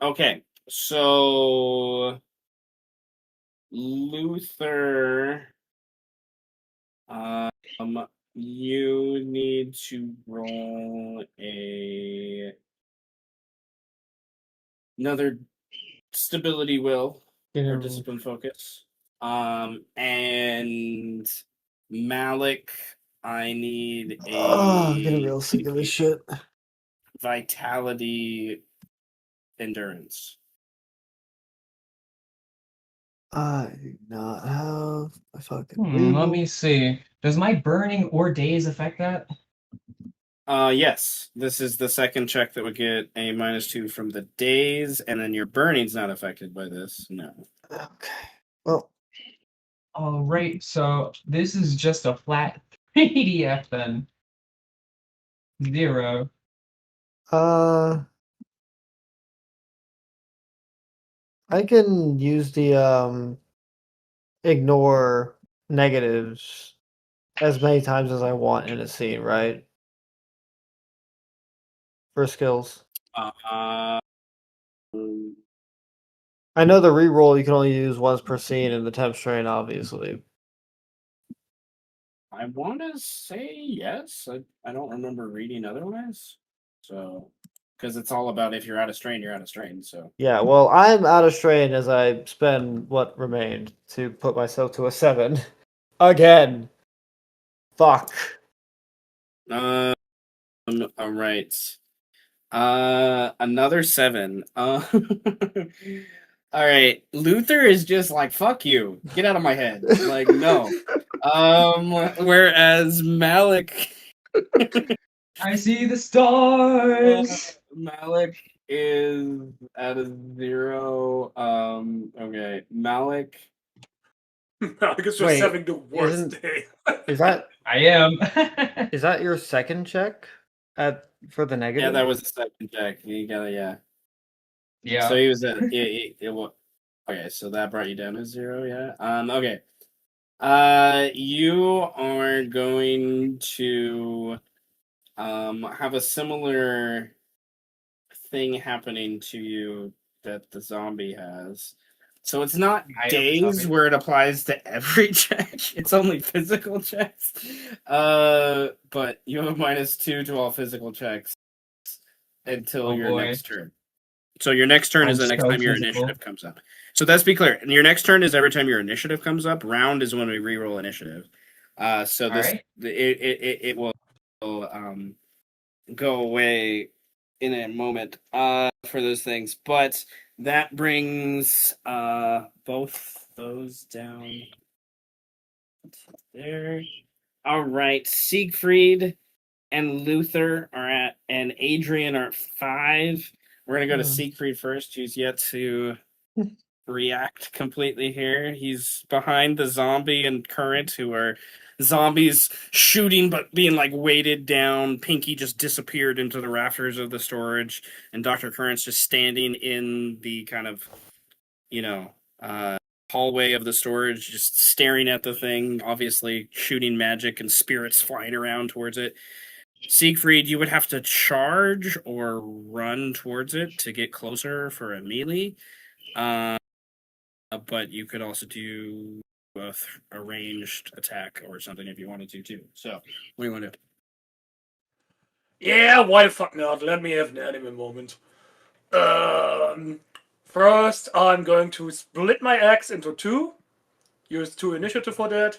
Okay. So Luther, you need to roll another stability will or discipline focus. And Malik, I need I'm getting real sick of this shit. vitality endurance? I do not have a fucking Let reroll. me see. Does my burning or daze affect that? Yes. This is the second check that would get a -2 from the days, and then your burning's not affected by this. No. Okay. Well, All right, so this is just a flat 3DF then. 0. I can use the ignore negatives as many times as I want in a scene, right? For skills. Uh, I know the reroll you can only use once per scene in the temp strain, obviously. I want to say yes. I don't remember reading otherwise. So, because it's all about if you're out of strain, you're out of strain. So, Yeah, well, I'm out of strain as I spend what remained to put myself to a 7. Again. Fuck. all right. Another 7. All right. Luther is just like, fuck you. Get out of my head. Like, no. Whereas Malik I see the stars. Malik is at a 0. Okay. Malik. I guess just Wait, having the worst isn't- day. Is that I am. your second check for the negative? Yeah, that was the second check. You got it, yeah. Yeah. So he was at okay, so that brought you down to 0, yeah. Okay. You are going to have a similar thing happening to you that the zombie has. So it's not I am days zombie. where it applies to every check. It's only physical checks. But you have a -2 to all physical checks until Oh, your boy. next turn. So your next turn is I'm the next so time your physical. initiative comes up. So let's be clear. Your next turn is every time your initiative comes up. Round is when we reroll initiative. So this Alright. it will go away in a moment for those things. But that brings both those down there. All right, Siegfried and Luther are at, and Adrian are at 5. We're gonna go to Siegfried first, who's yet to react completely here. He's behind the zombie and Current, who are zombies shooting but being like weighted down. Pinky just disappeared into the rafters of the storage, and Dr. Current's just standing in the kind of, hallway of the storage, just staring at the thing, obviously shooting magic and spirits flying around towards it. Siegfried, you would have to charge or run towards it to get closer for a melee. But you could also do a ranged attack or something if you wanted to, too. So, what do you want to do? Yeah, why the fuck not? Let me have an anime moment. First, I'm going to split my axe into 2. Use 2 initiative for that.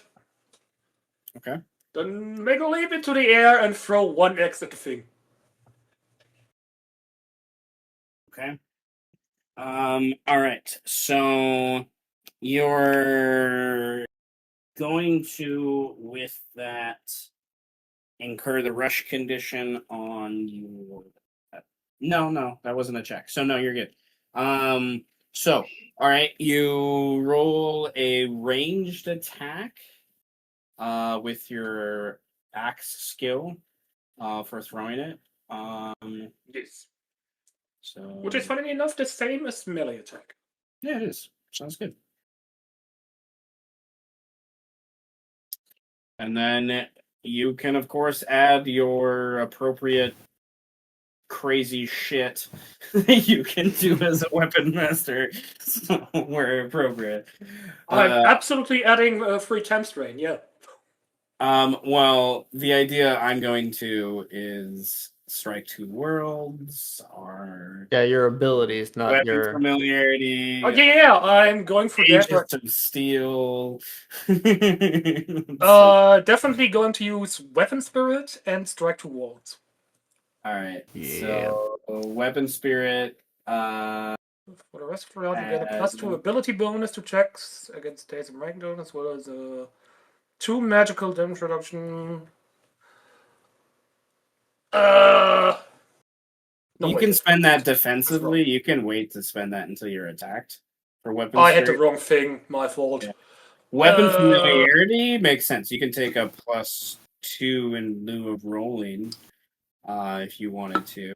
Okay. Then make a leap into the air and throw 1 axe at the thing. Okay. All right. So you're going to, with that, incur the rush condition on your. No, that wasn't a check. So no, you're good. So all right, you roll a ranged attack, with your axe skill, for throwing it. Yes. So Which is funny enough the same as melee attack. yeah, it is. Sounds good. And then you can, of course, add your appropriate crazy shit that you can do as a weapon master where appropriate. I'm absolutely adding 3 temp strain, yeah. Well, the idea I'm going to is strike 2 worlds, or Yeah, your abilities, not weapon your. familiarity. Oh, yeah, I'm going for that. Agents of Steel. Definitely going to use Weapon Spirit and Strike 2 Walls. All right. Yeah. So weapon spirit For the rest of the round, you get a +2 ability bonus to checks against days and rank, as well as a 2 magical damage reduction. You can spend that defensively. You can wait to spend that until you're attacked for weapons. I had the wrong thing. My fault. Yeah. Weapon familiarity makes sense. You can take a +2 in lieu of rolling, if you wanted to.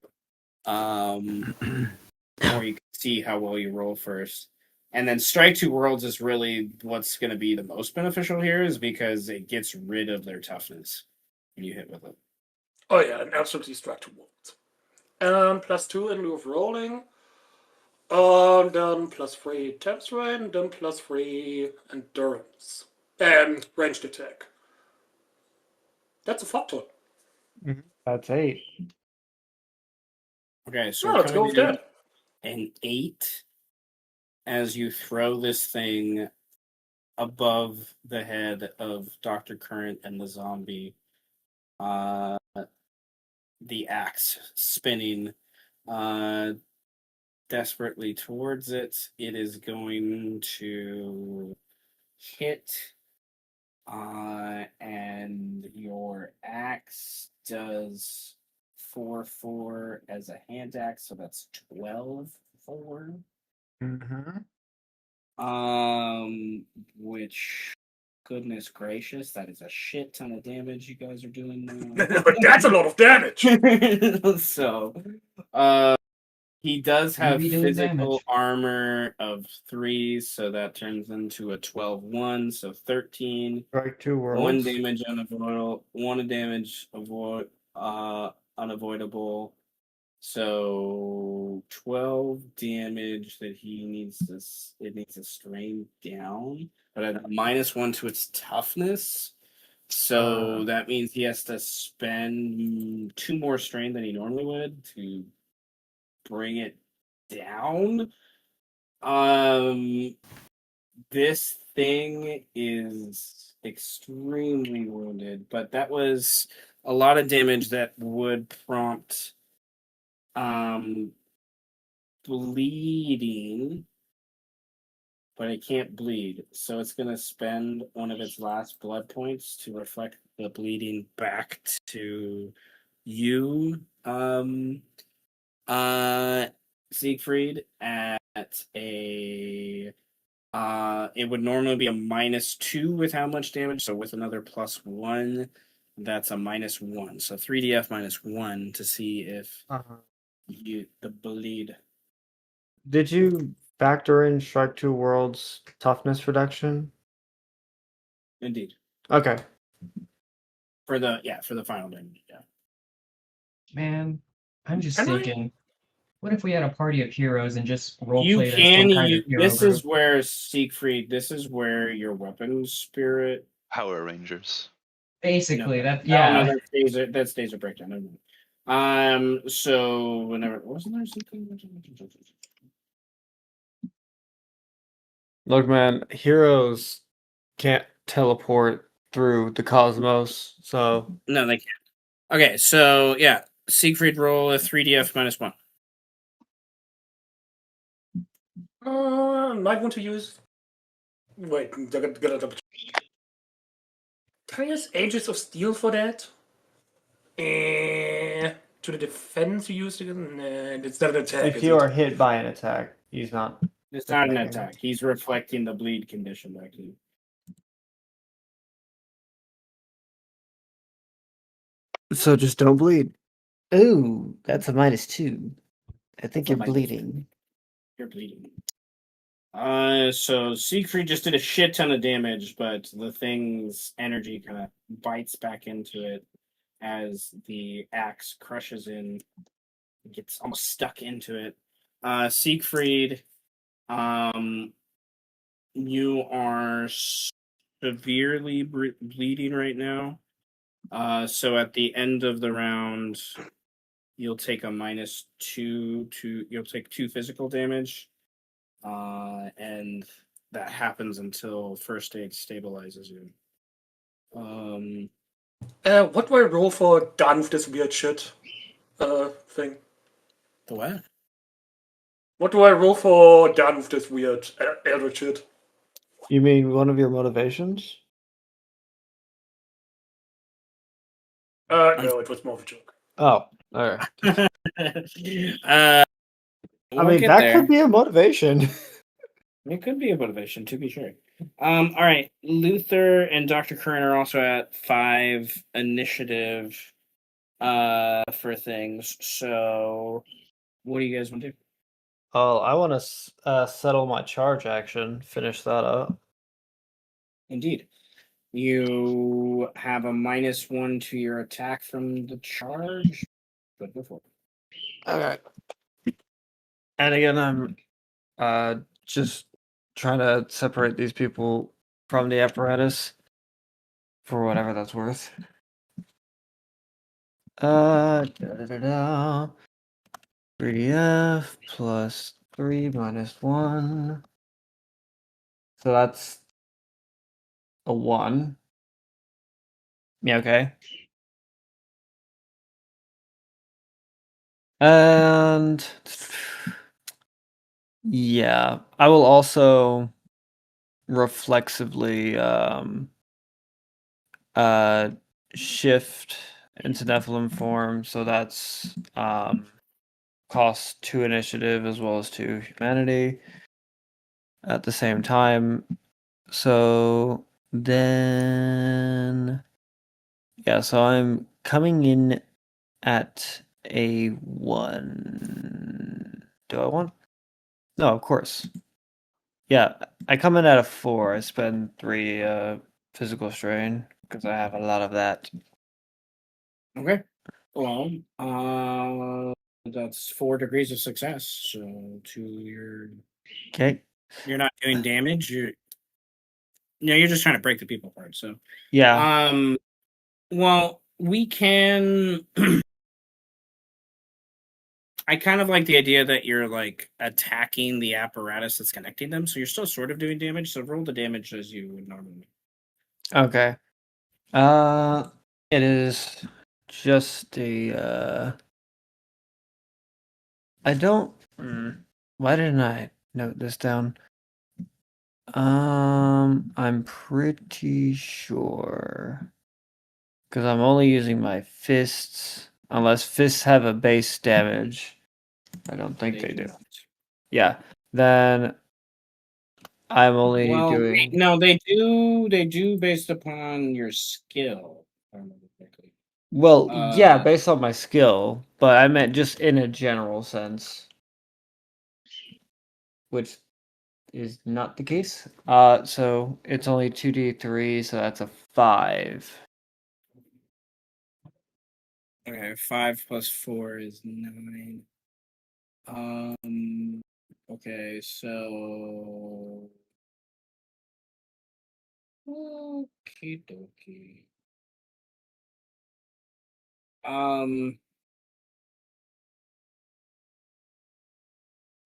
Or you can see how well you roll first. And then Strike Two Worlds is really what's going to be the most beneficial here, is because it gets rid of their toughness when you hit with it. Oh yeah, and absolutely Strike Two Worlds. And +2 in lieu of rolling. And then +3 Temps Rain, and then +3 Endurance. And ranged attack. That's a fuck ton. That's 8. Okay, so let's go with that. An 8 as you throw this thing above the head of Dr. Current and the zombie. The axe spinning desperately towards it. It is going to hit, and your axe does 4/4 as a hand axe, so that's 12/4. Which, goodness gracious, that is a shit ton of damage you guys are doing now. But that's a lot of damage. So, he does have physical armor of 3, so that turns into a 12/1, so 13. Strike Two Worlds. 1 damage unavoidable. 1 damage unavoidable. So 12 damage that he needs to. It needs to strain down, but at a -1 to its toughness. So that means he has to spend 2 more strain than he normally would to bring it down. This thing is extremely wounded, but that was a lot of damage that would prompt bleeding, but it can't bleed, so it's going to spend one of its last blood points to reflect the bleeding back to you, Siegfried, at a it would normally be a -2 with how much damage, so with another +1, that's a -1. So 3df -1 to see if the bleed. Did you factor in Strike Two Worlds toughness reduction? Indeed. Okay. For the final damage, yeah. Man, I'm just thinking, what if we had a party of heroes and just roleplay You as can some kind of hero this group? is where Siegfried, this is where your weapon spirit Power Rangers. Basically, no, that stays a breakdown. Never mind. So whenever wasn't there something? Look, man, heroes can't teleport through the cosmos, so No, they can't. Okay, so yeah, Siegfried, roll a 3df -1. Might want to use. Wait, gotta double check. Can I use Ages of Steel for that? To the defense you used again? Nah, it's not an attack. if you are hit by an attack, he's not. It's not an attack. He's reflecting the bleed condition back to you. So just don't bleed. Ooh, that's a -2. I think That's you're a bleeding. You're bleeding. So Siegfried just did a shit ton of damage, but the thing's energy kind of bites back into it as the axe crushes in, gets almost stuck into it. Siegfried, you are severely bleeding right now. So at the end of the round, you'll take a -2 you'll take 2 physical damage. And that happens until first aid stabilizes you. What do I roll for done with this weird shit thing? The what? What do I roll for done with this weird elder shit? You mean one of your motivations? No, it was more of a joke. Oh, all right. We'll I mean, get that there. could be a motivation. It could be a motivation, to be sure. All right. Luther and Dr. Curran are also at 5 initiative for things. So what do you guys want to do? Oh, I want to settle my charge action. Finish that up. Indeed. You have a -1 to your attack from the charge. But before. Okay. And again, I'm just trying to separate these people from the apparatus for whatever that's worth. Da, da, da, da. 3F plus 3 minus 1. So that's a 1. Yeah, okay. And yeah, I will also reflexively shift into Nephilim form, so that's cost 2 initiative as well as 2 humanity at the same time. So then yeah, so I'm coming in at a 1. Do I want? No, of course. Yeah, I come in at a 4. I spend 3 physical strain because I have a lot of that. Okay. Well, that's 4 degrees of success. So Okay. you're not doing damage. You're just trying to break the people apart. So Yeah. well, we can. I kind of like the idea that you're like attacking the apparatus that's connecting them, so you're still sort of doing damage. So roll the damage as you would normally. Okay. It is just a I don't why didn't I note this down? I'm pretty sure because I'm only using my fists unless fists have a base damage. I don't think they do. Yeah. Then I'm only Well, doing no, they do. They do based upon your skill. If I remember correctly. well, yeah, Uh, based on my skill, but I meant just in a general sense, which is not the case. So it's only 2d3, so that's a 5. Okay, 5 plus 4 is 9. Okay, so okie dokie.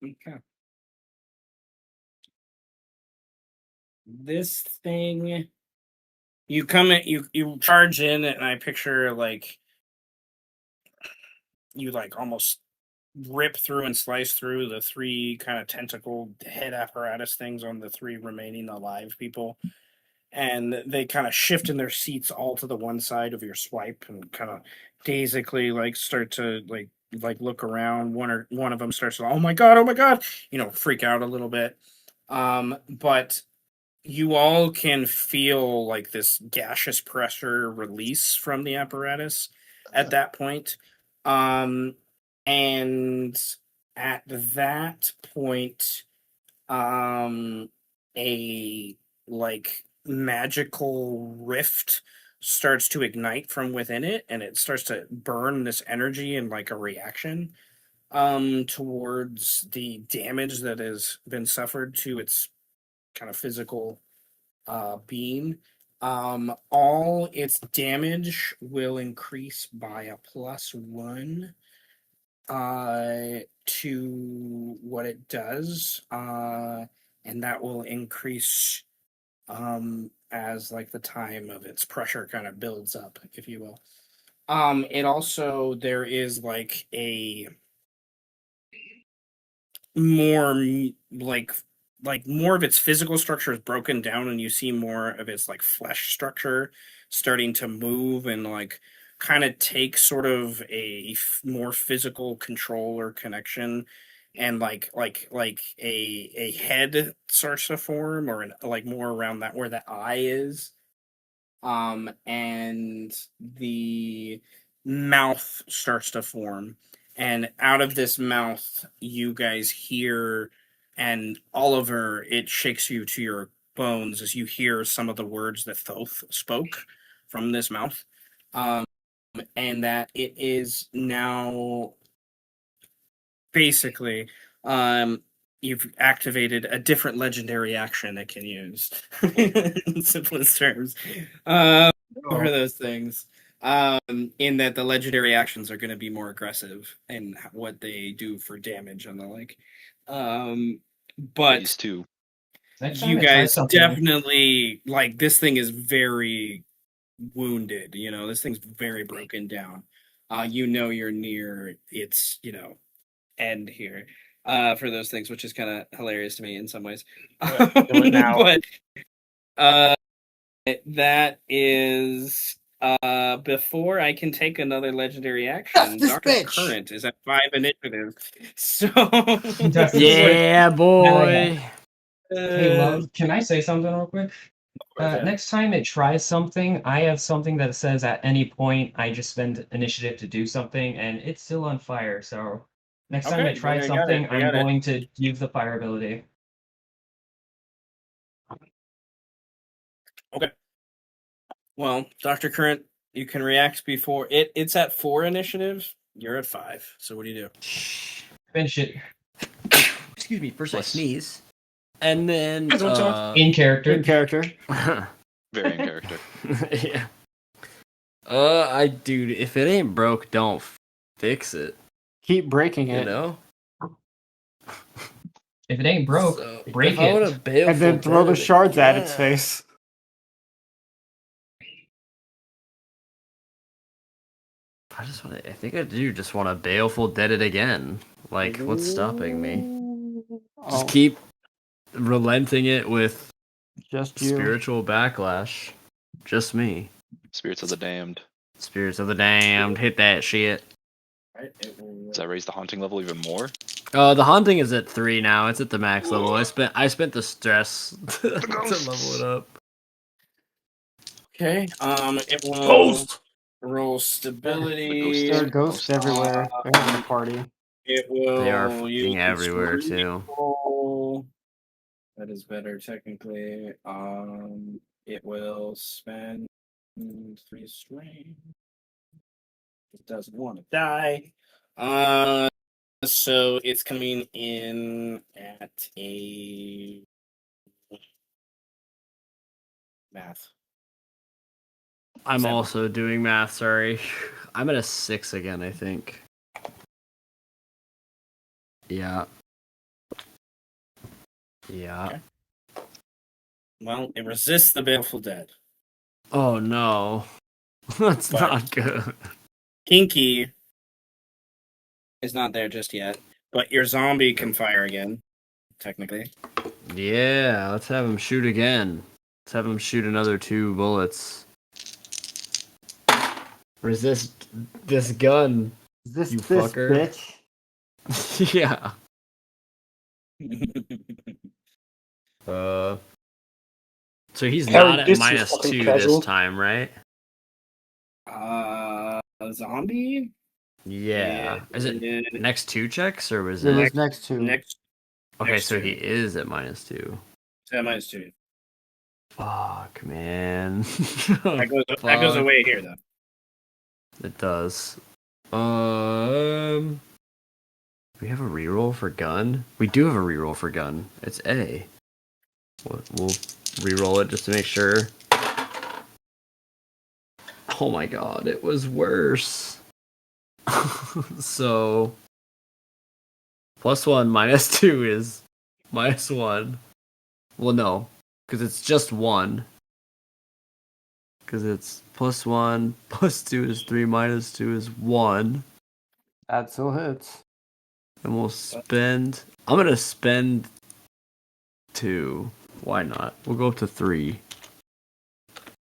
Okay. This thing, you come in, you charge in, and I picture like you like almost rip through and slice through the 3 kind of tentacle head apparatus things on the 3 remaining alive people, and they kind of shift in their seats all to the one side of your swipe and kind of dazedly like start to like look around. One of them starts to, oh my god, freak out a little bit. But you all can feel like this gaseous pressure release from the apparatus at that point. And at that point, a like magical rift starts to ignite from within it, and it starts to burn this energy in like a reaction towards the damage that has been suffered to its kind of physical being. All its damage will increase by a +1 to what it does, and that will increase as like the time of its pressure kind of builds up, if you will. It also, there is like a more like more of its physical structure is broken down, and you see more of its like flesh structure starting to move and like kind of take sort of a more physical control or connection, and like a head starts to form, or like more around that where the eye is, and the mouth starts to form, and out of this mouth you guys hear, and Oliver, it shakes you to your bones as you hear some of the words that Thoth spoke from this mouth, um, and that it is now basically, you've activated a different legendary action it can use. In simplest terms, for those things. In that the legendary actions are going to be more aggressive in what they do for damage and the like. But These two. Next time you I try guys something, definitely like this thing is very wounded. This thing's very broken down. You're near its end here, for those things, which is kind of hilarious to me in some ways. Do it now. But that is before I can take another legendary action. This Dr. bitch! Current is at 5 initiative. So Just- Yeah, boy. Hey, love, can I say something real quick? Next time it tries something, I have something that says at any point I just spend initiative to do something, and it's still on fire. So next time Okay, it tries I got something, it, I I'm got it. going to use the fire ability. Okay. Well, Dr. Current, you can react before it's at 4 initiative. You're at 5. So what do you do? Finish it Excuse me, first I Plus. sneeze. And then in character. In character. Very in character. yeah. Dude, if it ain't broke, don't fix it. Keep breaking You it. know? If it ain't broke, So, break if I it. wanna bail And then for throw the dead shards at its again- face. I think I do just want to baleful dead it again. Like, what's stopping me? Just Oh, keep relenting it with just you. spiritual backlash. Just me. Spirits of the Damned. Spirits of the damned, hit that shit. Right, it will... Does that raise the haunting level even more? The haunting is at 3 now. It's at the max level. I spent the stress to level it up. Okay. It will Ghost! roll stability. There are ghosts everywhere. They're having a party. It will They are use fucking everywhere its too. roll. That is better technically. It will spend 3 strain. It doesn't want to die. So it's coming in at a math. I'm 7. also doing math, sorry. I'm at a 6 again, I think. Yeah. Yeah. Okay. Well, it resists the Baleful Dead. Oh no. That's But- not good. Kinky is not there just yet, but your zombie can fire again, technically. Yeah, let's have him shoot again. Let's have him shoot another 2 bullets. Resist this gun. Is You this fucker. bitch? Yeah. So he's Harry, not at this is minus fucking 2 casual. this time, right? Zombie? Yeah. Is it it next 2 checks or was It it? was next to. next? Okay, next so two. he is at minus 2. Minus 2. Fuck, man. That goes Fuck. away here though. It does. We have a reroll for gun? We do have a reroll for gun. It's A. We'll reroll it just to make sure. Oh my god, it was worse. So, +1 minus 2 is -1. Well, no, because it's just 1. Because it's +1, +2 is 3, -2 is 1. That still hits. And we'll spend. I'm gonna spend 2. Why not? We'll go up to 3.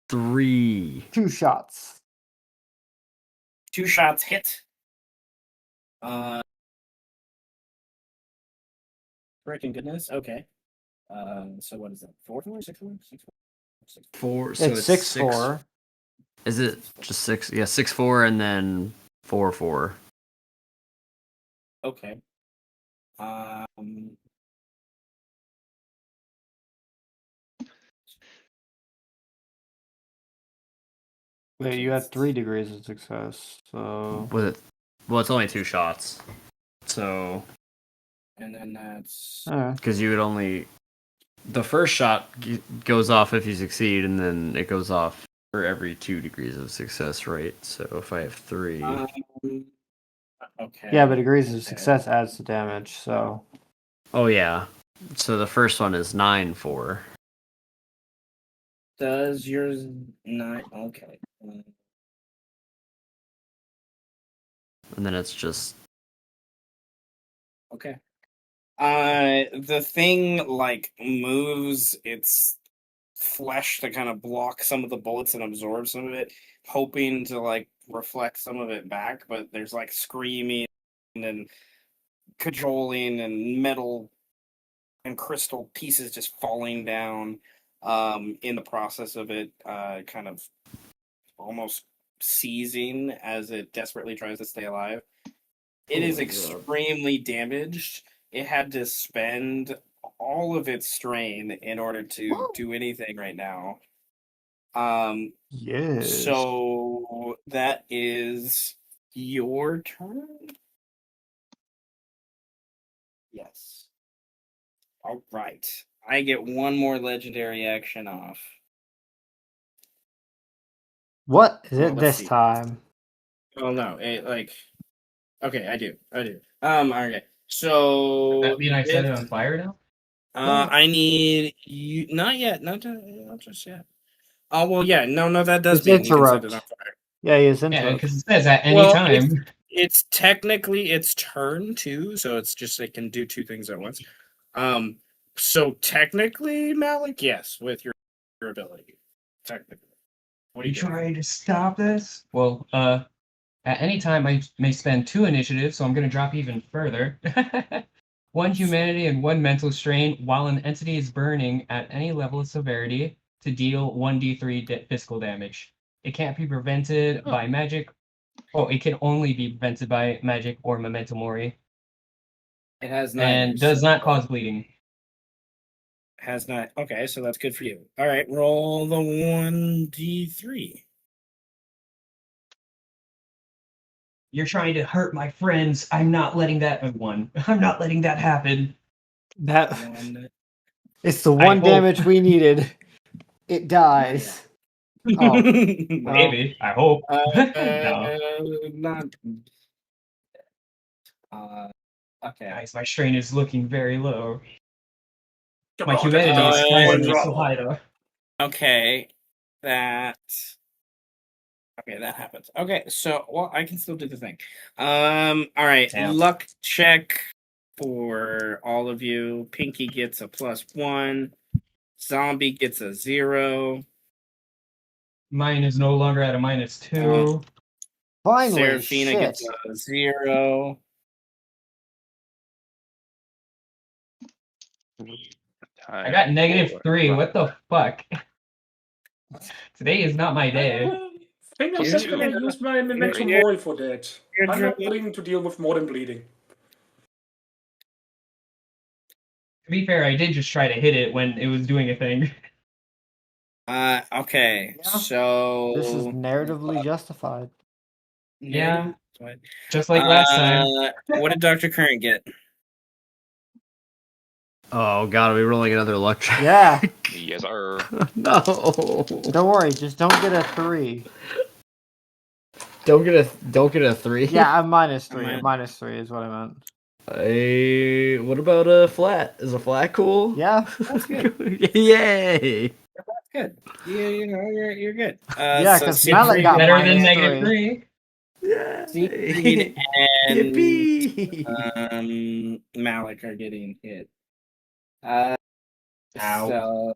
3. 2 shots. 2 shots hit. Freaking goodness. Okay. So what is that? 4-4? 6-4? 6-4? 4. So It's 6-4. Is it just 6? Yeah, 6-4 and then 4-4. Okay. Wait, you had 3 degrees of success, so... Was it? Well, it's only 2 shots. So. And then that's. Because you would only. The first shot goes off if you succeed, and then it goes off for every 2 degrees of success, right? So if I have 3. Okay. Yeah, but degrees of success adds to damage, so... Oh, yeah. So the first one is 9-4. Does yours not? Okay. And then it's just. Okay. The thing like moves its flesh to kind of block some of the bullets and absorb some of it, hoping to like reflect some of it back, but there's like screaming and cajoling and metal and crystal pieces just falling down in the process of it kind of almost seizing as it desperately tries to stay alive. It is extremely damaged. It had to spend all of its strain in order to do anything right now. Yes. So that is your turn? Yes. All right. I get one more legendary action off. What is Well, it let's this see. time? Oh no, okay, I do. Okay. So Does that mean I set it on fire now? I need you not yet, not just yet. Oh well yeah, no, that does It's mean you can set interrupt. it on fire. Yeah, he is Yeah, interrupt. because it says at any time. It's technically its turn too, so it's just it can do 2 things at once. So technically, Malik, yes, with your ability. Technically. What Are you trying to stop this? Well, at any time I may spend 2 initiatives, so I'm going to drop even further. 1 humanity and 1 mental strain while an entity is burning at any level of severity to deal 1d3 physical damage. It can't be prevented by magic. Oh, it can only be prevented by magic or memento mori. It has neither, And does not cause bleeding. Has not. Okay, so that's good for you. All right, roll the 1d3. You're trying to hurt my friends. I'm not letting that I'm not letting that happen. That One. it's the I one hope. damage we needed. It dies. Oh, Maybe. I hope. No. Not. Okay. Guys, my strain is looking very low. Come My on, humanity that's is a surprisingly drop. so high though. Okay, that. Okay, that happens. Okay, so well, I can still do the thing. All right, Damn. luck check for all of you. Pinky gets a +1. Zombie gets a 0. Mine is no longer at a -2. finally, Seraphina shit. gets a 0. I got -3. What the fuck? Today is not my day. I think I'm just gonna use my memento mori for that. I'm not willing to deal with more than bleeding. To be fair, I did just try to hit it when it was doing a thing. Okay, Yeah. so This is narratively justified. Yeah. Just like last time. What did Dr. Current get? Oh god, are we rolling another luck check? Yeah. Yes, sir. No. Don't worry, just don't get a 3. Don't get a 3. Yeah, I'm -3. A -3 is what I meant. What about a flat? Is a flat cool? Yeah. That's good. Yay! That's good. Yeah, you're good. Yeah, so 'cause Siegfried- Malik got Better than -3. -3. Yeah. Siegfried and Yippee! Malik are getting hit. Ow. So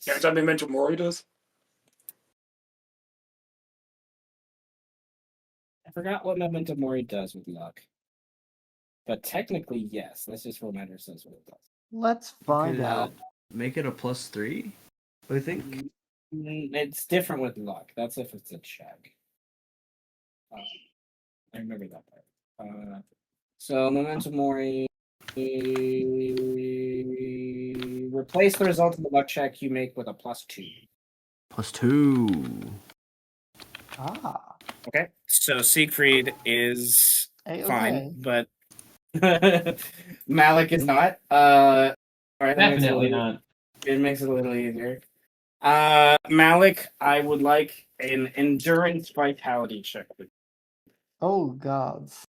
Ja, ich habe Memento Mori das. I forgot what Memento Mori does with luck. But technically, yes. Let's just remind ourselves what it does. Let's find Could out. make it a +3, I think. It's different with luck. That's if it's a check. I remember that part. So Memento Mori. Replace the result of the luck check you make with a +2. +2. Ah. Okay. So Siegfried is fine, but Malik is not. All right, Definitely not. It makes it a little easier. Malik, I would like an endurance vitality check. Oh gods.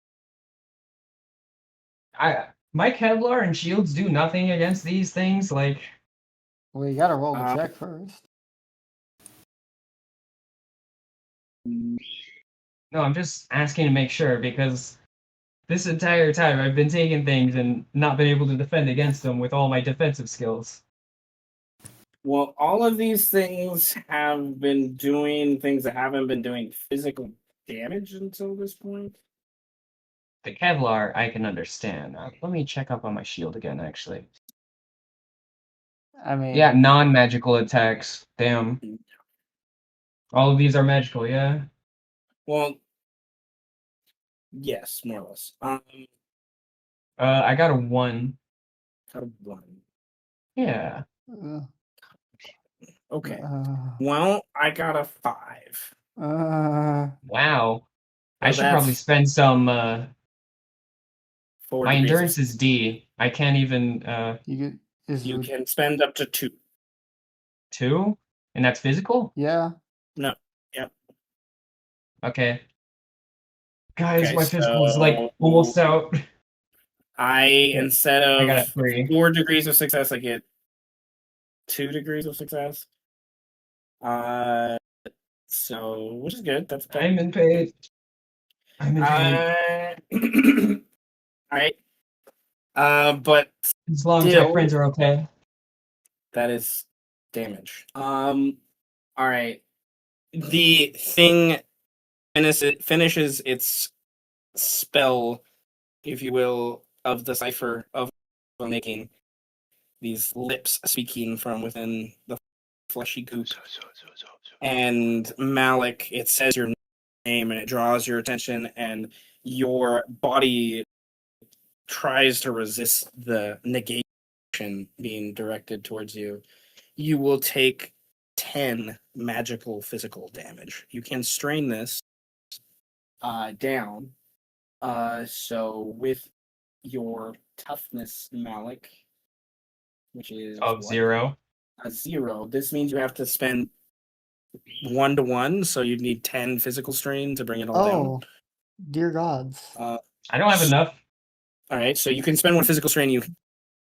My Kevlar and shields do nothing against these things. Like, Well, you gotta roll the check first. no, I'm just asking to make sure because this entire time I've been taking things and not been able to defend against them with all my defensive skills. Well, all of these things have been doing things that haven't been doing physical damage until this point. The Kevlar I can understand. Let me check up on my shield again. Actually, I mean, yeah, non-magical attacks. Damn. All of these are magical. Yeah. Well, yes, more or less. I got a 1. Out of 1. Yeah. Okay. Well, I got a 5. Wow. I should that's probably spend some. 4 My degrees of- endurance is D. I can't even. You can spend up to 2. 2, and that's physical. Yeah. No. Yep. Okay. Guys, Okay, my physical is like almost out. Instead I got a of 3. 4 degrees of success, I get 2 degrees of success. So which is good. That's I'm in pain. I'm in pain. Alright. But As long as still, my friends are okay. that is damage. Alright. The thing finishes its spell, if you will, of the cipher of making these lips speaking from within the fleshy goop. And Malik, it says your name and it draws your attention, and your body tries to resist the negation being directed towards you. You will take 10 magical physical damage. You can strain this down. So with your toughness, Malik, which is Of 0. A 0. This means you have to spend 1 to 1, so you'd need 10 physical strain to bring it all down. Dear gods. I don't have enough. All right, so you can spend 1 physical strain. You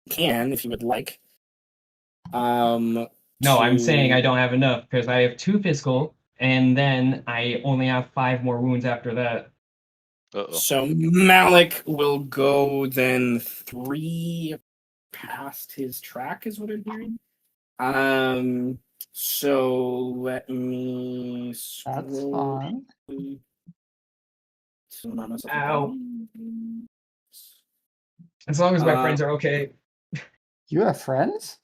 can, if you would like. No, I'm saying I don't have enough because I have 2 physical, and then I only have 5 more wounds after that. So Malik will go then 3 past his track, is what I'm hearing. So let me scroll. That's fine. Ow. As long as my friends are okay. You have friends?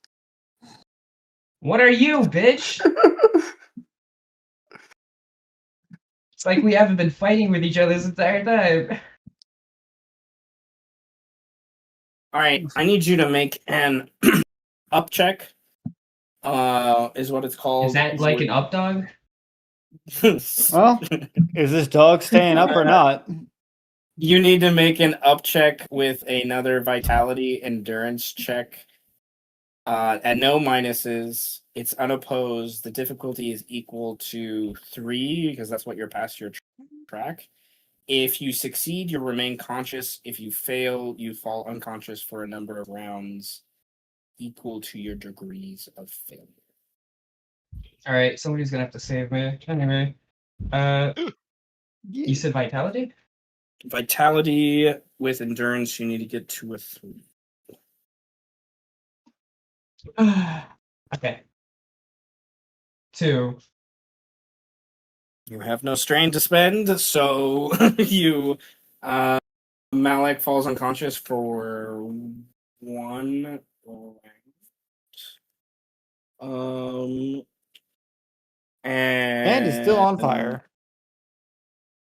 What are you, bitch? It's like we haven't been fighting with each other this entire time. All right, I need you to make an up check. Is what it's called. Is that like an up dog? Well, is this dog staying up or not? You need to make an up check with another vitality endurance check. At no minuses, it's unopposed. The difficulty is equal to 3 because that's what you're past your track. If you succeed, you remain conscious. If you fail, you fall unconscious for a number of rounds equal to your degrees of failure. All right, somebody's gonna have to save me. Anyway, You said vitality? Vitality with endurance, you need to get to a 3. Okay. 2. You have no strain to spend, so you Malik falls unconscious for 1 round. And it's still on fire.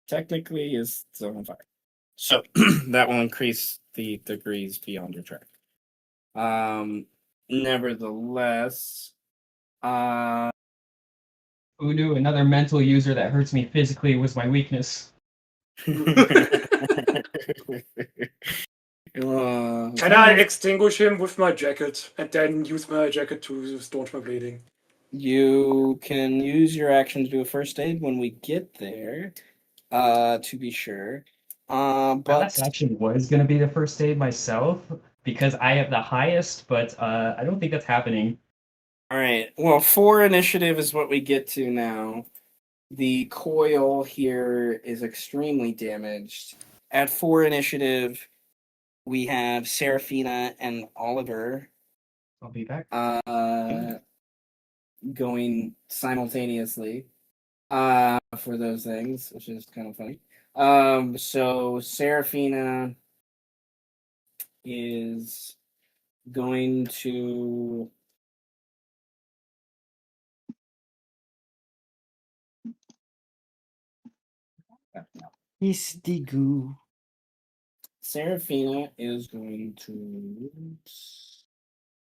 Technically is still on fire. So that will increase the degrees beyond your track. Nevertheless, Who knew another mental user that hurts me physically was my weakness? Can I extinguish him with my jacket and then use my jacket to staunch my bleeding? You can use your action to do a first aid when we get there, to be sure. My But last action was going to be the first aid myself because I have the highest, but I don't think that's happening. all right. Well, 4 initiative is what we get to now. The coil here is extremely damaged. At 4 initiative, we have Seraphina and Oliver I'll be back. going simultaneously for those things, which is kind of funny. So Seraphina is going to Istigu. Seraphina is going to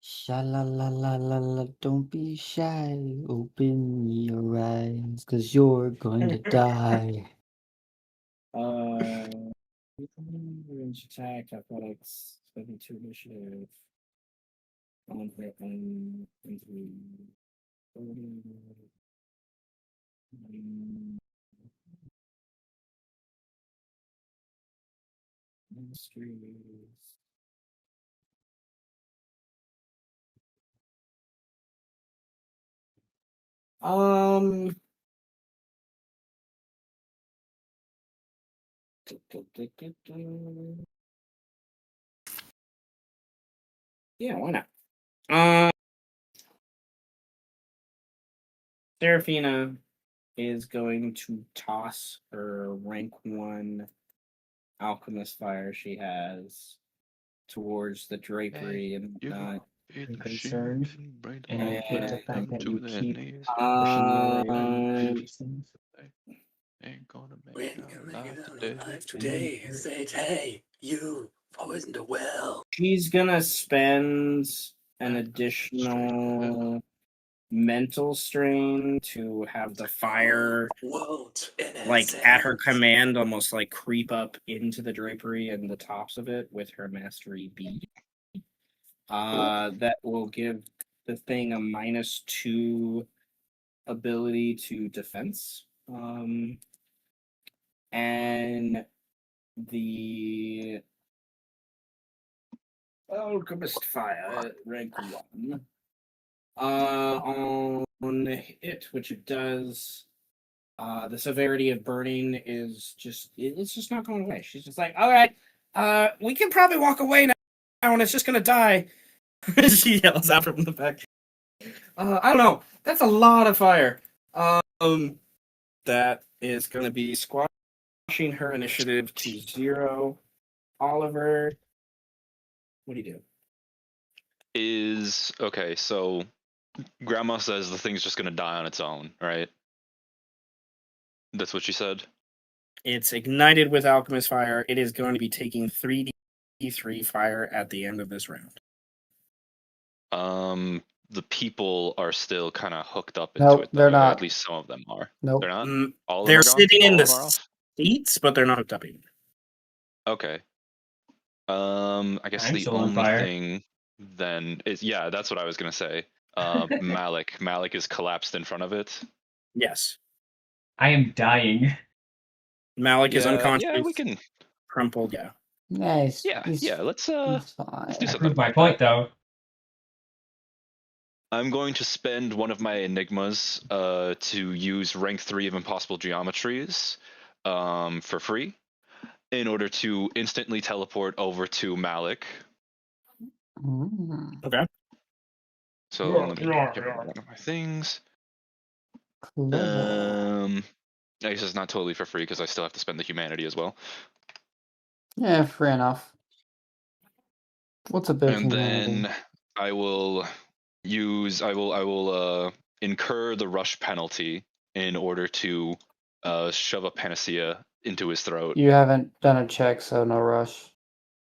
Sha la la la la la, don't be shy. Open your eyes, cause you're going to die. range attack, athletics, 72 initiative. On hit and into mysteries. Yeah, why not? Seraphina is going to toss her rank 1 alchemist fire she has towards the drapery and not concerned. And I hate the fact that you keep pushing me away from these things. Ain't gonna We make ain't it gonna make it out out today. alive today. Say, hey, you poisoned a well. she's gonna spend an additional mental strain to have the fire Won't in like at her command almost like creep up into the drapery and the tops of it with her mastery bead. That will give the thing a -2 ability to defense. And the alchemist fire rank 1. On hit, which it does, the severity of burning is it's just not going away. She's just like, all right, we can probably walk away now, and it's just gonna die. She yells out from the back. I don't know. That's a lot of fire. That is gonna be squashing her initiative to 0. Oliver, what do you do? Is okay, so Grandma says the thing's just gonna die on its own, right? That's what she said. It's ignited with alchemist fire. It is going to be taking 3d3 fire at the end of this round. The people are still kind of hooked up into Nope, it, though, they're or not. at least some of them are. Nope. They're not. All of They're them are gone. sitting in All the of them are off. seats, but they're not hooked up either. Okay. I guess I'm the still on only fire. thing then is that's what I was gonna say. Malik. Malik is collapsed in front of it. Yes. I am dying. Malik is unconscious. Yeah, we can. Crumpled, yeah. Nice. Yeah. Let's He's do fine. I something proved my about point, that. though. I'm going to spend one of my enigmas to use rank 3 of impossible geometries for free in order to instantly teleport over to Malik. Okay. So let me get rid of one of my things. I guess it's not totally for free because I still have to spend the humanity as well. Yeah, fair enough. What's a bit of And humanity? then I will incur the rush penalty in order to shove a panacea into his throat. You haven't done a check, so no rush.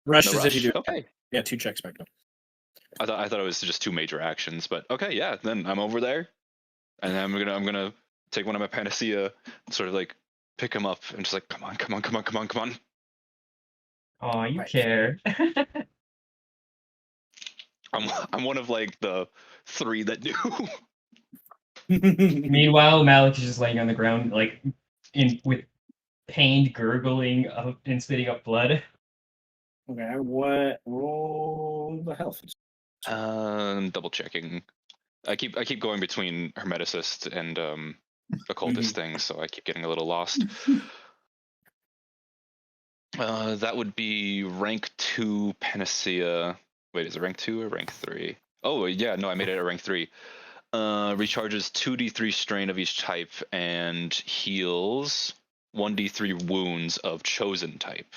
Rush No is if you rush? do. Okay. Yeah, 2 checks back up. I thought it was just 2 major actions, but okay, yeah. Then I'm over there, and then I'm gonna take one of my panacea, sort of like pick him up, and just like, come on. Oh, you Right. care. I'm one of like the 3 that do. Meanwhile, Malik is just laying on the ground, like with pained gurgling and spitting up blood. Okay, what roll the health? Double checking. I keep going between hermeticist and occultist things, so I keep getting a little lost. That would be rank 2 panacea. Wait, is it rank 2 or rank 3? Oh yeah, no, I made it at rank 3. Recharges 2d3 strain of each type and heals 1d3 wounds of chosen type.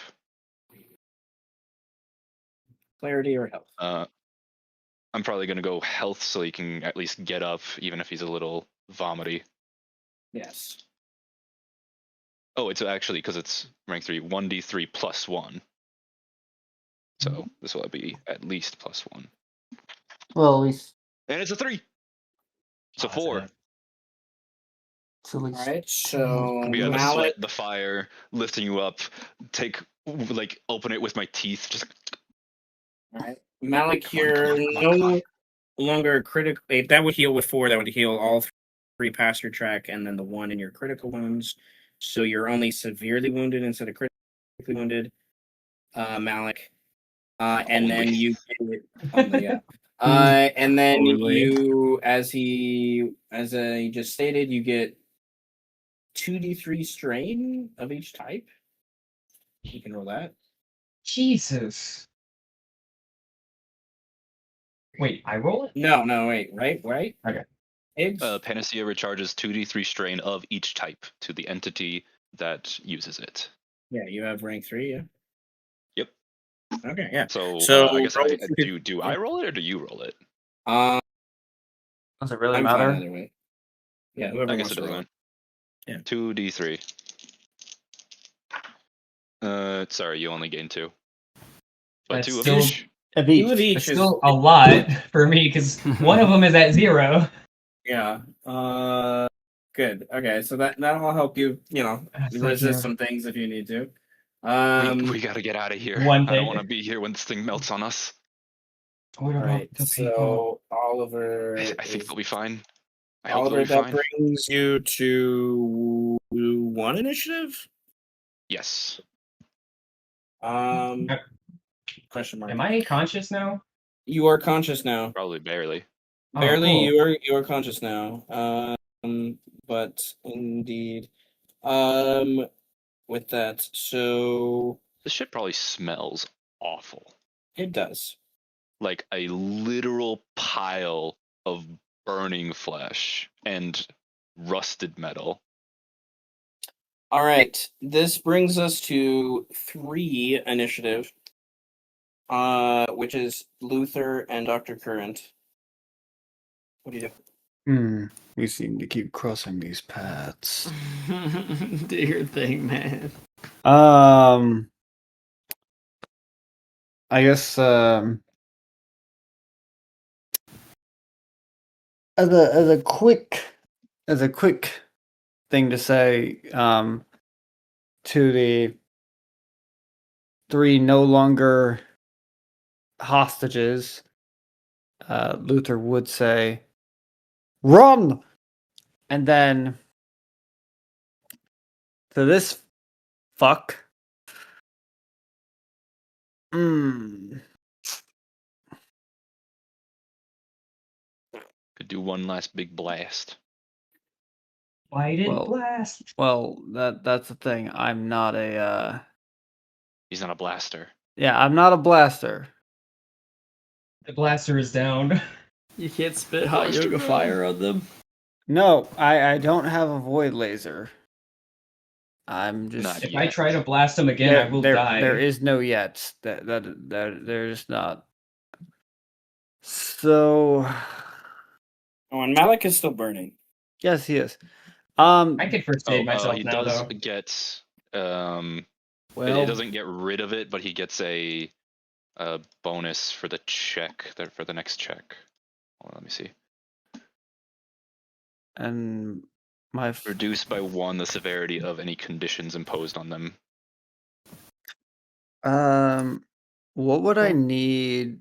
Clarity or health? I'm probably gonna go health so he can at least get up, even if he's a little vomity. Yes. Oh, it's actually because it's rank 3, 1d3 plus 1. So this will be at least plus 1. Well, at least And it's a 3. So 4. it's at least. Alright, so But yeah, the Malik. sweat, the fire, lifting you up, open it with my teeth, just Alright. Malik, Come on, you're come on, come on. no longer critical. If that would heal with 4, that would heal all 3 past your track and then the 1 in your critical wounds. So you're only severely wounded instead of critically wounded, Malik. And then Only. you get only, yeah. And then Only. you, as I just stated, you get 2d3 strain of each type. You can roll that. Jesus. Wait, I roll it? No, wait, right? Okay. Eggs? Panacea recharges 2d3 strain of each type to the entity that uses it. Yeah, you have rank 3, yeah. Yep. Okay, yeah. So, So I guess roll do I roll it or do you roll it? Does it really I'm matter? fine either way. Yeah, whoever I guess wants it to doesn't roll. matter. Yeah. 2d3. Sorry, you only gain 2. But That's 2 of still- each. A 2 beach. of each It's is still a lot for me because one of them is at 0. yeah. Good. Okay, so that'll help you, That's resist 0. some things if you need to. We gotta get out of here. One I don't thing. want to be here when this thing melts on us. What all about right, the people? so Oliver. I think they'll be fine. I hope they'll Oliver, be that fine. brings you to 1 initiative. Yes. Question mark. Am I conscious now? You are conscious now. Probably barely. Oh, Barely, cool. you are conscious now. But indeed, with that, so This shit probably smells awful. it does. Like a literal pile of burning flesh and rusted metal. All right, this brings us to 3 initiative, which is Luther and Dr. Current. What do you do? We seem to keep crossing these paths. Do your thing, man. I guess as a quick thing to say to the 3 no longer hostages, Luther would say, "Run!" And then to this fuck, Could do one last big blast. Why didn't Well- blast? Well, that's the thing. I'm not a He's not a blaster. I'm not a blaster. The blaster is down. You can't spit hot yoga fire on them. No, I don't have a void laser. I'm just Not If yet. I try to blast him again, I will die. There is no yet. That there's not. So Oh, and Malik is still burning. yes, he is. I could first aid myself he now, does though. get Well, it doesn't get rid of it, but he gets a bonus for the check for the next check. Hold on, let me see. and my Reduce by 1 the severity of any conditions imposed on them. what would I need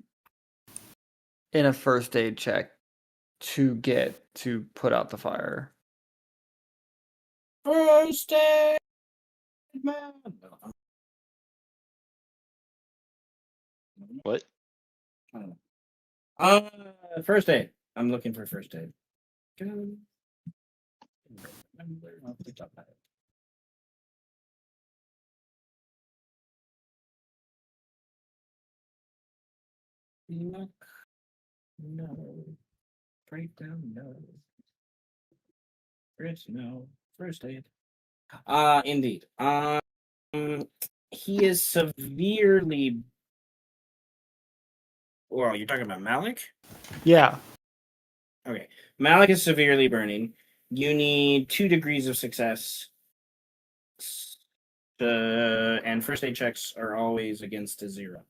in a first aid check to get to put out the fire? First aid, man. What? I don't know. First aid. I'm looking for first aid. Off the top of my head. Luck. No. Breakdown. No. First, no. First aid. Indeed. He is severely. Well, you're talking about Malik? Yeah. Okay. Malik is severely burning. You need 2 degrees of success. And first aid checks are always against a 0.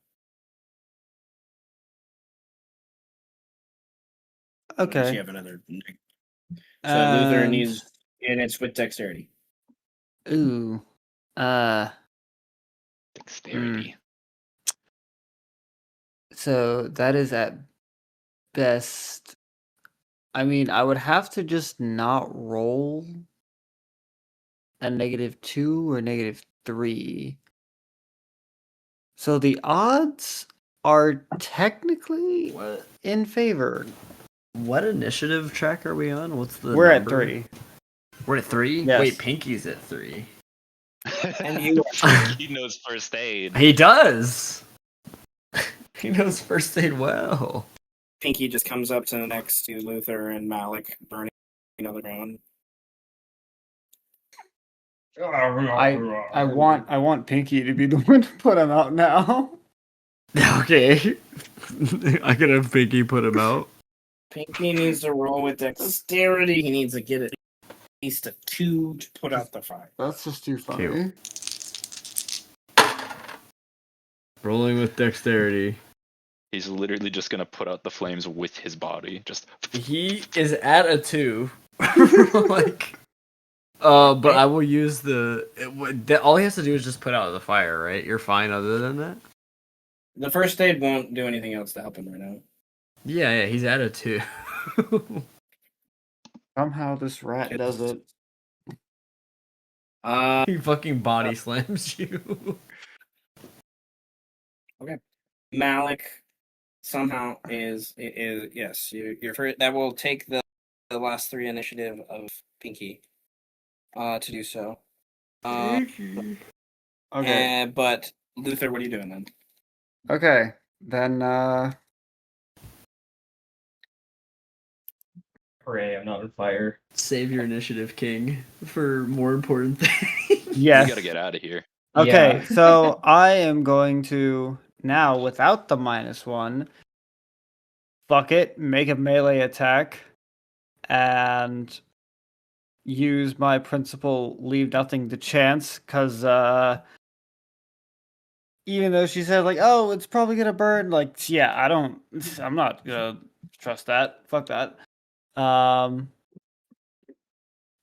Unless Okay. you have another. So Luther needs, and it's with dexterity. Ooh. Dexterity. So that is at best. I mean, I would have to just not roll a -2 or -3. So the odds are technically What? in favor. What initiative track are we on? What's the We're number? at 3. We're at 3? Yes. Wait, Pinky's at 3. And you He knows first aid. He does! He knows first aid well. Pinky just comes up to next to Luther and Malik burning on the ground. I want Pinky to be the one to put him out now. Okay. I could have Pinky put him out. Pinky needs to roll with dexterity. He needs to get at least a 2 to put out the fire. That's just too funny. Cute. Rolling with dexterity. He's literally just gonna put out the flames with his body. Just He is at a 2. But I will use all he has to do is just put out the fire, right? You're fine other than that? The first aid won't do anything else to help him right now. Yeah, he's at a 2. Somehow this rat does it. He fucking body slams you. Malik somehow is yes. You're first, that will take the last 3 initiative of Pinky to do so. Okay. But Luther, what are you doing then? Okay. Then Hooray, I'm not on fire. Save your initiative, King, for more important things. yes. You gotta get out of here. Okay, Yeah. so I am going to now without the -1. Fuck it, make a melee attack and use my principal leave nothing to chance because even though she said like, oh, it's probably gonna burn, like yeah, I'm not gonna trust that. Fuck that.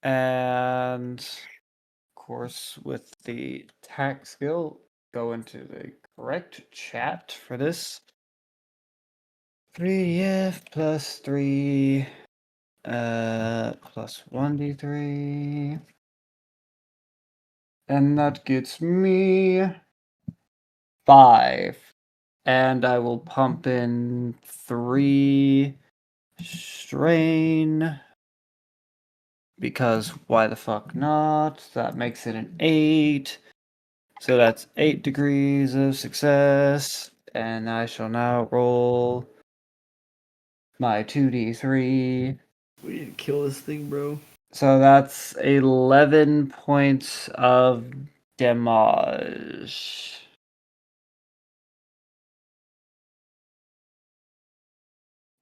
And of course with the attack skill, go into the correct chat for this. 3F plus 3 plus 1d3. And that gets me 5. And I will pump in 3 strain because why the fuck not? That makes it an 8. So that's 8 degrees of success. And I shall now roll my 2d3. We need to kill this thing, bro. So that's 11 points of damage.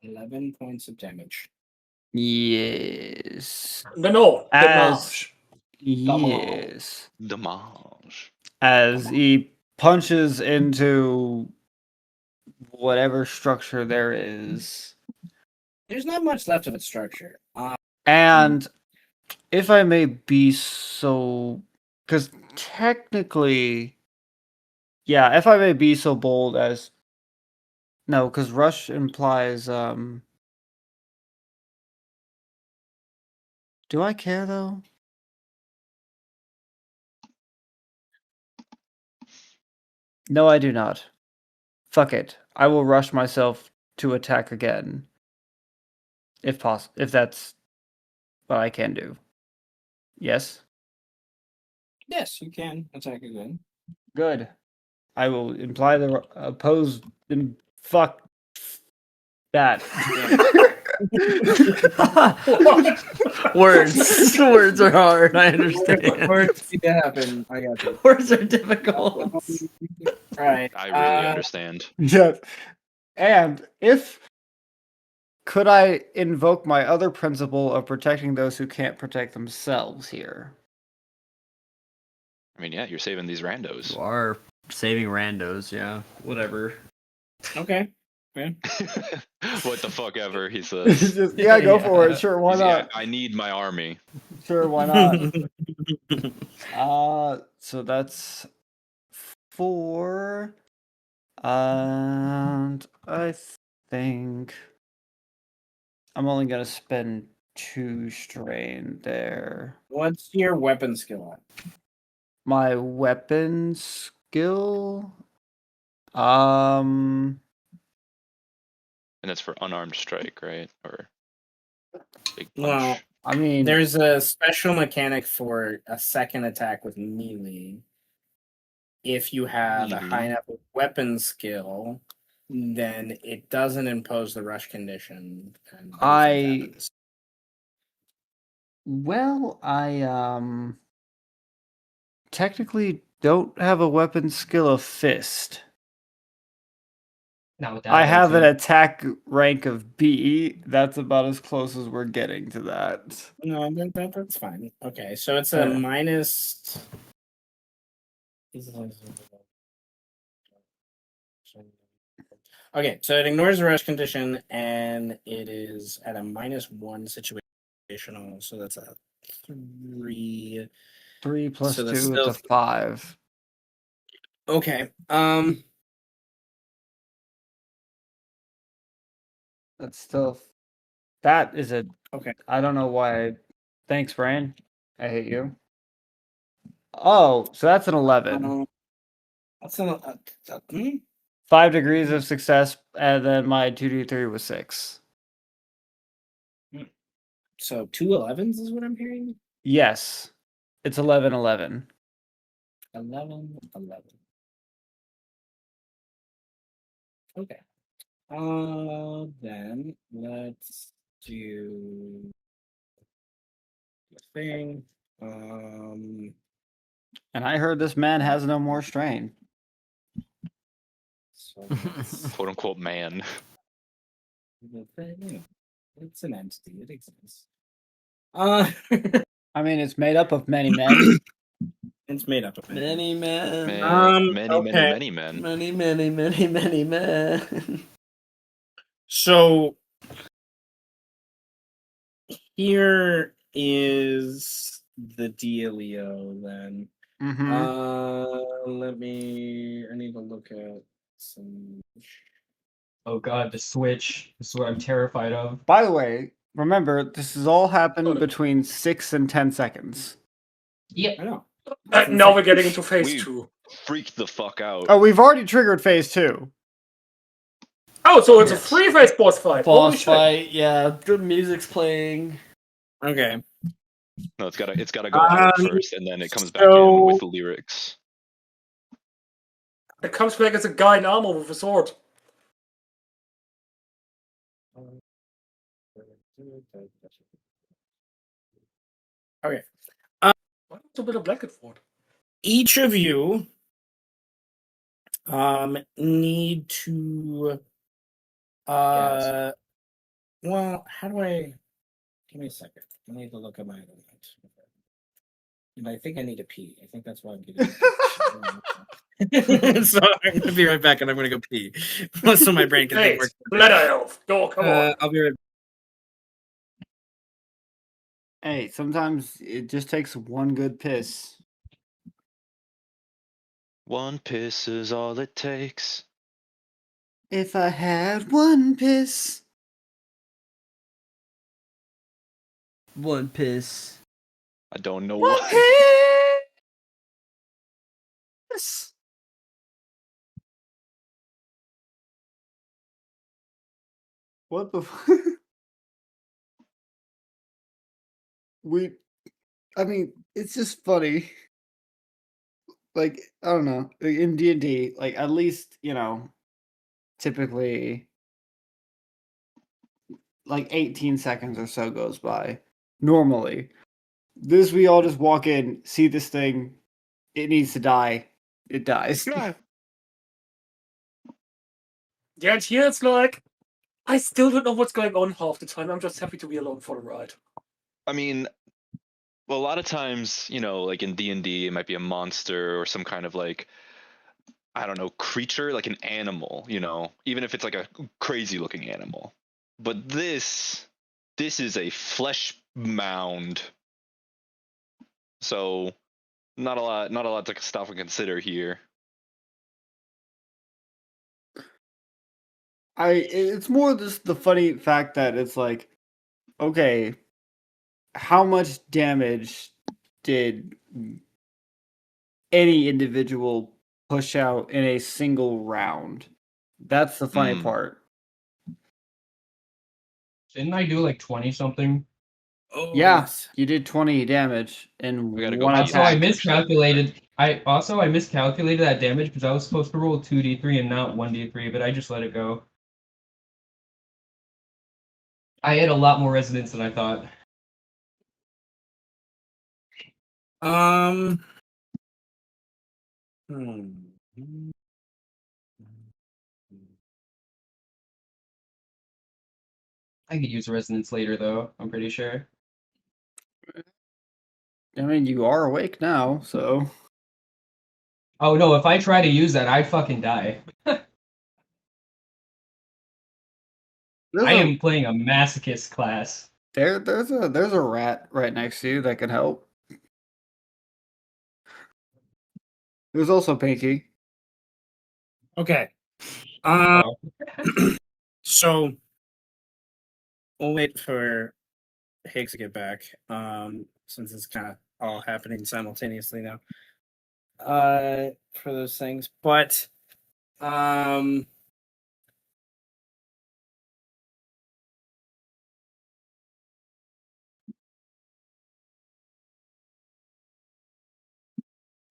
$11 points of damage. Yes. No, As damage. yes. Damage. As he punches into whatever structure there is. There's not much left of its structure. And if I may be so, because technically, yeah, if I may be so bold as, no, because rush implies, do I care though? No, I do not. Fuck it. I will rush myself to attack again. If possible, if that's what I can do. Yes? Yes, you can attack again. Good. I will imply the oppose. Fuck that. Words. Words are hard. I understand. Words need to happen. I got you. Words are difficult. Right. I really understand. Yes. And if could I invoke my other principle of protecting those who can't protect themselves here? I mean, yeah, you're saving these randos. You are saving randos, yeah. Whatever. Okay. Yeah. What the fuck ever, he says. Just, yeah, go for it. Sure, why He's, yeah, not? I need my army. Sure, why not? So that's 4. And I think I'm only gonna spend 2 strain there. What's your weapon skill at? My weapon skill, And that's for unarmed strike, right? Or big punch. Well, I mean, there's a special mechanic for a second attack with melee. If you have a high enough weapon skill, then it doesn't impose the rush condition. And I technically don't have a weapon skill of fist. Not with that. I have an ability. attack rank of B. That's about as close as we're getting to that. No, that's fine. Okay, so it's a minus. Okay, so it ignores the rush condition and it is at a -1 situational, so that's a 3. 3 plus So 2 that's is still- a 5. Okay. That's still. That is a. Okay. I don't know why. Thanks, Brian. I hate you. Oh, so that's an 11. That's an 5 degrees of success, and then my 2d3 was 6. So 2 11s is what I'm hearing. Yes. It's 11, 11. 11. Okay. Then let's do the thing. And I heard this man has no more strain. So Quote unquote man. the thing, it's an entity. It exists. I mean, it's made up of many men. It's made up of it. Many men. Many okay. men. Many men. So here is the dealio then. Mm-hmm. I need to look at some. Oh god, the switch. This is what I'm terrified of. By the way, remember, this has all happened between 6 and 10 seconds. Yep. I know. Now we're getting into phase We 2. freaked the fuck out. Oh, we've already triggered phase 2. Oh, so it's Yes. a 3-phase boss fight. Holy Boss shit. fight, yeah. The music's playing. Okay. No, it's gotta go out first, and then it comes back in so- with the lyrics. It comes back as a guy in armor with a sword. Okay. What's a bit of blanket for it? Each of you need to well, how do I give me a second. I need to look at my other notes. And I think I need to pee. I think that's why I'm getting so I'm gonna be right back and I'm gonna go pee. So my brain can Hey, think it's Letter Elf. Go, come on. I'll be right back. Hey, sometimes it just takes one good piss. One piss is all it takes. If I had one piss. One piss. I don't know One why. piss! What the I mean, it's just funny. Like, I don't know. In D&D, like, at least, typically, like, 18 seconds or so goes by. Normally. This, we all just walk in, see this thing, it needs to die, it dies. Yeah, and here it's like, I still don't know what's going on half the time. I'm just happy to be along for the ride. I mean, well, a lot of times, like in D&D, it might be a monster or some kind of like, I don't know, creature, like an animal, even if it's like a crazy looking animal. But this is a flesh mound. So not a lot to stop and consider here. It's more just the funny fact that it's like, okay, how much damage did any individual push out in a single round? That's the funny part. Didn't I do like 20 something? Oh Yeah, yes. you did 20 damage in We gotta go one pee. Also, I attack. miscalculated. I miscalculated that damage because I was supposed to roll 2d3 and not 1d3, but I just let it go. I had a lot more resonance than I thought. I could use resonance later, though. I'm pretty sure. I mean, you are awake now, so. Oh no! If I try to use that, I'd fucking die. I am playing a masochist class. There's a rat right next to you that can help. There's also Pinky. Okay. Oh. So we'll wait for Higgs to get back. Since it's kind of all happening simultaneously now. For those things, but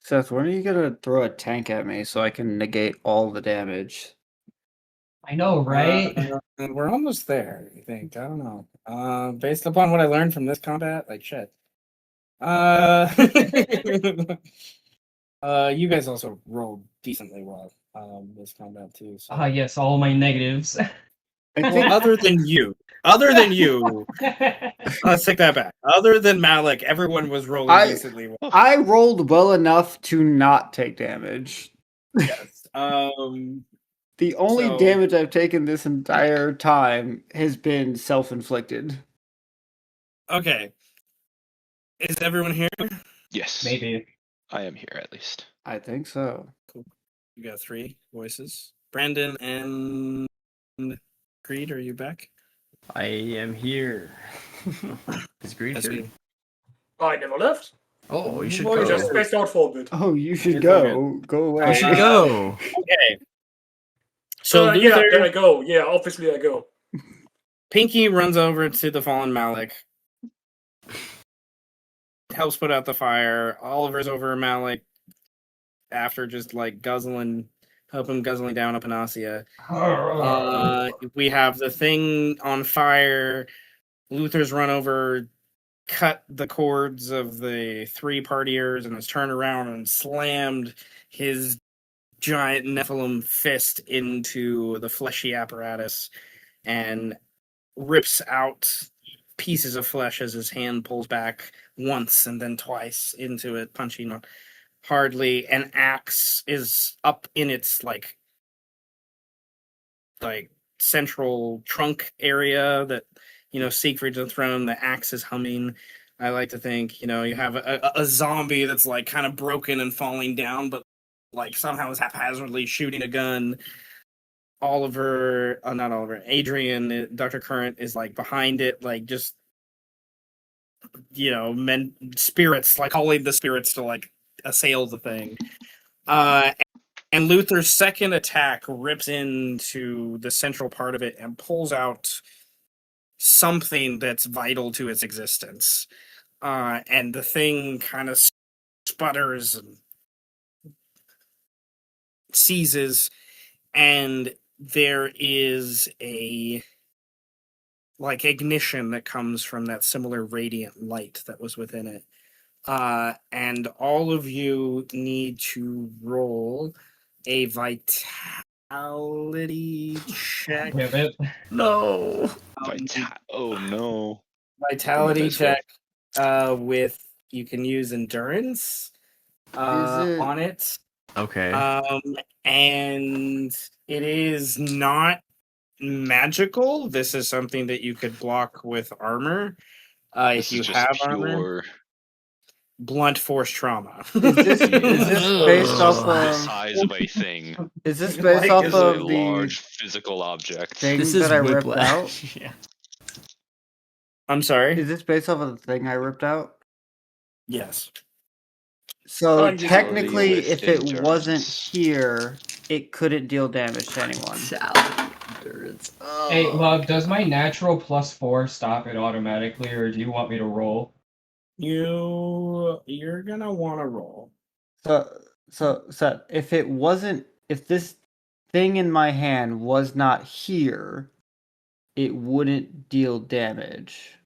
Seth, when are you gonna throw a tank at me so I can negate all the damage? I know, right? we're almost there. I think. I don't know. Based upon what I learned from this combat, like shit. You guys also rolled decently well. This combat too. So. Yes, all my negatives. I think Other than you, let's take that back. Other than Malik, everyone was rolling decently well. I rolled well enough to not take damage. Yes. The only damage I've taken this entire time has been self-inflicted. Okay. Is everyone here? Yes. Maybe. I am here at least. I think so. Cool. You got 3 voices. Brandon and Greed, are you back? I am here. Is Greed That's here? me. I never left. Oh, you should Well, you go. just spaced out for a bit. Oh, you should It's go. Go away. You should go. Okay. So yeah, Luther, there I go. Yeah, obviously I go. Pinky runs over to the fallen Malik. helps put out the fire. Oliver's over Malik after just like guzzling down a panacea. We have the thing on fire. Luther's run over, cut the cords of the 3 partiers, and has turned around and slammed his giant Nephilim fist into the fleshy apparatus and rips out pieces of flesh as his hand pulls back once and then twice into it, punching hardly. An axe is up in its like central trunk area that Siegfried's enthroned. The axe is humming. I like to think you have a zombie that's like kind of broken and falling down, but like somehow is haphazardly shooting a gun. Not Oliver, Adrian, Dr. Current is like behind it, like just spirits, like calling the spirits to like assail the thing. And Luther's second attack rips into the central part of it and pulls out something that's vital to its existence. And the thing kind of sputters and seizes, and there is a like ignition that comes from that similar radiant light that was within it. And all of you need to roll a vitality check. No. Oh no. Vitality check with you can use endurance on it. Okay. And it is not magical. This is something that you could block with armor. If you have armor. Blunt force trauma. Is this based off the of size of a thing? Is this based off It's of a the large physical object. thing This is that I ripped whiplash. out? Yeah. I'm sorry? Is this based off of the thing I ripped out? Yes. So Vitality technically, with if it endurance. wasn't here, it couldn't deal damage to anyone. Hey, Love, does my natural +4 stop it automatically, or do you want me to roll? You're gonna want to roll. So if this thing in my hand was not here, it wouldn't deal damage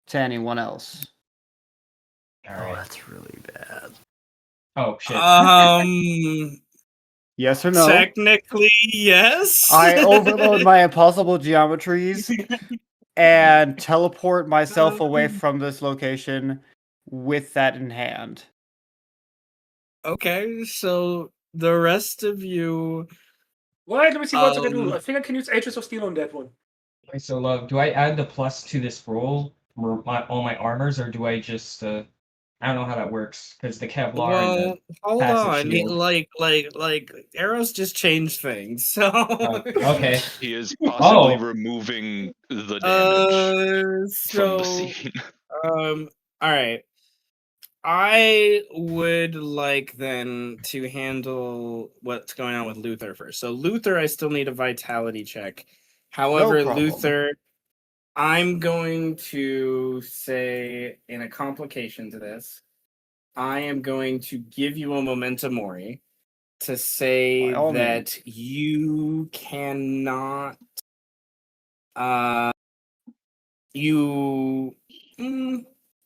to anyone else. Oh, that's really bad. Oh, shit. Yes or no? Technically, yes. I overload my impossible geometries and teleport myself away from this location with that in hand. Okay, so the rest of you. Wait, let me see what I can do. I think I can use Agents of Steel on that one. Wait, so Love, do I add the plus to this roll for all my armors, or do I just I don't know how that works because the Kevlar and the Hold passive on. shield. Like Arrows just changed things. So Okay. He is possibly Oh. removing the damage from the scene. all right. I would like then to handle what's going on with Luther first. So Luther, I still need a vitality check. However, problem. Luther, I'm going to say in a complication to this, I am going to give you a memento mori to say By all that means. you cannot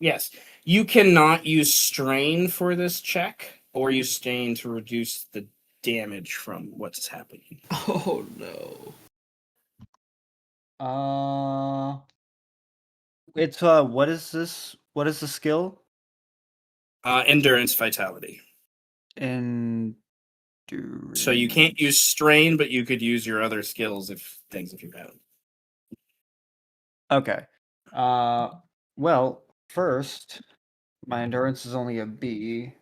yes, you cannot use strain for this check, or use strain to reduce the damage from what's happening. Oh no. It's what is this? What is the skill? Endurance vitality. Endurance. So you can't use strain, but you could use your other skills if you have. Okay. Well, first, my endurance is only a B,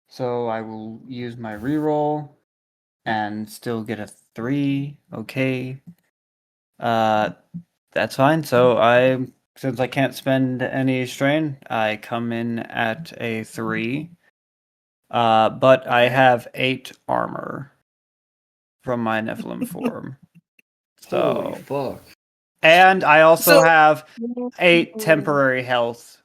so I will use my reroll and still get a 3. Okay. That's fine. So since I can't spend any strain, I come in at a 3. But I have 8 armor from my Nephilim form. Holy So, fuck. and I also have 8 temporary health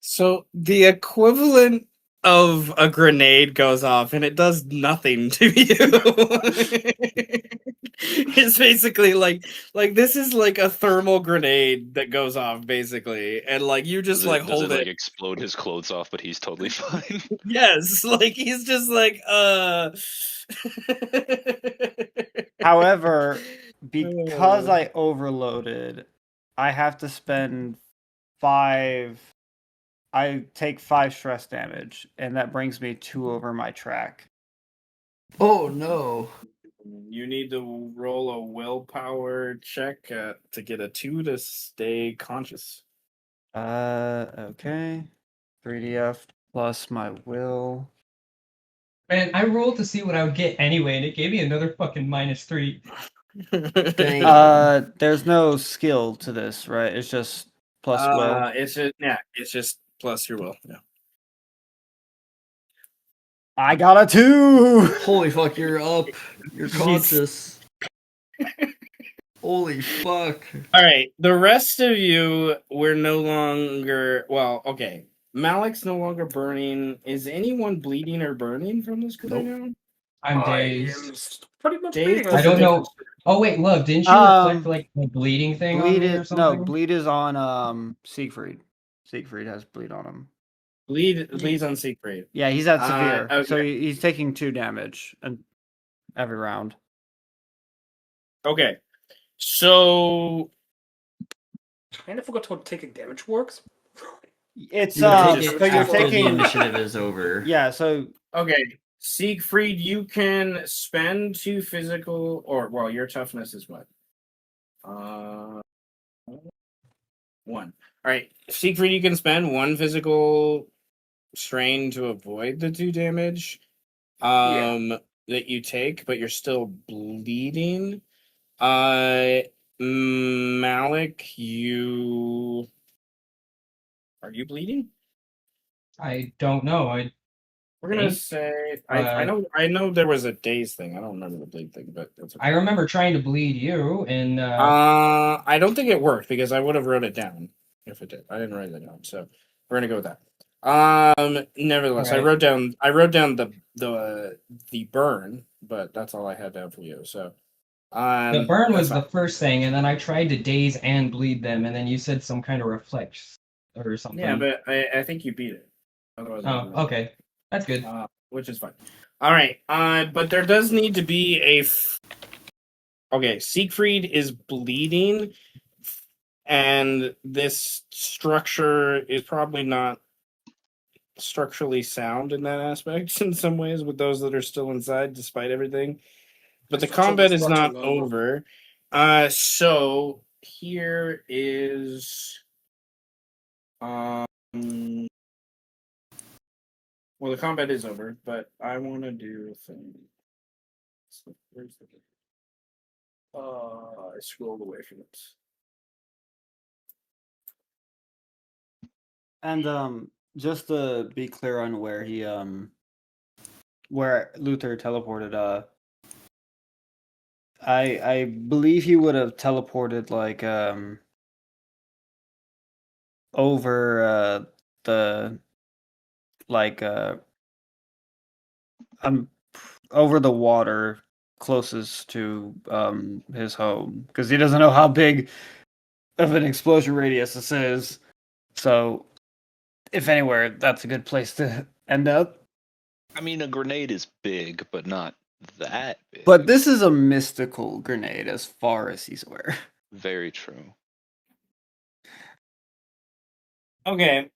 So the equivalent of a grenade goes off and it does nothing to you. It's basically like this is like a thermal grenade that goes off basically, and like you just like Does hold it like it. explode his clothes off, but he's totally fine? Yes, like he's just like However, because I overloaded, I have to spend 5. I take 5 stress damage, and that brings me 2 over my track. Oh no. You need to roll a willpower check to get a 2 to stay conscious. Okay. 3df plus my will. Man, I rolled to see what I would get anyway, and it gave me another fucking -3. Dang. There's no skill to this, right? It's just plus will. It's just plus your will. Yeah. I got a 2. Holy fuck, you're up. You're conscious. Holy fuck. All right, the rest of you, we're no longer. Well, okay. Malik's no longer burning. Is anyone bleeding or burning from this right now? I'm I dazed. am pretty much Dazed? being I don't know. Oh wait, Love, didn't you reflect like the bleeding thing on me or something? Bleed is on Siegfried. Siegfried has bleed on him. Bleeds on Siegfried. Yeah, he's at severe, okay. so he's taking 2 damage and every round. Okay, so kind of forgot how taking damage works. It's You take just it so you're after the taking initiative is over. yeah. So okay, Siegfried, you can spend 2 physical, or well, your toughness is what? 1. All right, Siegfried, you can spend 1 physical strain to avoid the 2 damage that you take, but you're still bleeding. Malik, are you bleeding? I don't know. We're gonna Think, say I know there was a days thing. I don't remember the bleed thing, but that's okay. I remember trying to bleed you, and I don't think it worked because I would have wrote it down if it did. I didn't write it down, so we're gonna go with that. Nevertheless, Right. I wrote down the burn, but that's all I had down for you. So the burn was that's the first thing, and then I tried to daze and bleed them, and then you said some kind of reflex or something. yeah, but I think you beat it. Otherwise, Oh, okay, that's good. which is fine. All right, but there does need to be okay, Siegfried is bleeding, and this structure is probably not structurally sound in that aspect in some ways with those that are still inside despite everything. But the combat is not over. So here is well, the combat is over, but I want to do a thing. So where's the I scrolled away from it. and just to be clear on where he where Luther teleported, I believe he would have teleported like over the like over the water closest to his home because he doesn't know how big of an explosion radius this is. So if anywhere, that's a good place to end up. I mean, a grenade is big, but not that big. But this is a mystical grenade as far as he's aware. Very true. Okay.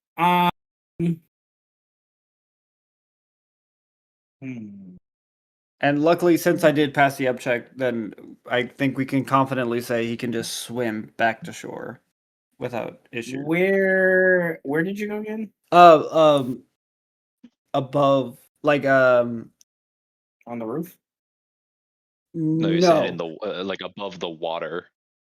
And luckily, since I did pass the up check, then I think we can confidently say he can just swim back to shore without issue. Where did you go again? Above, like On the roof? No, you're saying in the like above the water.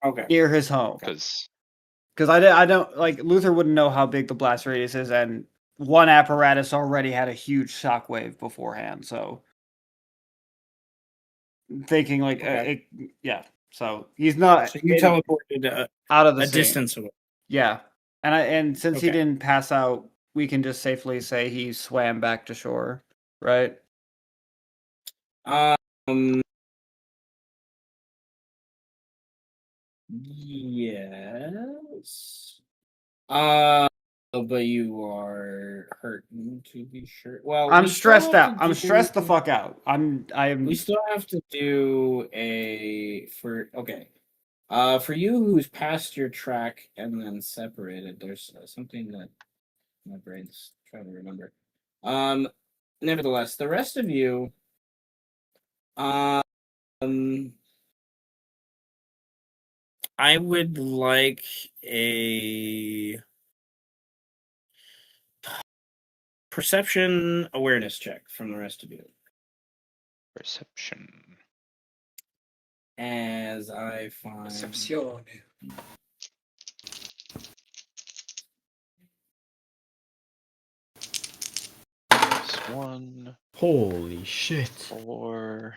Okay. near his home. Because I don't like Luther wouldn't know how big the blast radius is, and one apparatus already had a huge shockwave beforehand. So thinking like, Okay. yeah. So he's not. So you teleported out of the a scene. distance away. Yeah, and since he Okay. didn't pass out we can just safely say he swam back to shore, right? Yes. But you are hurting to be sure. Well, I'm we still stressed have out. to I'm stressed the do- fuck out. I am. We still have to do for you who's passed your track and then separated. There's something that my brain's trying to remember. Nevertheless, the rest of you, um, I would like a perception awareness check from the rest of you. Perception. As I find Perception. +1, Holy shit. 4.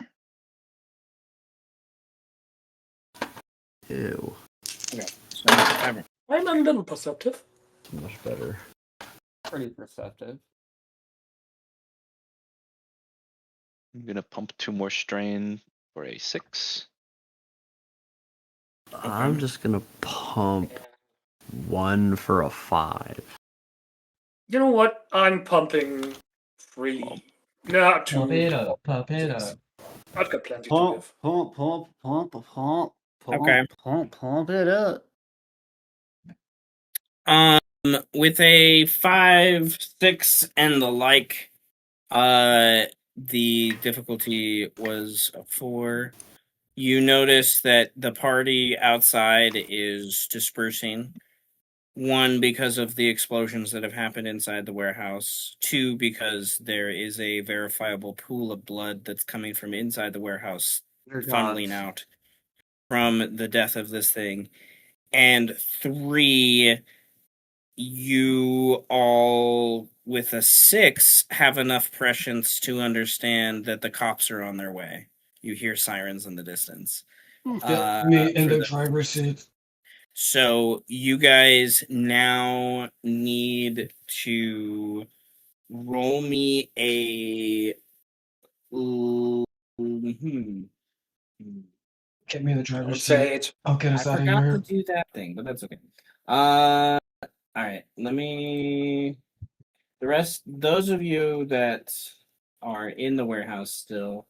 Ew. okay, so ever. I'm a little perceptive. Much better. Pretty perceptive. I'm gonna pump 2 more strain for a 6. I'm just gonna pump 1 for a 5. You know what? I'm pumping 3. No, 2. Pump it up, pump it up. I've got plenty to Pump, give. pump, pump, pump, pump, pump, Okay. pump it up. With a 5, 6, and the like, the difficulty was a 4. You notice that the party outside is dispersing. 1, because of the explosions that have happened inside the warehouse. 2, because there is a verifiable pool of blood that's coming from inside the warehouse, funneling out from the death of this thing. And 3, you all, with a 6, have enough prescience to understand that the cops are on their way. You hear sirens in the distance. Get me in for the the- driver's seat. So you guys now need to roll me a. Get me in the Don't driver's say seat. it. I'll get I us out of forgot to here. do that thing, but that's okay. All right. Let me. The rest, those of you that are in the warehouse still,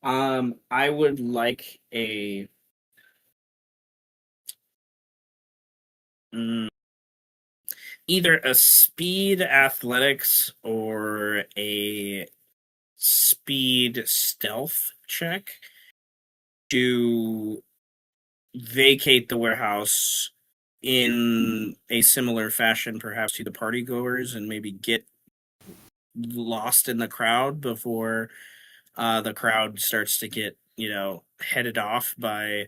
I would like a. Either a speed athletics or a speed stealth check to vacate the warehouse in a similar fashion, perhaps to the party goers, and maybe get lost in the crowd before the crowd starts to get, headed off by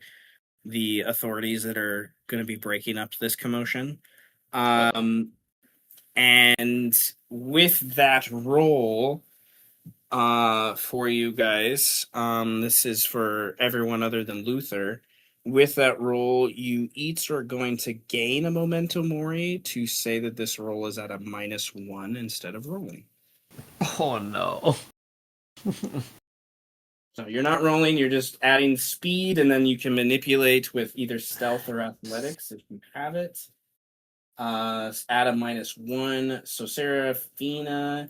the authorities that are going to be breaking up this commotion. And with that roll, for you guys, this is for everyone other than Luther. With that roll, you each are going to gain a memento mori to say that this roll is at a -1 instead of rolling. Oh no. So you're not rolling, you're just adding speed, and then you can manipulate with either stealth or athletics if you have it. At a -1. So Serafina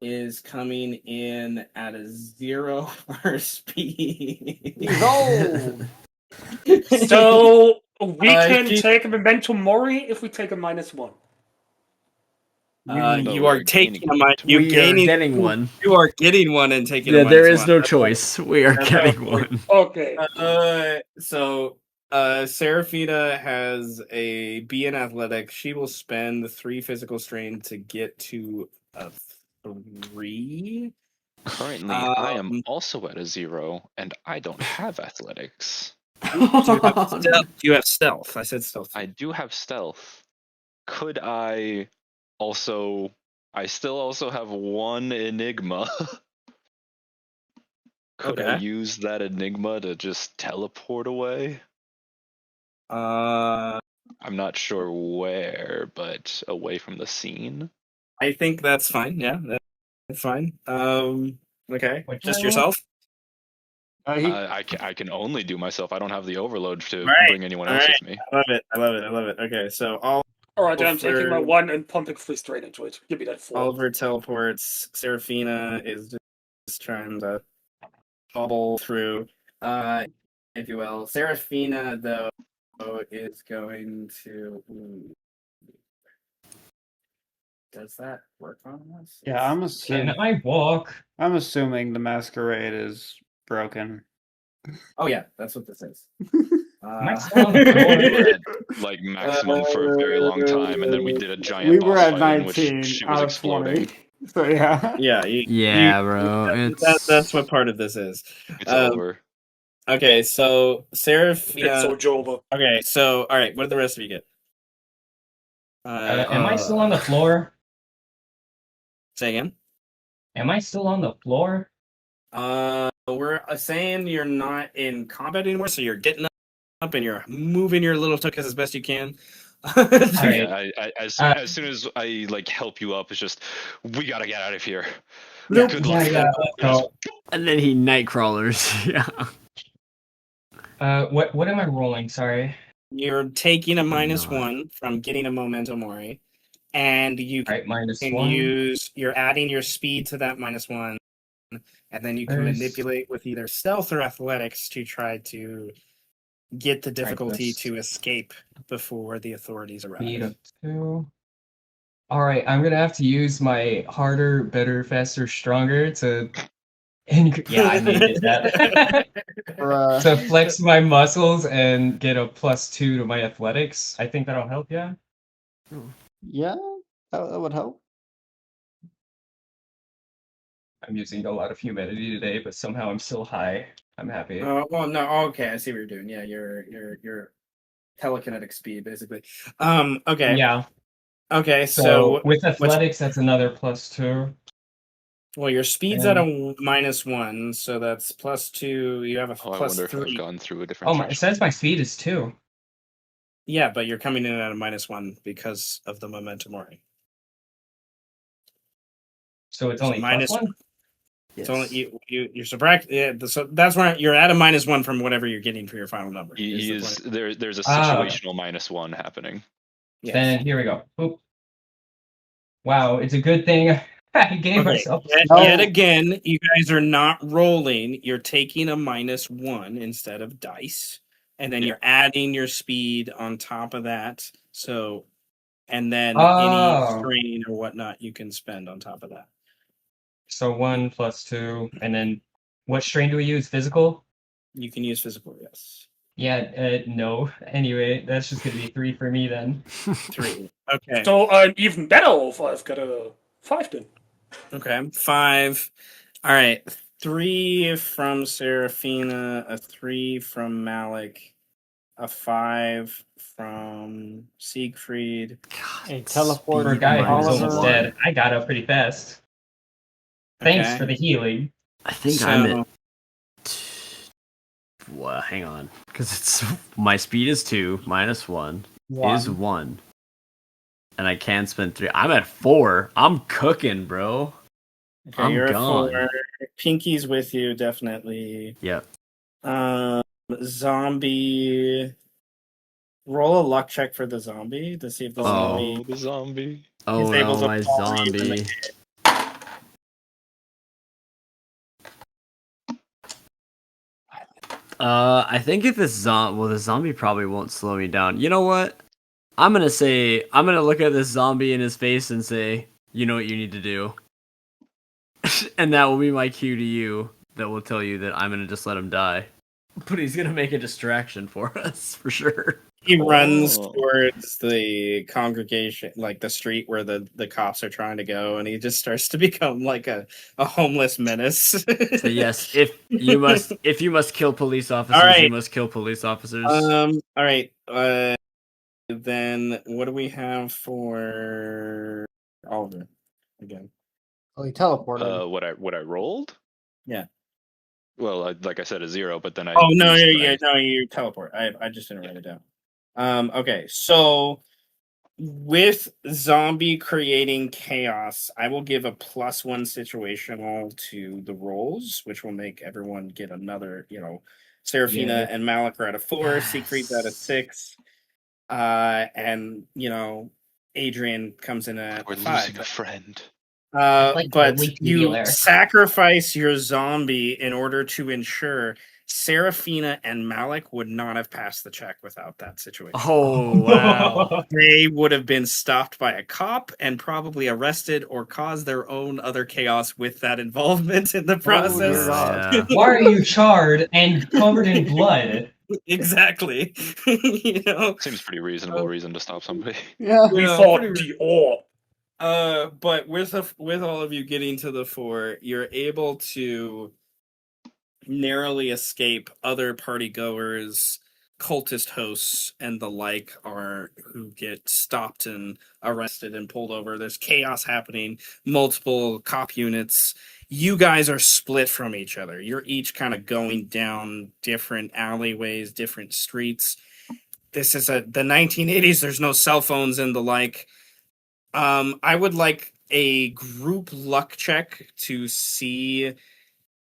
is coming in at a 0 for speed. No. So we can she- take a memento mori if we take a -1. you are taking a minus. You're We are gaining. getting one. You are getting one and taking. Yeah, a there -1. is no choice. We are That's getting how- one. Okay. So Serafina has a B in athletics. She will spend 3 physical strain to get to a 3. Currently, I am also at a 0, and I don't have athletics. You have stealth. I said stealth. I do have stealth. Could I also... I still also have 1 enigma. Could I Okay. use that enigma to just teleport away? Uh, I'm not sure where, but away from the scene. I think that's fine. Yeah, that's fine. Okay, What just do I roll? yourself. I can only do myself. I don't have the overload to Right, bring anyone all else right. with me. I love it. I love it. I love it. Okay, so Alright, then I'm taking my for- 1 and pumping 3 straight into it. Give me that 4. Oliver teleports. Seraphina is just trying to bubble through, if you will. Seraphina, though, is going to. Does that work on us? Yeah, I'm Can assuming. I walk? I'm assuming the masquerade is broken. Oh yeah, that's what this is. Am I still on the floor? We were at like maximum for a very long time, and then we did a giant We boss were at fight in which 19 she was out of exploding. 20. So yeah. Yeah, Yeah, bro. that's what part of this is. It's over. Okay, so It's Seraphina. so Joba. Okay, so all right, what did the rest of you get? Am I still on the floor? Say again. Am I still on the floor? We're saying you're not in combat anymore, so you're getting up and you're moving your little tuchus as best you can. Alright. Yeah, as soon as I like help you up, it's just we gotta get out of here. Yeah. Good luck. Yeah, so, And then he night crawlers. Yeah. what am I rolling? Sorry. You're taking a minus No. 1 from getting a memento mori, and you Alright, minus can 1. you're adding your speed to that minus 1, and then you can There's- manipulate with either stealth or athletics to try to get the difficulty this. to escape before the authorities Speed arrive. of 2. Alright, I'm gonna have to use my harder, better, faster, stronger to. Yeah, I needed that. To flex my muscles and get a +2 to my athletics. I think that'll help, yeah? Yeah, that would help. I'm using a lot of humanity today, but somehow I'm still high. I'm happy. Well, no, okay, I see what you're doing. Yeah, you're telekinetic speed, basically. Okay. Yeah, Okay, so so with athletics, that's another +2. well, your speed's at a minus 1, so that's +2. You have a Oh, I plus wonder if I've 3. gone through a different. Oh, it says my speed is 2. Yeah, but you're coming in at a minus 1 because of the memento mori. So it's So only minus- +1? It's only you're subtract. Yeah, so that's why you're at a minus 1 from whatever you're getting for your final number. There's a Ah, okay. situational -1 happening. Yes. Then here we go. Boop. Wow, it's a good thing I gave Okay, myself. yet again, you guys are not rolling. You're taking a minus 1 instead of dice, and then you're adding your speed on top of that. So, and then any strain or whatnot you can spend on top of that. So 1 + 2, and then what strain do we use? Physical? You can use physical, yes. Yeah, no. Anyway, that's just gonna be 3 for me then. 3. Okay. So I'm even better off. I've got a 5 then. Okay. 5. All right. 3 from Seraphina, a 3 from Malik, a 5 from Siegfried. Hey, teleport For a guy who's Oliver. almost dead, I got up pretty fast. Thanks Okay. for the healing. I think So- I'm at. Well, hang on, because it's my speed is 2 minus 1 is 1, and I can spend 3. I'm at 4. I'm cooking, bro. Okay, I'm you're gone. at 4. Pinky's with you, definitely. Yep. Zombie. Roll a luck check for the zombie to see if the zombie. Oh, the zombie. Oh He's able no, to my fall into the zombie. I think if the zombie probably won't slow me down. You know what? I'm gonna look at this zombie in his face and say, you know what you need to do. And that will be my cue to you that will tell you that I'm gonna just let him die. But he's gonna make a distraction for us, for sure. He runs Oh. towards the congregation, like the street where the cops are trying to go, and he just starts to become like a homeless menace. So yes, if you must kill police officers, All right. you must kill police officers. All right. Then what do we have for Oliver again? Oh, he teleported. What I rolled? Yeah. Well, like I said, a 0, but then I. Oh no, used no, you teleport. I just didn't write it down. Okay, so with zombie creating chaos, I will give a +1 situational to the rolls, which will make everyone get another, Serafina Yeah. and Malik are at a 4, Siegfried's at a 6, and, Adrian comes in at We're 5. losing a friend. But only you tubular. sacrifice your zombie in order to ensure Serafina and Malik would not have passed the check without that situation. Oh wow! They would have been stopped by a cop and probably arrested or caused their own other chaos with that involvement in the process. Yeah. Why are you charred and covered in blood? Exactly. Seems pretty reasonable reason to stop somebody. Yeah. We Yeah, fought pretty the orc. but with all of you getting to the 4, you're able to narrowly escape other party goers, cultist hosts, and the like who get stopped and arrested and pulled over. There's chaos happening, multiple cop units. You guys are split from each other. You're each kind of going down different alleyways, different streets. This is the 1980s. There's no cell phones and the like. I would like a group luck check to see.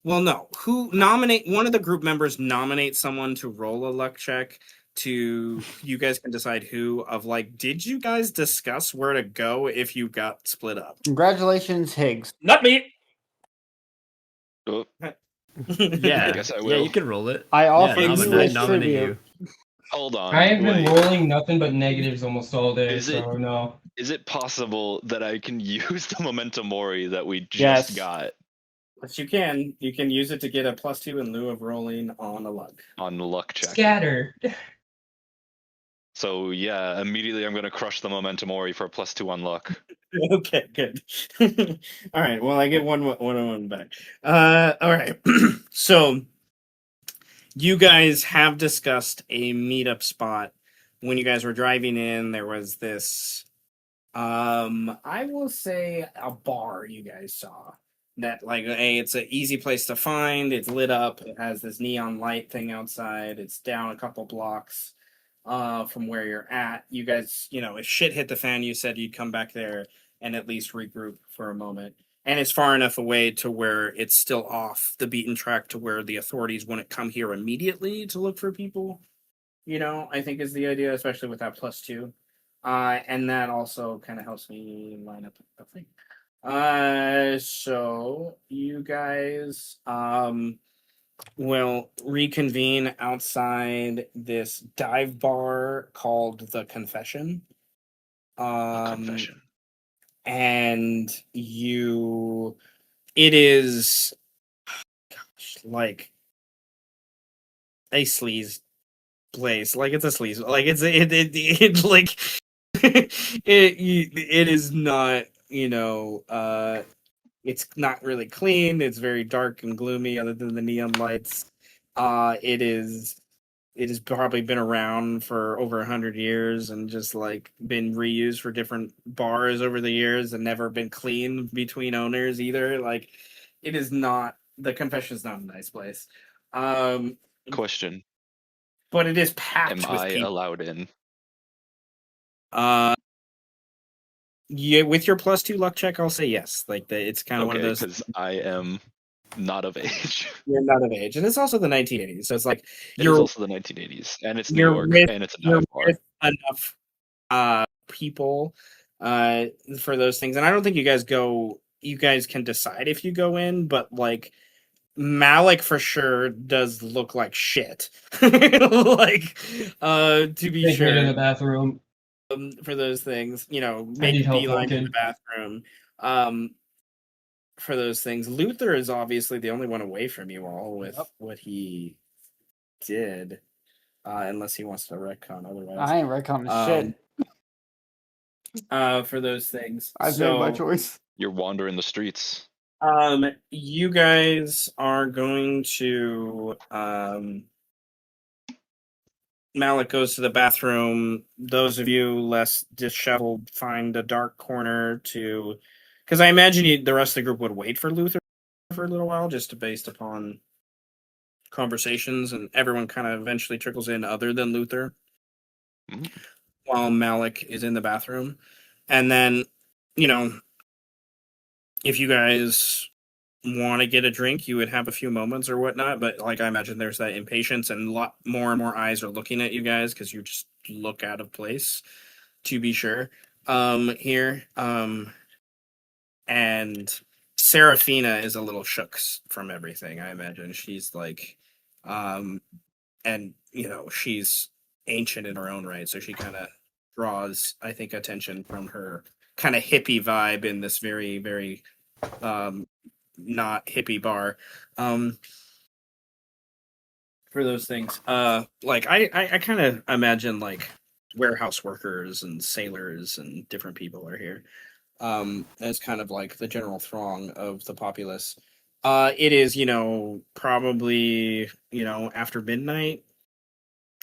Well, no. Who nominate one of the group members nominate someone to roll a luck check to you guys can decide who of did you guys discuss where to go if you got split up? Congratulations, Higgs. Not me. Oh, Yeah. I guess I Yeah, will. you can roll it. I offer you nominate, as nominate tribute. you. Hold on. I have been wait. rolling nothing but negatives almost all day, Is it- so no. Is it possible that I can use the Momentum Mori that we just Yes. got But you can use it to get a +2 in lieu of rolling on a luck. on the luck check? Scatter. So yeah, immediately I'm gonna crush the Momentum Mori for a +2 on luck. Okay, good. All right. Well, I get one back. All right. So you guys have discussed a meetup spot. When you guys were driving in, there was this I will say a bar you guys saw that hey, it's an easy place to find. It's lit up. It has this neon light thing outside. It's down a couple blocks from where you're at. You guys, if shit hit the fan, you said you'd come back there and at least regroup for a moment. And it's far enough away to where it's still off the beaten track to where the authorities wouldn't come here immediately to look for people. I think is the idea, especially with that +2. And that also kind of helps me line up a thing. So you guys will reconvene outside this dive bar called The Confession. Confession. And it is, like a sleaze place. It's a sleaze. It is not, it's not really clean. It's very dark and gloomy other than the neon lights. It has probably been around for over 100 years and just been reused for different bars over the years and never been cleaned between owners either. It is not, the Confession is not a nice place. Question: But it is packed am with I people. allowed in? Yeah, with your +2 luck check, I'll say yes. It's kind of one of Okay, those. because I am not of age. You're not of age, and it's also the 1980s, so it's It is you're also the 1980s, and it's New you're York, with and it's a you're dive bar. with enough people for those things, and I don't think you guys go. You guys can decide if you go in, but Malik for sure does look like shit. To be Take sure. me to the bathroom. For those things, need make help beeline to the walking. bathroom. For those things, Luther is obviously the only one away from you all with what he did, unless he wants to retcon otherwise. I ain't retconning shit. For those things, I've made my choice. You're wandering the streets. You guys are going to Malik goes to the bathroom. Those of you less disheveled find a dark corner to, because I imagine the rest of the group would wait for Luther for a little while, just based upon conversations, and everyone kind of eventually trickles in other than Luther. Mm. while Malik is in the bathroom. And then, you know, if you guys want to get a drink, you would have a few moments or whatnot. But like I imagine there's that impatience and more and more eyes are looking at you guys because you just look out of place, to be sure. Here. And Serafina is a little shook from everything, I imagine. She's like, and she's ancient in her own right, so she kind of draws, I think, attention from her kind of hippie vibe in this very, very not hippie bar. For those things, like I kind of imagine like warehouse workers and sailors and different people are here, as kind of like the general throng of the populace. It is, probably, after midnight,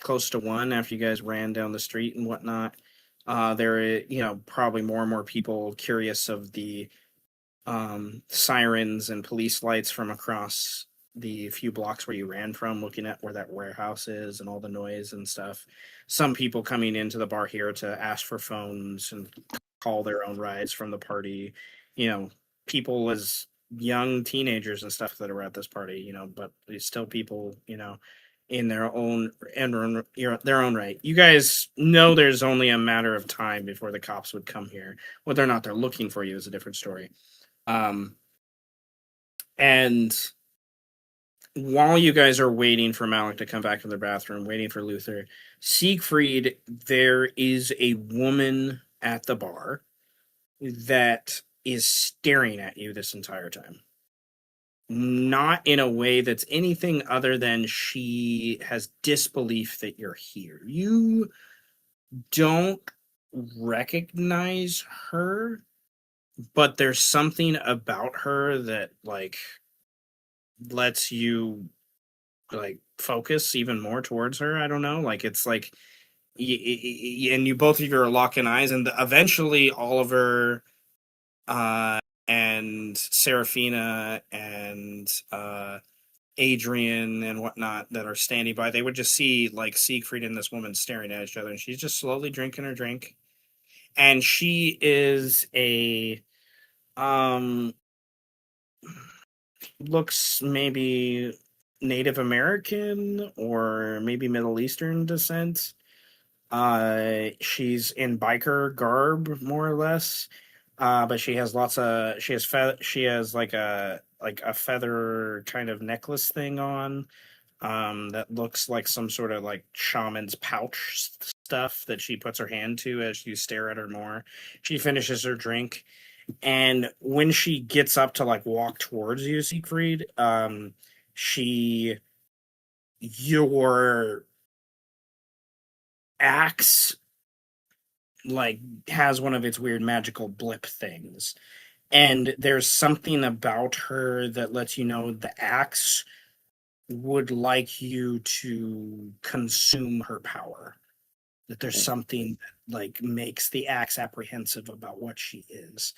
close to 1, after you guys ran down the street and whatnot. There is, probably more and more people curious of the sirens and police lights from across the few blocks where you ran from, looking at where that warehouse is and all the noise and stuff. Some people coming into the bar here to ask for phones and call their own rides from the party. People as young teenagers and stuff that are at this party, but it's still people, in their own their own right. You guys know there's only a matter of time before the cops would come here. Whether or not they're looking for you is a different story. And while you guys are waiting for Malik to come back from the bathroom, waiting for Luther, Siegfried, there is a woman at the bar that is staring at you this entire time. Not in a way that's anything other than she has disbelief that you're here. You don't recognize her, but there's something about her that like lets you like focus even more towards her. I don't know, like it's like and you both of you are locking eyes, and eventually Oliver and Serafina and Adrian and whatnot that are standing by, they would just see like Siegfried and this woman staring at each other, and she's just slowly drinking her drink. And she is a looks maybe Native American or maybe Middle Eastern descent. She's in biker garb, more or less. But she has she has like a feather kind of necklace thing on. That looks like some sort of like shaman's pouch stuff that she puts her hand to as you stare at her more. She finishes her drink, and when she gets up to like walk towards you, Siegfried, your axe like has one of its weird magical blip things, and there's something about her that lets you know the axe would like you to consume her power, that there's something that like makes the axe apprehensive about what she is.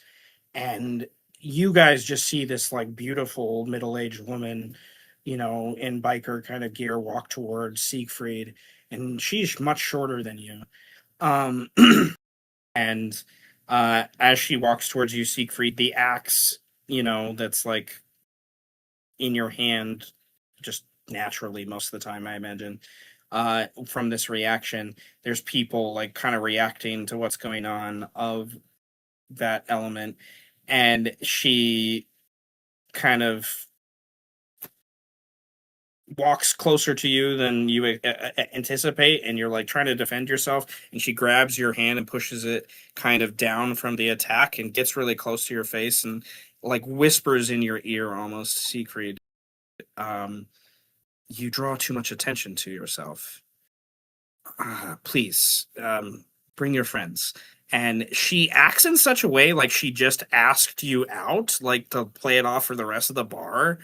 And you guys just see this like beautiful middle-aged woman, in biker kind of gear walk towards Siegfried, and she's much shorter than you. um and as she walks towards you, Siegfried, the axe, that's like in your hand just naturally most of the time, I imagine. From this reaction, there's people like kind of reacting to what's going on of that element, and she kind of walks closer to you than you anticipate, and you're like trying to defend yourself, and she grabs your hand and pushes it kind of down from the attack and gets really close to your face and like whispers in your ear almost, Siegfried, you draw too much attention to yourself. Please, bring your friends. And she acts in such a way like she just asked you out, like to play it off for the rest of the bar.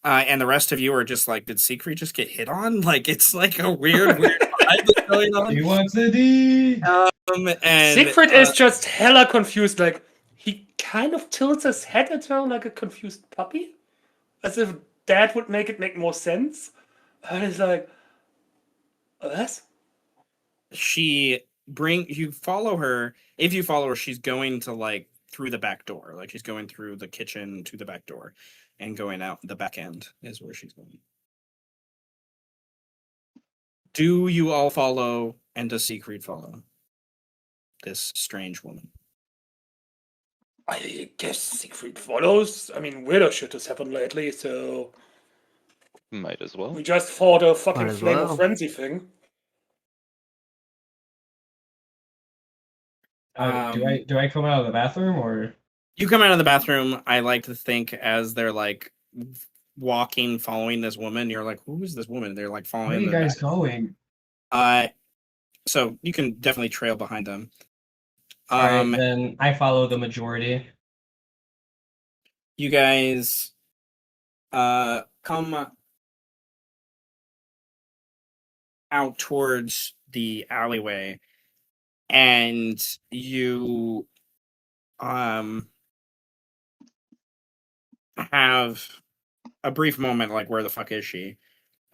And the rest of you are just like, did Siegfried just get hit on? Like, it's like a weird vibe that's going on. He wants a D. And Siegfried is just hella confused. Like, he kind of tilts his head at her like a confused puppy, as if that would make more sense. And he's like, what? she you follow her. If you follow her, she's going to like through the back door. Like she's going through the kitchen to the back door and going out the back end is where she's going. Do you all follow, and does Siegfried follow this strange woman? I guess Siegfried follows. I mean, weirder shit has happened lately, so Might as well. we just fought a fucking Might as flame well. of frenzy thing. Do I come out of the bathroom or? You come out of the bathroom. I like to think as they're like walking, following this woman. You're like, who is this woman? They're like Where are following you them guys back. going? So you can definitely trail behind them. All right, then I follow the majority. You guys come out towards the alleyway, and you have a brief moment like, where the fuck is she?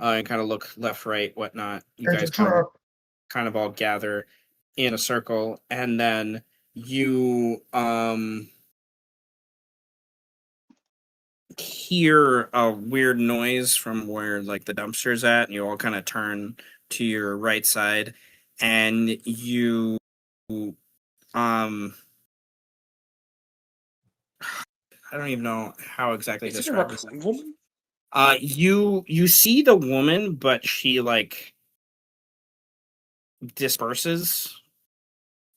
And kind of look left, right, whatnot. You guys kind of all gather in a circle, and then you hear a weird noise from where like the dumpster's at, and you all kind of turn to your right side, and you I don't even know how exactly to Is it a describe this. raccoon woman? You see the woman, but she like disperses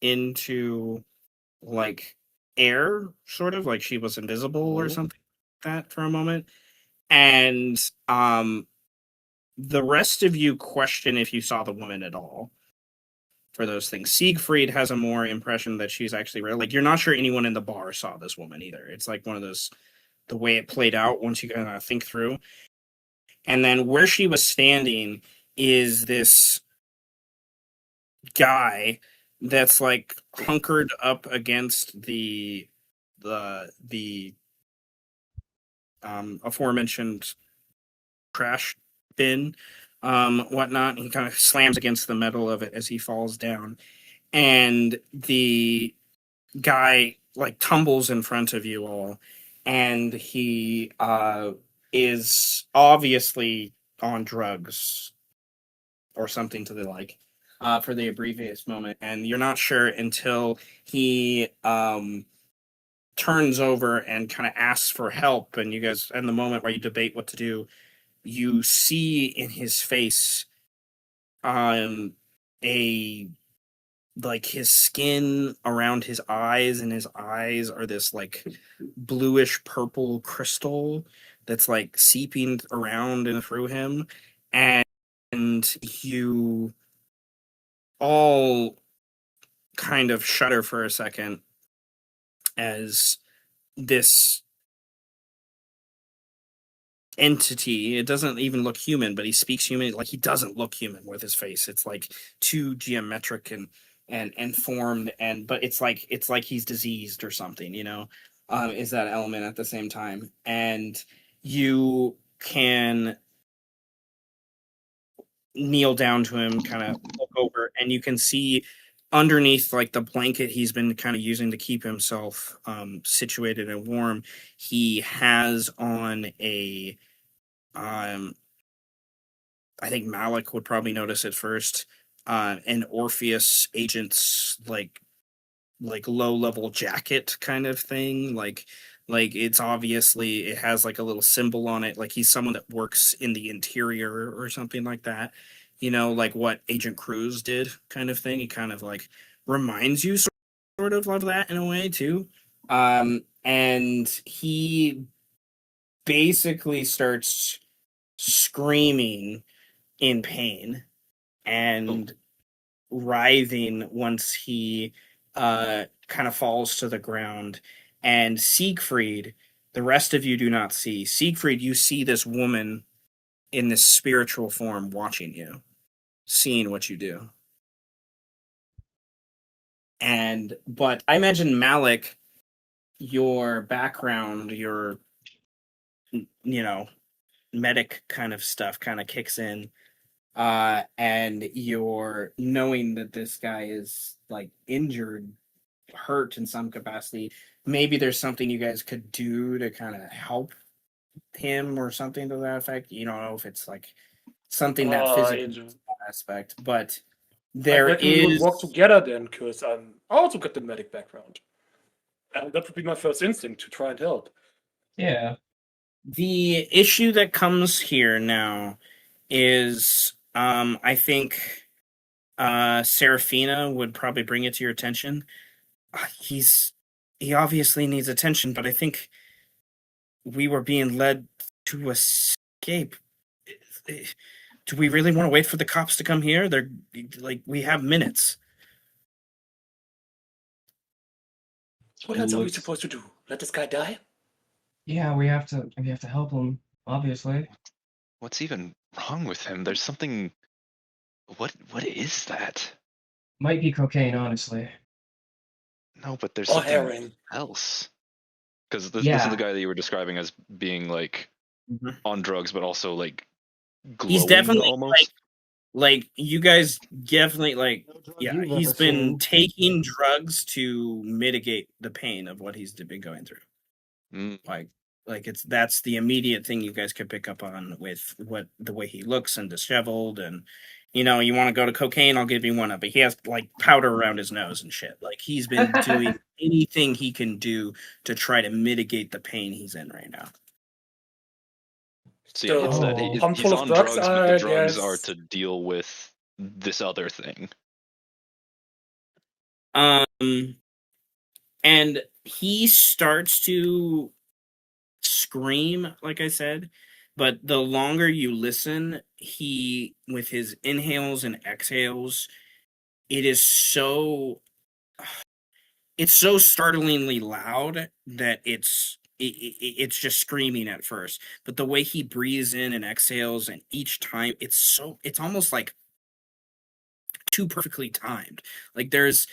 into like air, sort of like she was invisible or something like that for a moment. And the rest of you question if you saw the woman at all for those things. Siegfried has a more impression that she's actually real. Like, you're not sure anyone in the bar saw this woman either. It's like one of those, the way it played out once you kind of think through. And then where she was standing is this guy that's like hunkered up against the aforementioned trash bin, whatnot. He kind of slams against the metal of it as he falls down, and the guy like tumbles in front of you all, and he is obviously on drugs or something to the like, for the abbreviated moment, and you're not sure until he turns over and kind of asks for help, and you guys, in the moment where you debate what to do, you see in his face a like his skin around his eyes, and his eyes are this like bluish purple crystal that's like seeping around and through him, and you all kind of shudder for a second as this entity, it doesn't even look human, but he speaks human, like he doesn't look human with his face. It's like too geometric and formed, and but it's like he's diseased or something, you know. Is that element at the same time, and you can kneel down to him, kind of look over, and you can see underneath like the blanket he's been kind of using to keep himself situated and warm, he has on a I think Malik would probably notice it first, an Orpheus agent's like low level jacket kind of thing, like it's obviously, it has like a little symbol on it, like he's someone that works in the interior or something like that, you know, like what Agent Cruz did kind of thing. He kind of like reminds you sort of that in a way too. And he basically starts screaming in pain and writhing once he kind of falls to the ground. And Siegfried, the rest of you do not see. Siegfried, you see this woman in this spiritual form watching you, seeing what you do. But I imagine Malik, your background, your, you know, medic kind of stuff kind of kicks in, and you're knowing that this guy is like injured, hurt in some capacity. Maybe there's something you guys could do to kind of help him or something to that effect. You don't know if it's like something that physical aspect, but I there reckon we would work is. together then, because I'm also got the medic background. And that would be my first instinct to try and help. Yeah. The issue that comes here now is I think Serafina would probably bring it to your attention. He obviously needs attention, but I think we were being led to escape. Do we really want to wait for the cops to come here? They're like, we have minutes. What else are we supposed to do? Let this guy die? Yeah, we have to help him, obviously. What's even wrong with him? There's something. What is that? Might be cocaine, honestly. No, but there's Or something heroin. else. Because this is Yeah. the guy that you were describing as being like on drugs, but also like glowing He's definitely almost. like you guys definitely like yeah. you've He's ever been seen. taking drugs to mitigate the pain of what he's been going through. Mm. Like that's the immediate thing you guys could pick up on with what the way he looks and disheveled, and you know, you want to go to cocaine, I'll give you one up, but he has like powder around his nose and shit. Like he's been doing anything he can do to try to mitigate the pain he's in right now. So yeah, it's that Oh. Pump he's full of on drugs, drugs, but the I drugs are guess. to deal with this other thing. And he starts to scream, like I said, but the longer you listen, he, with his inhales and exhales, it's so startlingly loud that it's just screaming at first. But the way he breathes in and exhales, and each time, it's almost like too perfectly timed. Like there's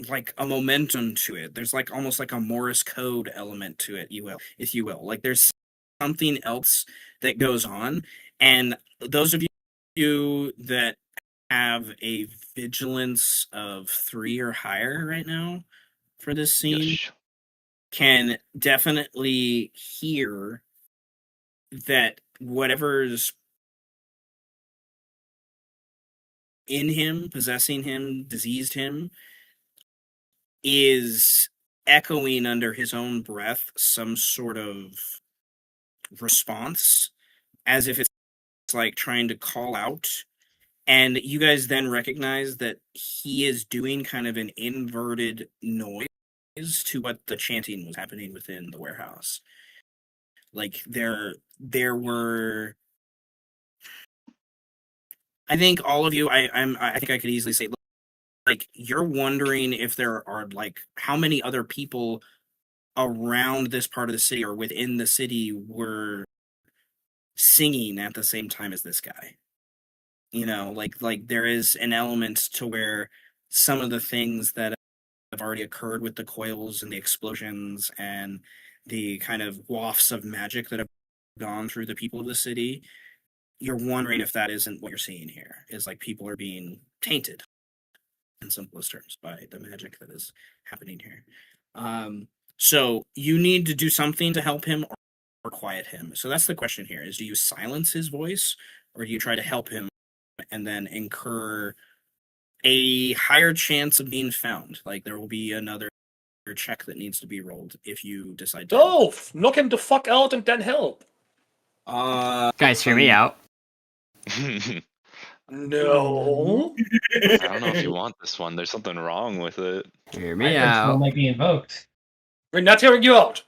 like a momentum to it. There's like almost like a Morse code element to it, if you will. Like there's something else that goes on. And those of you that have a vigilance of 3 or higher right now for this scene Yes. can definitely hear that whatever's in him, possessing him, diseased him, is echoing under his own breath some sort of response, as if it's like trying to call out. And you guys then recognize that he is doing kind of an inverted noise to what the chanting was happening within the warehouse. Like there were, I think all of you, I think I could easily say, like, you're wondering if there are like how many other people around this part of the city or within the city were singing at the same time as this guy. You know, like there is an element to where some of the things that have already occurred with the coils and the explosions and the kind of wafts of magic that have gone through the people of the city, you're wondering if that isn't what you're seeing here, is like people are being tainted in simplest terms by the magic that is happening here. So you need to do something to help him or quiet him. So that's the question here: is do you silence his voice, or do you try to help him and then incur a higher chance of being found? Like there will be another check that needs to be rolled if you decide to help him. Dolph, knock him the fuck out and then help. Guys, hear me out. I No. don't know if you want this one. There's something wrong with it. Hear I me think out. someone might be invoked. We're not hearing you out.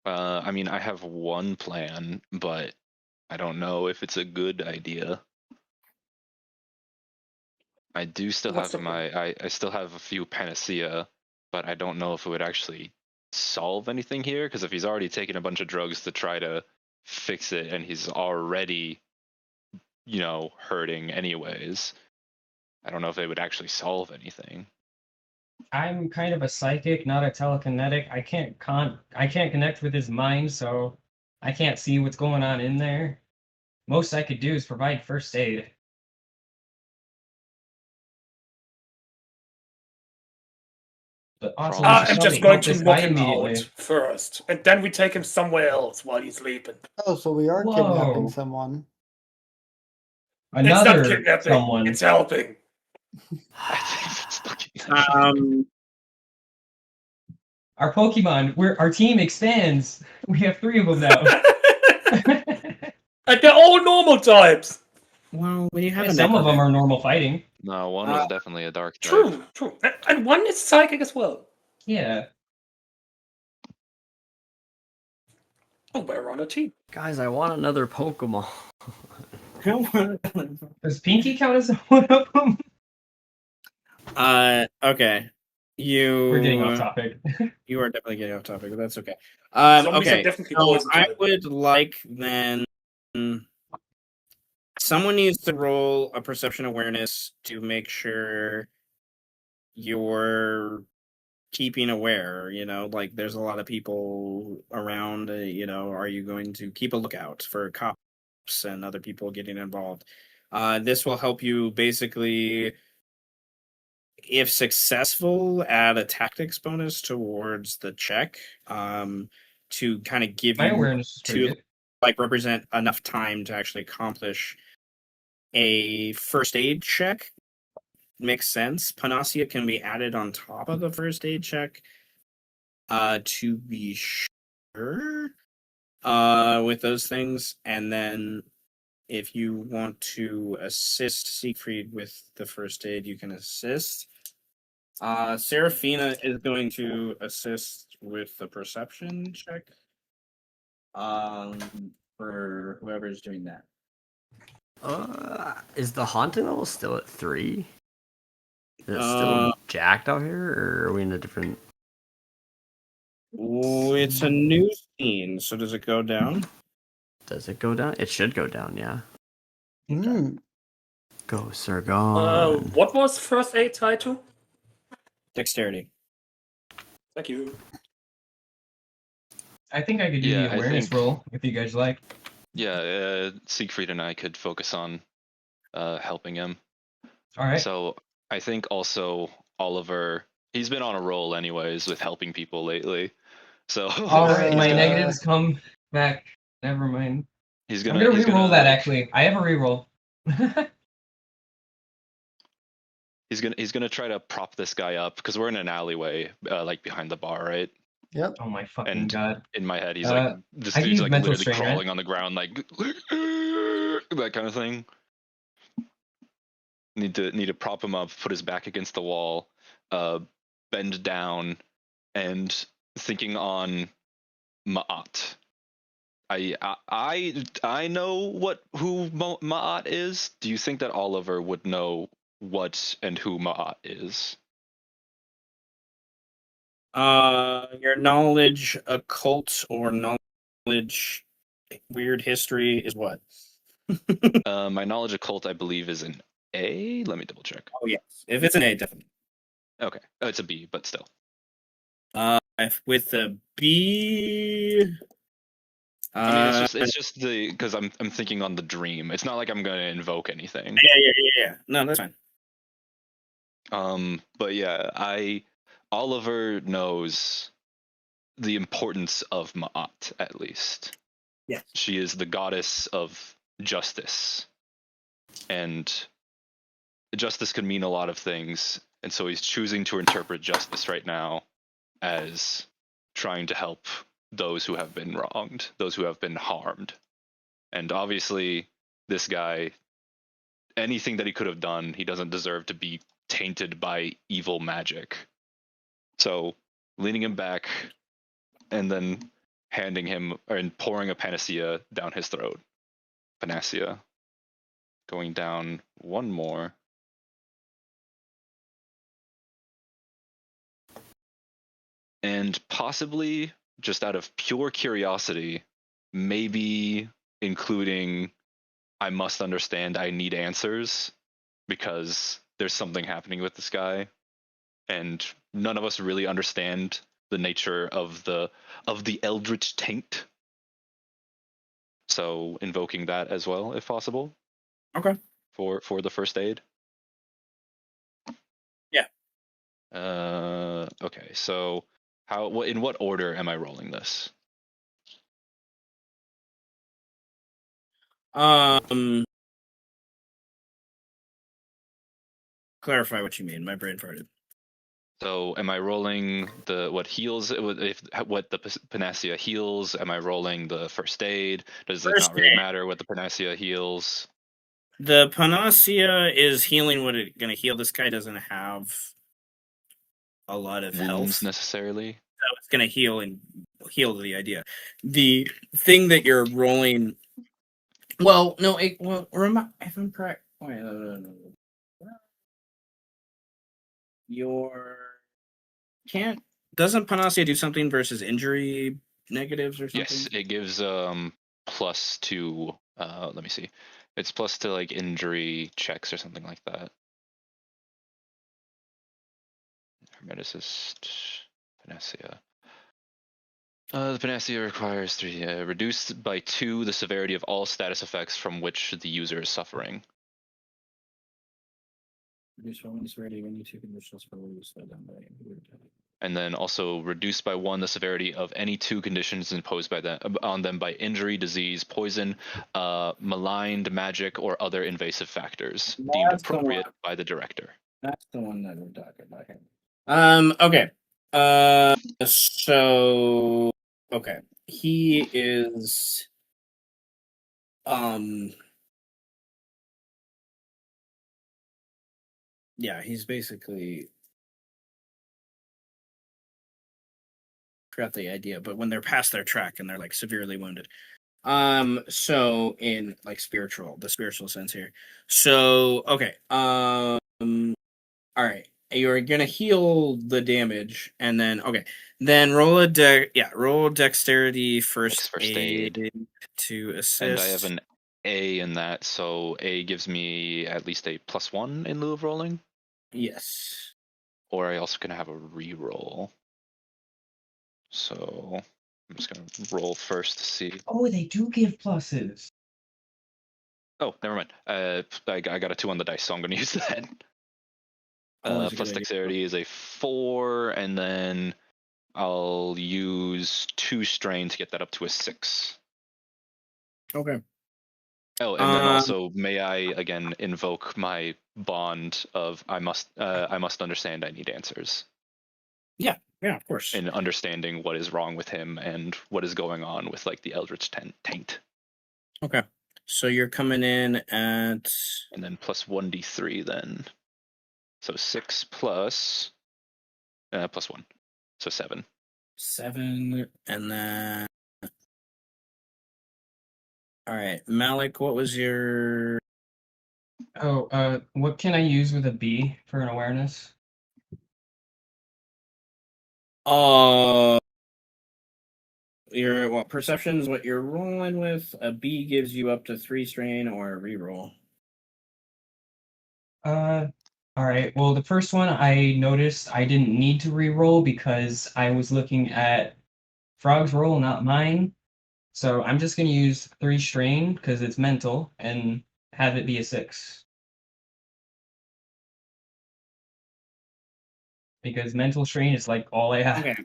I mean, I have one plan, but I don't know if it's a good idea. I do still What's have the plan? I still have a few panacea, but I don't know if it would actually solve anything here, because if he's already taken a bunch of drugs to try to fix it and he's already, hurting anyways, I don't know if they would actually solve anything. I'm kind of a psychic, not a telekinetic. I can't connect with his mind, so I can't see what's going on in there. Most I could do is provide first aid. But also, we should I'm probably just going help to this guy knock him immediately. out first, and then we take him somewhere else while he's sleeping. Oh, so we are Whoa. kidnapping someone. It's not Another kidnapping. someone. It's helping. I think that's looking. Our Pokemon, our team expands. We have 3 of them now. And they're all normal types. Well, when you have a Some of them necromancer- are normal fighting. No, one was definitely a dark type. True, true. And one is psychic as well. Yeah. Oh, we're on a team. Guys, I want another Pokemon. Does Pinky count as one of them? Okay. We're getting off topic. You are definitely getting off topic, but that's okay. Zombies are Okay. definitely So poison I type. would like then someone needs to roll a perception awareness to make sure you're keeping aware, like there's a lot of people around, are you going to keep a lookout for cops and other people getting involved? This will help you basically, if successful, add a tactics bonus towards the check, to kind of give My you awareness is pretty to good. represent enough time to actually accomplish a first aid check. Makes sense. Panacea can be added on top of the first aid check, to be sure, with those things. And then if you want to assist Siegfried with the first aid, you can assist. Serafina is going to assist with the perception check, for whoever's doing that. Is the haunting level still at 3? Is it still jacked out here, or are we in a different? Oh, it's a new scene, so does it go down? Does it go down? It should go down, yeah. Mm. Go, Sir Gone. What was first aid tied to? Dexterity. Thank you. I think I could do Yeah, the I awareness think- roll if you guys like. Yeah, Siegfried and I could focus on helping him. All right. So I think also Oliver, he's been on a roll anyways with helping people lately. So All right. he's My gonna- negatives come back. Never mind. He's I'm gonna gonna he's re-roll gonna, that like, actually. I have a re-roll. He's gonna try to prop this guy up because we're in an alleyway, like behind the bar, right? Yep. Oh my fucking And- god. In my head, he's like, this I can dude's use like mental literally strain, right? crawling on the ground, like that kind of thing. Need to prop him up, put his back against the wall, bend down, and thinking on Ma'at. I know who Ma'at is. Do you think that Oliver would know what and who Ma'at is? Your knowledge occult or knowledge weird history is what? My knowledge occult, I believe, is an A. Let me double check. Oh yes, if it's an A, definitely. Okay, it's a B, but still. With the B, I mean, it's just because I'm thinking on the dream. It's not like I'm gonna invoke anything. yeah. No, that's fine. But yeah, Oliver knows the importance of Ma'at, at least. Yes. She is the goddess of justice. And justice can mean a lot of things, and so he's choosing to interpret justice right now as trying to help those who have been wronged, those who have been harmed. And obviously, this guy, anything that he could have done, he doesn't deserve to be tainted by evil magic. So, leaning him back and then handing him and pouring a panacea down his throat. Panacea. Going down one more. And possibly, just out of pure curiosity, maybe including I must understand, I need answers because there's something happening with this guy. And none of us really understand the nature of the eldritch taint. So invoking that as well, if possible. Okay. For the first aid. Yeah. Okay. So in what order am I rolling this? Clarify what you mean. My brain farted. So am I rolling what heals, what the panacea heals? Am I rolling the first aid? Does it not really matter what the panacea heals? The panacea is healing what it's going to heal. This guy doesn't have a lot of Wounds health. necessarily. So it's going to heal the idea. The thing that you're rolling. Well, no. If I'm correct, wait, your can't doesn't panacea do something versus injury negatives or something? Yes, it gives plus to let me see. It's plus to like injury checks or something like that. Hermeticist panacea. The panacea requires 3. Reduced by 2 the severity of all status effects from which the user is suffering. Reduce one severity when you take conditional spell use by them. And then also reduced by 1 the severity of any 2 conditions imposed on them by injury, disease, poison, maligned magic, or other invasive factors deemed appropriate by the director. That's the one that we're talking about here. Okay. So okay. He is yeah, he's basically forgot the idea, but when they're past their track and they're like severely wounded. So in like the spiritual sense here. So okay. All right. You're gonna heal the damage, and then roll roll dexterity first aid to assist. And I have an A in that, so A gives me at least a +1 in lieu of rolling. Yes. Or I also can have a re-roll. So I'm just gonna roll first to see. Oh, they do give pluses. Oh, never mind. I got a 2 on the dice, so I'm gonna use that. Plus dexterity is a 4, and then I'll use 2 strain to get that up to a 6. Okay. Oh, and then also, may I again invoke my bond of I must understand. I need answers. Yeah, of course. In understanding what is wrong with him and what is going on with like the eldritch taint. Okay, so you're coming in at and then plus 1d3 then. So 6 plus +1, so 7. 7, and then all right, Malik. What was your? Oh, what can I use with a B for an awareness? Your perception is what you're rolling with. A B gives you up to 3 strain or a reroll. All right. Well, the first one I noticed I didn't need to re-roll because I was looking at Frog's roll, not mine. So I'm just gonna use 3 strain because it's mental and have it be a 6. Because mental strain is like all I have. Okay.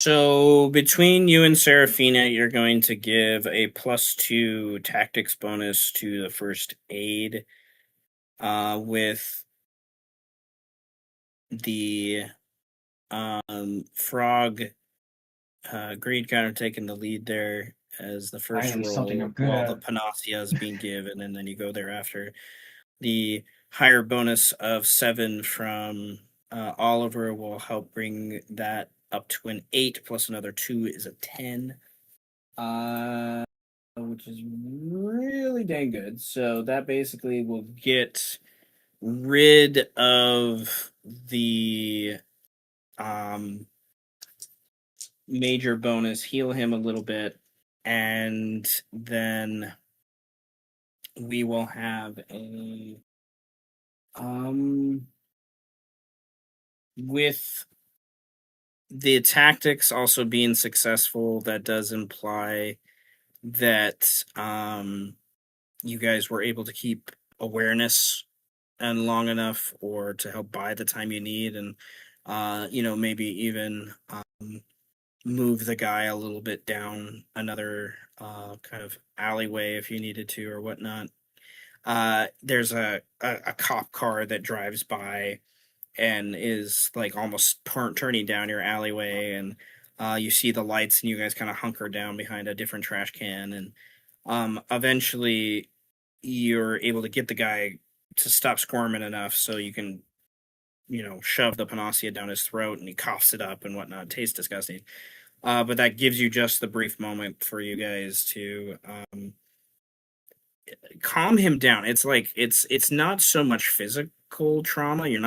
So between you and Seraphina, you're going to give a +2 tactics bonus to the first aid, with the frog greed kind of taking the lead there as the first Finally, roll, something I'm good while at. the panacea is being given, and then you go thereafter. The higher bonus of 7 from Oliver will help bring that up to an 8, plus another 2 is a 10, which is really dang good. So that basically will get rid of the major bonus, heal him a little bit, and then we will have a with the tactics also being successful, that does imply that you guys were able to keep awareness and long enough or to help buy the time you need, and maybe even move the guy a little bit down another kind of alleyway if you needed to or whatnot. There's a cop car that drives by and is like almost turning down your alleyway, and you see the lights and you guys kind of hunker down behind a different trash can, and eventually you're able to get the guy to stop squirming enough so you can shove the panacea down his throat, and he coughs it up and whatnot. It tastes disgusting, but that gives you just the brief moment for you guys to calm him down. It's like it's not so much physical trauma. You're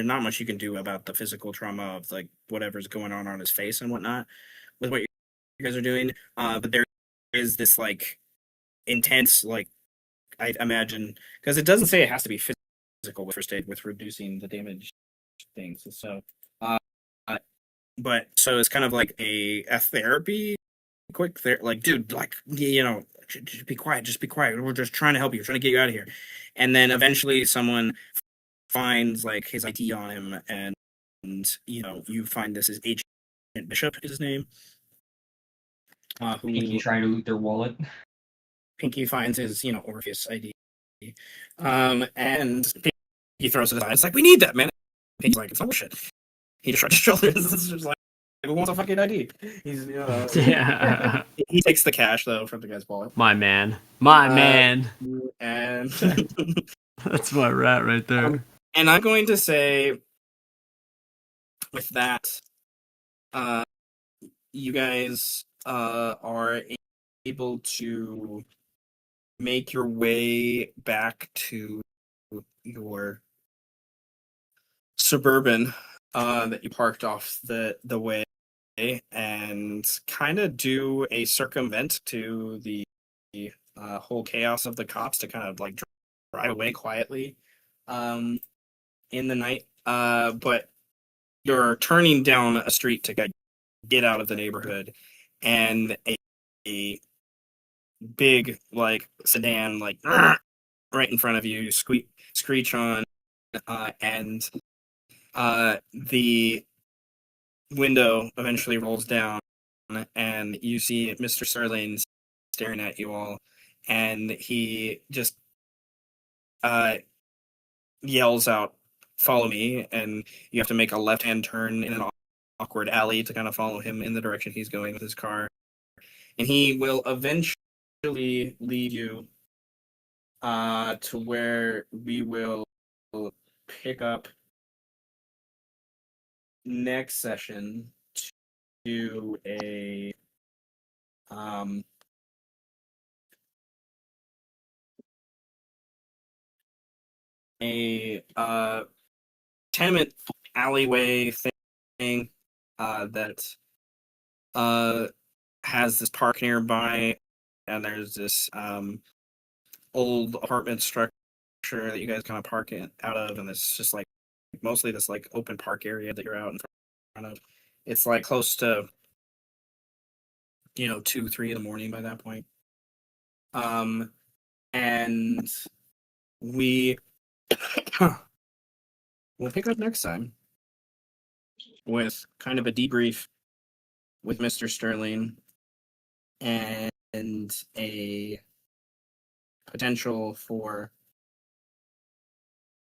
not much you can do about the physical trauma of like whatever's going on his face and whatnot with what you guys are doing. But there is this like intense, like, I imagine, because it doesn't say it has to be physical with first aid with reducing the damage things. So but so it's kind of like a therapy, quick like, dude, like, just be quiet, we're just trying to help you, we're trying to get you out of here. And then eventually someone finds like his ID on him, and you find this is Agent Bishop is his name, who Pinky trying to loot their wallet. Pinky finds his Orpheus ID, and he throws it aside. It's like, we need that, man. Pinky's like, it's bullshit. He just shrugs his shoulders. It's just like, who wants a fucking ID? He's Yeah. He takes the cash though from the guy's wallet. My man. My man. And That's my rat right there. and I'm going to say, with that, you guys are able to make your way back to your Suburban that you parked off the way, and kind of do a circumvent to the whole chaos of the cops to kind of like drive away quietly in the night. But you're turning down a street to get out of the neighborhood, and a big like sedan like right in front of you, screech on, and the window eventually rolls down, and you see Mr. Sterling staring at you all, and he just yells out, "Follow me!" And you have to make a left-hand turn in an awkward alley to kind of follow him in the direction he's going with his car, and he will eventually lead you to where we will pick up next session to a tenement alleyway thing that has this park nearby, and there's this old apartment structure that you guys kind of park out of, and it's just like mostly this like open park area that you're out in front of. It's like close to 2-3 in the morning by that point. And we we'll pick up next time with kind of a debrief with Mr. Sterling and a potential for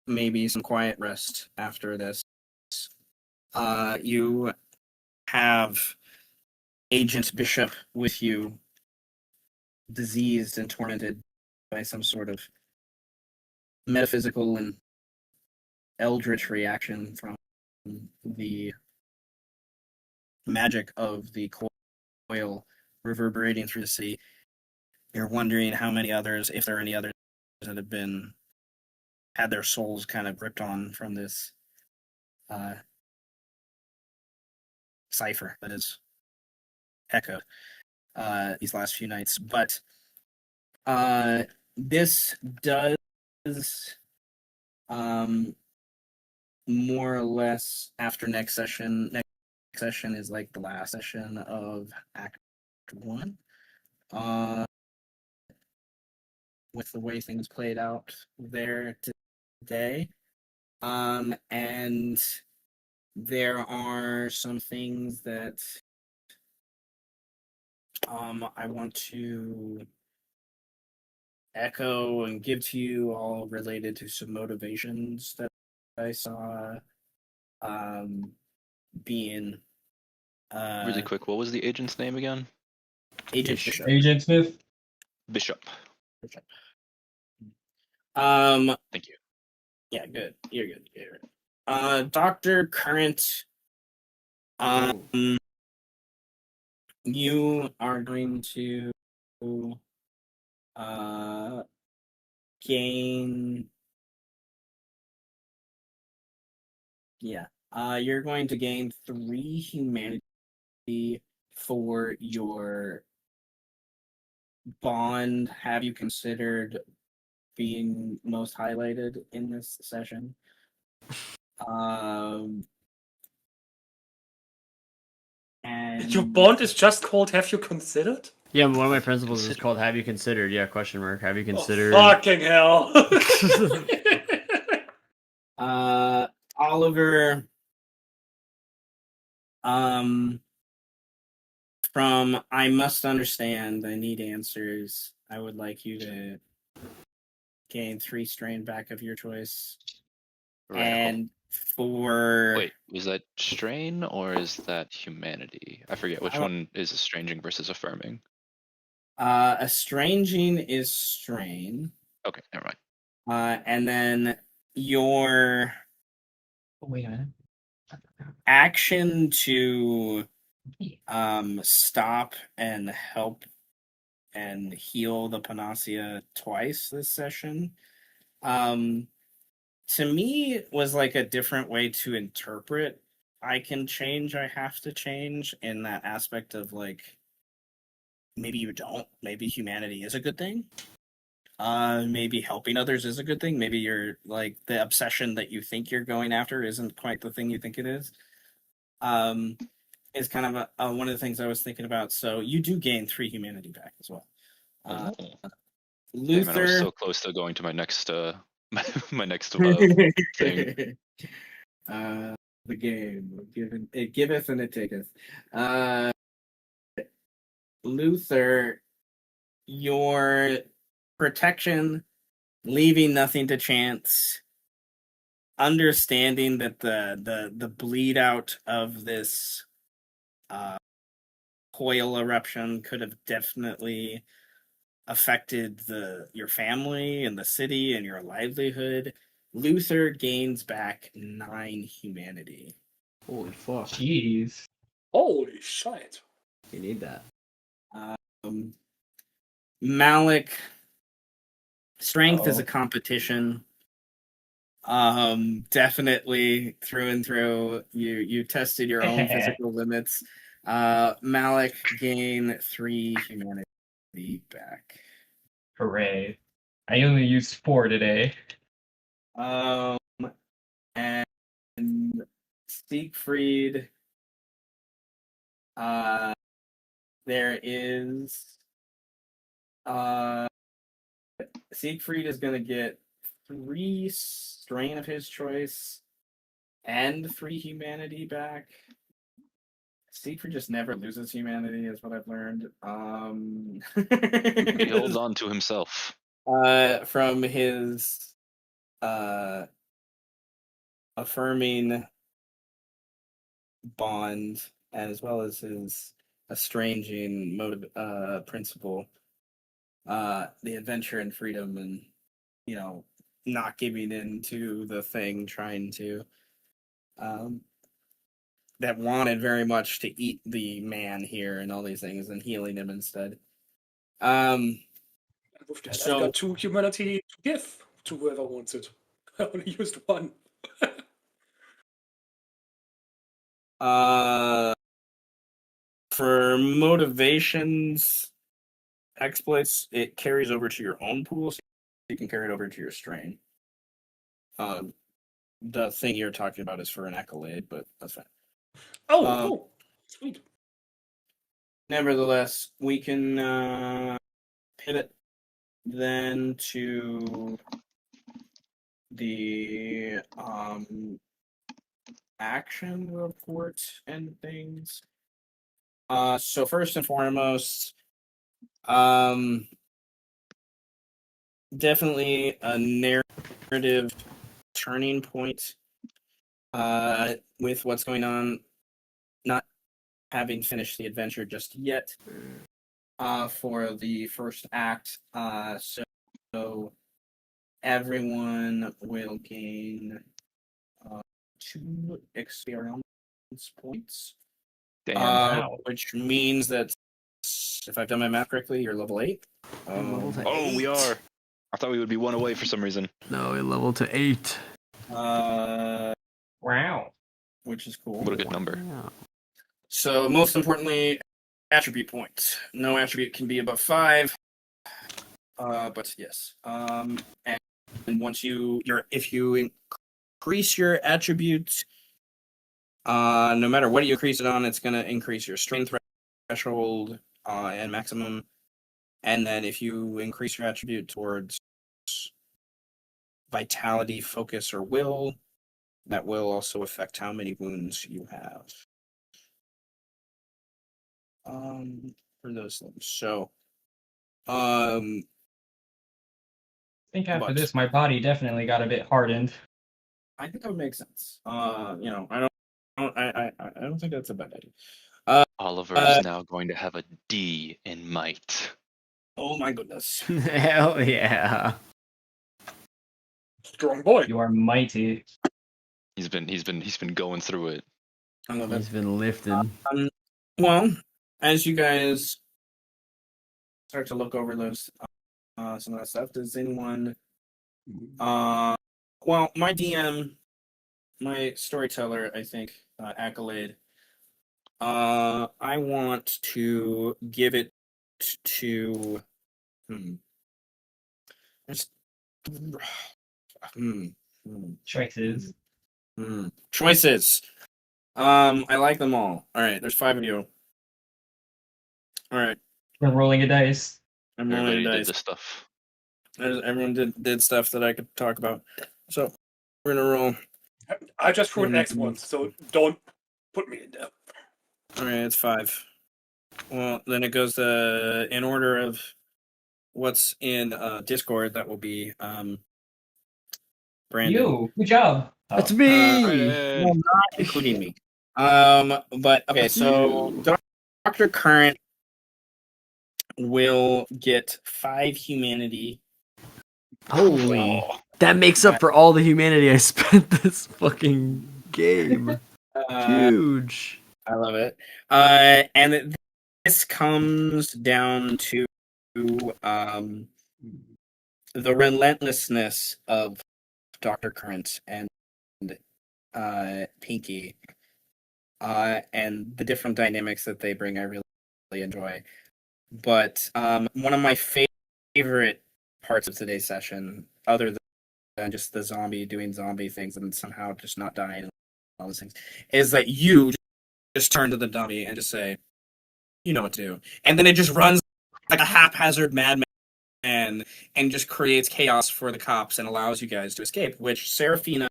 maybe some quiet rest after this. You have Agent Bishop with you, diseased and tormented by some sort of metaphysical and eldritch reaction from the magic of the coil reverberating through the city. You're wondering how many others, if there are any others that have had their souls kind of ripped on from this cipher that is echoed these last few nights. But this does more or less after next session. Next session is like the last session of Act 1. With the way things played out there today. And there are some things that I want to echo and give to you, all related to some motivations that I saw being Really quick, what was the agent's name again? Agent Bishop. Agent Smith. Bishop. Thank you. Yeah, good. You're good. You're good. Dr. Current, you are going to gain. Yeah. You're going to gain 3 humanity for your bond. Have you considered being most highlighted in this session? And Your bond is just called Have You Considered? Yeah, one of my principles is called Have You Considered? Yeah, question mark. Have you considered? Oh, fucking hell. Oliver, from I must understand, I need answers. I would like you to gain 3 strain back of your choice. Right. And for Wait, was that strain or is that humanity? I forget which one is estranging versus affirming. estranging is strain. Okay, never mind. And then your Wait a minute. action to stop and help and heal the Panacea twice this session, to me was like a different way to interpret I can change, I have to change, in that aspect of like, maybe you don't, maybe humanity is a good thing. Maybe helping others is a good thing. Maybe you're like the obsession that you think you're going after isn't quite the thing you think it is. Is kind of one of the things I was thinking about. So you do gain 3 humanity back as well. Luther, damn, I was so close to going to my next my next thing. The game, it giveth and it taketh. Luther, your protection, leaving nothing to chance, understanding that the bleed out of this coil eruption could have definitely affected your family and the city and your livelihood. Luther gains back 9 humanity. Holy fuck. Jeez. Holy shit. You need that. Malik, strength is a competition. Definitely through and through. You tested your own physical limits. Malik, gain 3 humanity back. Hooray. I only used 4 today. And Siegfried, there is Siegfried is gonna get 3 strain of his choice and 3 humanity back. Siegfried just never loses humanity, is what I've learned. He holds on to himself. From his affirming bond, as well as his estranging principle, the adventure and freedom, and not giving in to the thing, trying to that wanted very much to eat the man here and all these things, and healing him instead. With that, I've got 2 humanity to give to whoever wants it. I only used 1. For motivations, exploits, it carries over to your own pool, so you can carry it over to your strain. the thing you're talking about is for an accolade, but that's fine. Oh, cool. Sweet. Nevertheless, we can pivot then to the action report and things. So first and foremost, definitely a narrative turning point with what's going on, not having finished the adventure just yet for the first act. So everyone will gain 2 experience points. Damn. Wow. Which means that, if I've done my math correctly, you're level 8. Level to Oh, we 8. are. I thought we would be 1 away for some reason. No, we leveled to 8. Wow. Which is cool. What a good number. Yeah. So most importantly, attribute points. No attribute can be above 5. But yes. And once if you increase your attributes, no matter what you increase it on, it's going to increase your strength threshold and maximum. And then if you increase your attribute towards vitality, focus, or will, that will also affect how many wounds you have. For those things. So, I think after but- this, my body definitely got a bit hardened. I think that would make sense. I don't think that's a bad idea. Oliver is now going to have a D in might. Oh my goodness. Hell yeah. Strong boy. You are mighty. He's been going through it. I love He's it. been lifting. Well, as you guys start to look over those some of that stuff, does anyone well, my DM, my storyteller, I think, accolade, I want to give it to Just, Choices. choices. I like them all. All right, there's 5 of you. All right, We're rolling a dice. I'm rolling Everybody did dice. this stuff. Everyone did stuff that I could talk about. So we're gonna roll. I just threw an X once, so don't put me in debt. All right, it's 5. Well, then it goes in order of what's in Discord. That will be Brandon. You. Good job. That's me. Well, not including me. But okay, That's so you. Dr. Current will get 5 humanity. Holy. That makes up for all the humanity I spent this fucking game. Huge. I love it. And this comes down to the relentlessness of Dr. Current and Pinky, and the different dynamics that they bring. I really enjoy. But one of my favorite parts of today's session, other than just the zombie doing zombie things and somehow just not dying and all those things, is that you just turn to the dummy and just say, "You know what to do," and then it just runs like a haphazard madman and just creates chaos for the cops and allows you guys to escape. Which Serafina,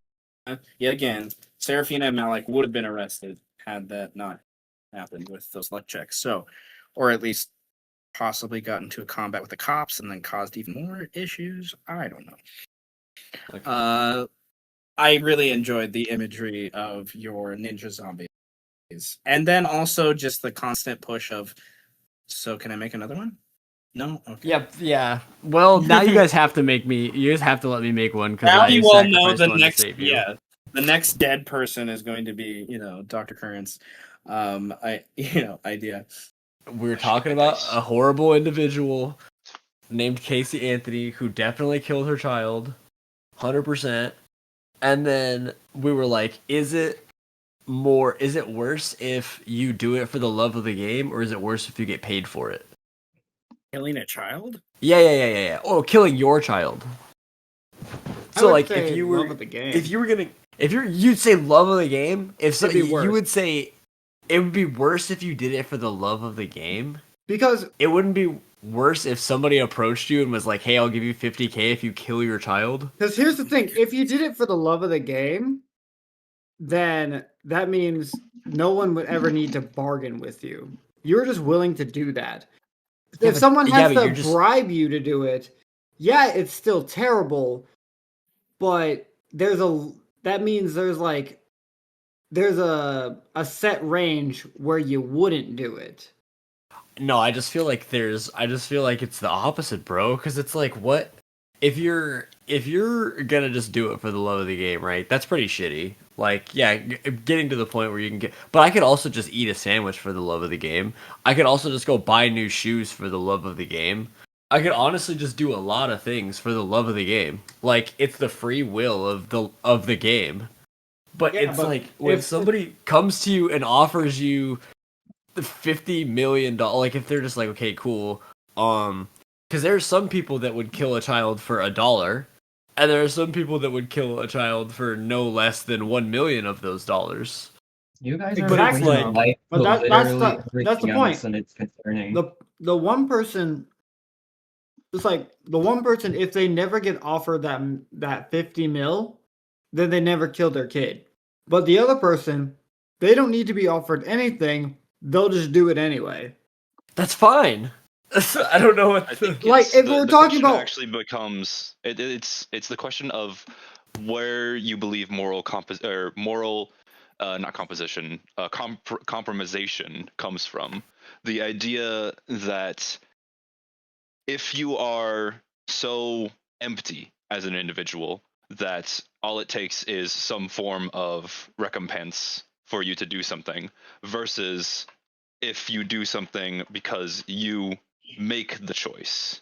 yet again, Serafina and Malik would have been arrested had that not happened with those luck checks. So, or at least possibly got into a combat with the cops and then caused even more issues. I don't know. Okay. I really enjoyed the imagery of your ninja zombies. And then also just the constant push of, so can I make another one? No? Okay. Yep, yeah. Well, now you guys have to make me. You guys have to let me make one because Now I you all know sacrificed the one to next, save you. yeah, the next dead person is going to be, Dr. Current's, idea. We were talking about a horrible individual named Casey Anthony who definitely killed her child, 100%. And then we were like, is it worse if you do it for the love of the game, or is it worse if you get paid for it? Killing a child? Yeah. Oh, killing your child. So like if you were the game. if you were gonna If you'd say love of the game. If so, It'd be you worse. would say it would be worse if you did it for the love of the game. Because It wouldn't be worse if somebody approached you and was like, "Hey, I'll give you 50K if you kill your child." here's the thing: if you did it for the love of the game, then that means no one would ever need to bargain with you. You're just willing to do that. Yeah, If but- someone yeah, has but to you're just- bribe you to do it, yeah, it's still terrible. But that means there's a set range where you wouldn't do it. No, I just feel like it's the opposite, bro. Because it's like, what if you're gonna just do it for the love of the game, right? That's pretty shitty. Like, yeah, getting to the point where you can get. But I could also just eat a sandwich for the love of the game. I could also just go buy new shoes for the love of the game. I could honestly just do a lot of things for the love of the game. Like, it's the free will of the game. But Yeah, it's but like when if- somebody comes to you and offers you the $50 million, like if they're just like, okay, cool, because there's some people that would kill a child for $1, and there are some people that would kill a child for no less than 1 million of those dollars. You guys are But making actually- my life but that's literally the everything on point. this, and it's concerning. The one person, it's like the one person, if they never get offered that 50 mil, then they never kill their kid. But the other person, they don't need to be offered anything. They'll just do it anyway. That's fine. I don't know what. I think Like, it's- if we're the talking question about- actually becomes it's the question of where you believe moral not composition compromisation comes from. The idea that if you are so empty as an individual that all it takes is some form of recompense for you to do something, versus if you do something because you make the choice.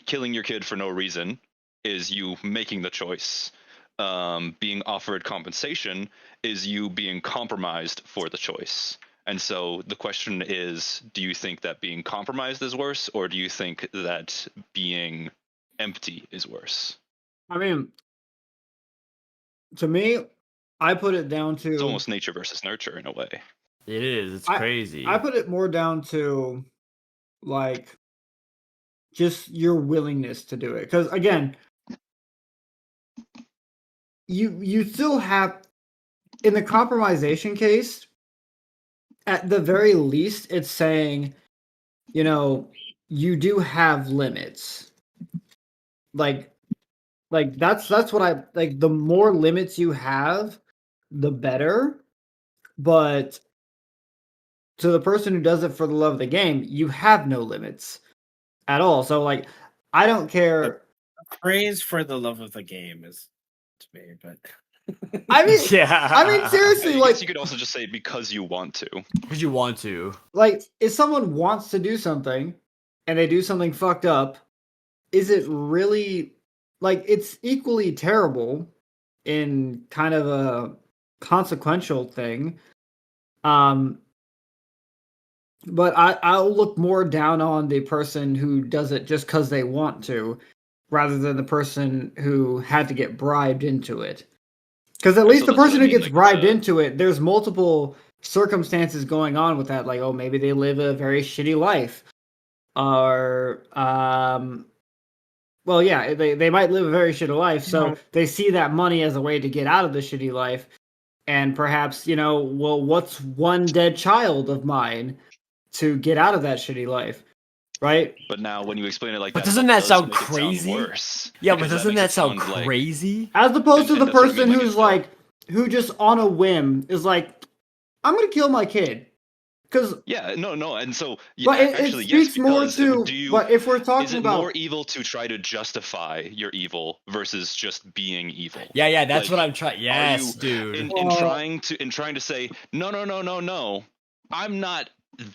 Killing your kid for no reason is you making the choice. Being offered compensation is you being compromised for the choice. And so the question is, do you think that being compromised is worse, or do you think that being empty is worse? I mean, to me, I put it down to It's almost nature versus nurture in a way. It is. It's I- crazy. I put it more down to like just your willingness to do it. Because again, you still have, in the compromisation case, at the very least, it's saying, you do have limits. Like that's what I like. The more limits you have, the better. But to the person who does it for the love of the game, you have no limits at all. So like, I don't care. Praise for the love of the game is to me, but I mean, yeah. I mean, seriously, I like, guess you could also just say because you want to. Because you want to. like, if someone wants to do something and they do something fucked up, is it really like it's equally terrible in kind of a consequential thing? But I'll look more down on the person who does it just because they want to, rather than the person who had to get bribed into it. Because at least So the that's what I person who mean, gets like, bribed into it, there's multiple circumstances going on with that. Like, oh, maybe they live a very shitty life, or well, yeah, they might live a very shitty life, so they see that money as a way to get out of the shitty life, and perhaps well, what's one dead child of mine to get out of that shitty life, right? But now, when you explain it like But that, doesn't that does sound make it crazy? worse. Yeah, but Because doesn't makes that it sound like- crazy? As opposed to And the that's what I person mean, like, who's it's not- who just on a whim is like, I'm gonna kill my kid, because. Yeah, no, and so But it actually, speaks yes, more because to. do you? But if we're Is talking it about, more evil to try to justify your evil versus just being evil? Yeah, that's Like, what I'm trying. Yes, dude. In trying to say no, I'm not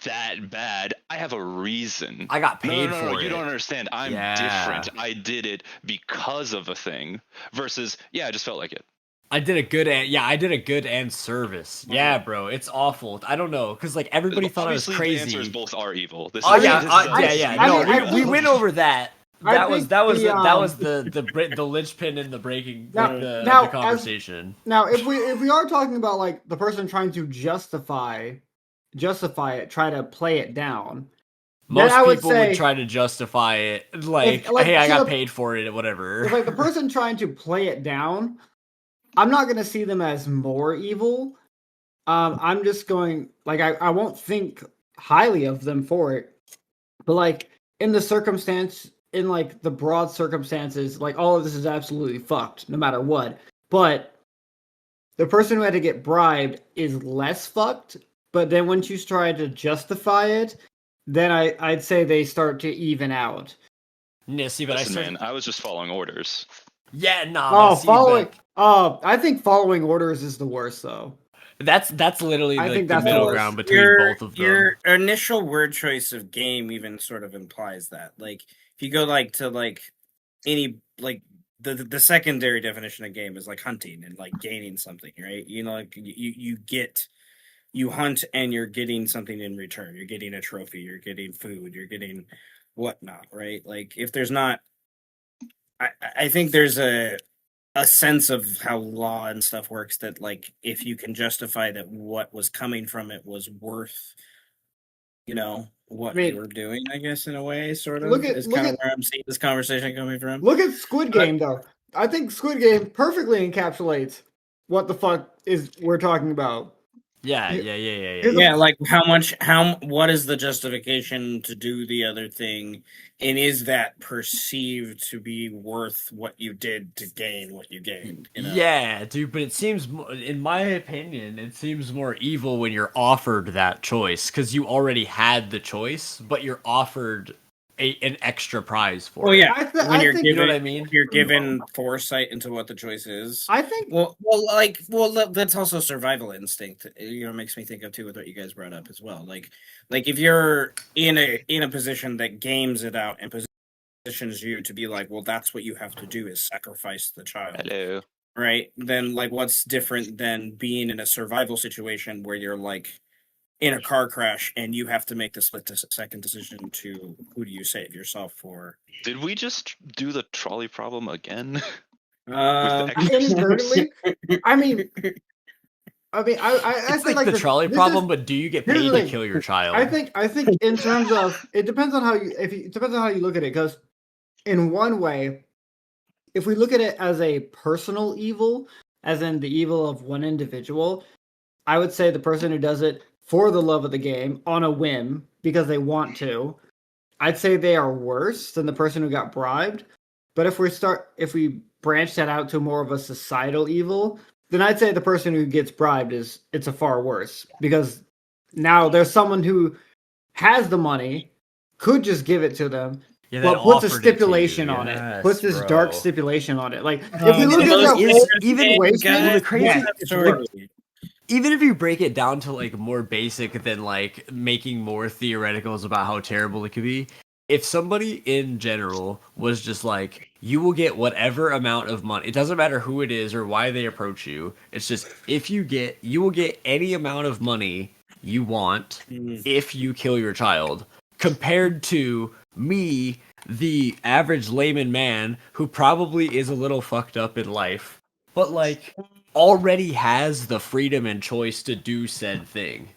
that bad. I have a reason. I got paid no, for it. You don't understand. I'm Yeah. different. I did it because of a thing. Versus, yeah, I just felt like it. I did a good and service. Yeah, bro, it's awful. I don't know, because like everybody thought I was Obviously, crazy. the answer is both are evil. This Oh is, yeah, this is yeah. I No, mean, we went over that. That was the, the linchpin in the breaking Now- the now, conversation. Now, if we are talking about like the person trying to justify it, try to play it down. Most I would people say- would try to justify it like, like, hey, I so got the- paid for it, whatever. If like the person trying to play it down, I'm not gonna see them as more evil. I'm just going like I won't think highly of them for it. But like in the circumstance, in like the broad circumstances, like all of this is absolutely fucked, no matter what. But the person who had to get bribed is less fucked. But then once you try to justify it, then I'd say they start to even out. Yeah, see, but Listen, man, I was just following orders. Yeah, nah. Oh, but see, following. I think following orders is the worst, though. That's literally I like think the that's the middle worst. ground between both of them. Your initial word choice of game even sort of implies that. Like, if you go like to like any like the secondary definition of game is like hunting and like gaining something, right? You know, like you hunt and you're getting something in return. You're getting a trophy. You're getting food. You're getting whatnot, right? Like if there's not, I think there's a sense of how law and stuff works that like if you can justify that what was coming from it was worth, you know, what you were doing, I guess in a way, sort of is kind of where I'm seeing this conversation coming from. Look at Squid Game, though. I think Squid Game perfectly encapsulates what the fuck is we're talking about. Yeah. Yeah, like what is the justification to do the other thing, and is that perceived to be worth what you did to gain what you gained? You know? Yeah, dude, but it seems, in my opinion, it seems more evil when you're offered that choice, because you already had the choice, but you're offered an extra prize for it. Yeah, when you're given, given, you know what I mean? You're given foresight into what the choice is. I think. Well, that's also survival instinct. You know, makes me think of too with what you guys brought up as well. Like if you're in a position that games it out and positions you to be like, well, that's what you have to do is sacrifice the child. Hello. Right? Then like, what's different than being in a survival situation where you're like in a car crash and you have to make the split-second decision to who do you save, yourself or? Did we just do the trolley problem again? Inadvertently. I mean, I it's say like the trolley this problem, but do you get paid to kill your child? I think in terms of it depends on how you it depends on how you look at it, because in one way, if we look at it as a personal evil, as in the evil of one individual, I would say the person who does it for the love of the game on a whim because they want to, I'd say they are worse than the person who got bribed. But if we branch that out to more of a societal evil, then I'd say the person who gets bribed it's a far worse, because now there's someone who has the money, could just give it to them, but puts a stipulation on it. Puts this dark stipulation on it. Like if we look at even if you break it down to like more basic than like making more theoreticals about how terrible it could be, if somebody in general was just like, you will get whatever amount of money, it doesn't matter who it is or why they approach you, it's just you will get any amount of money you want if you kill your child, compared to me, the average layman man who probably is a little fucked up in life, but like already has the freedom and choice to do said thing.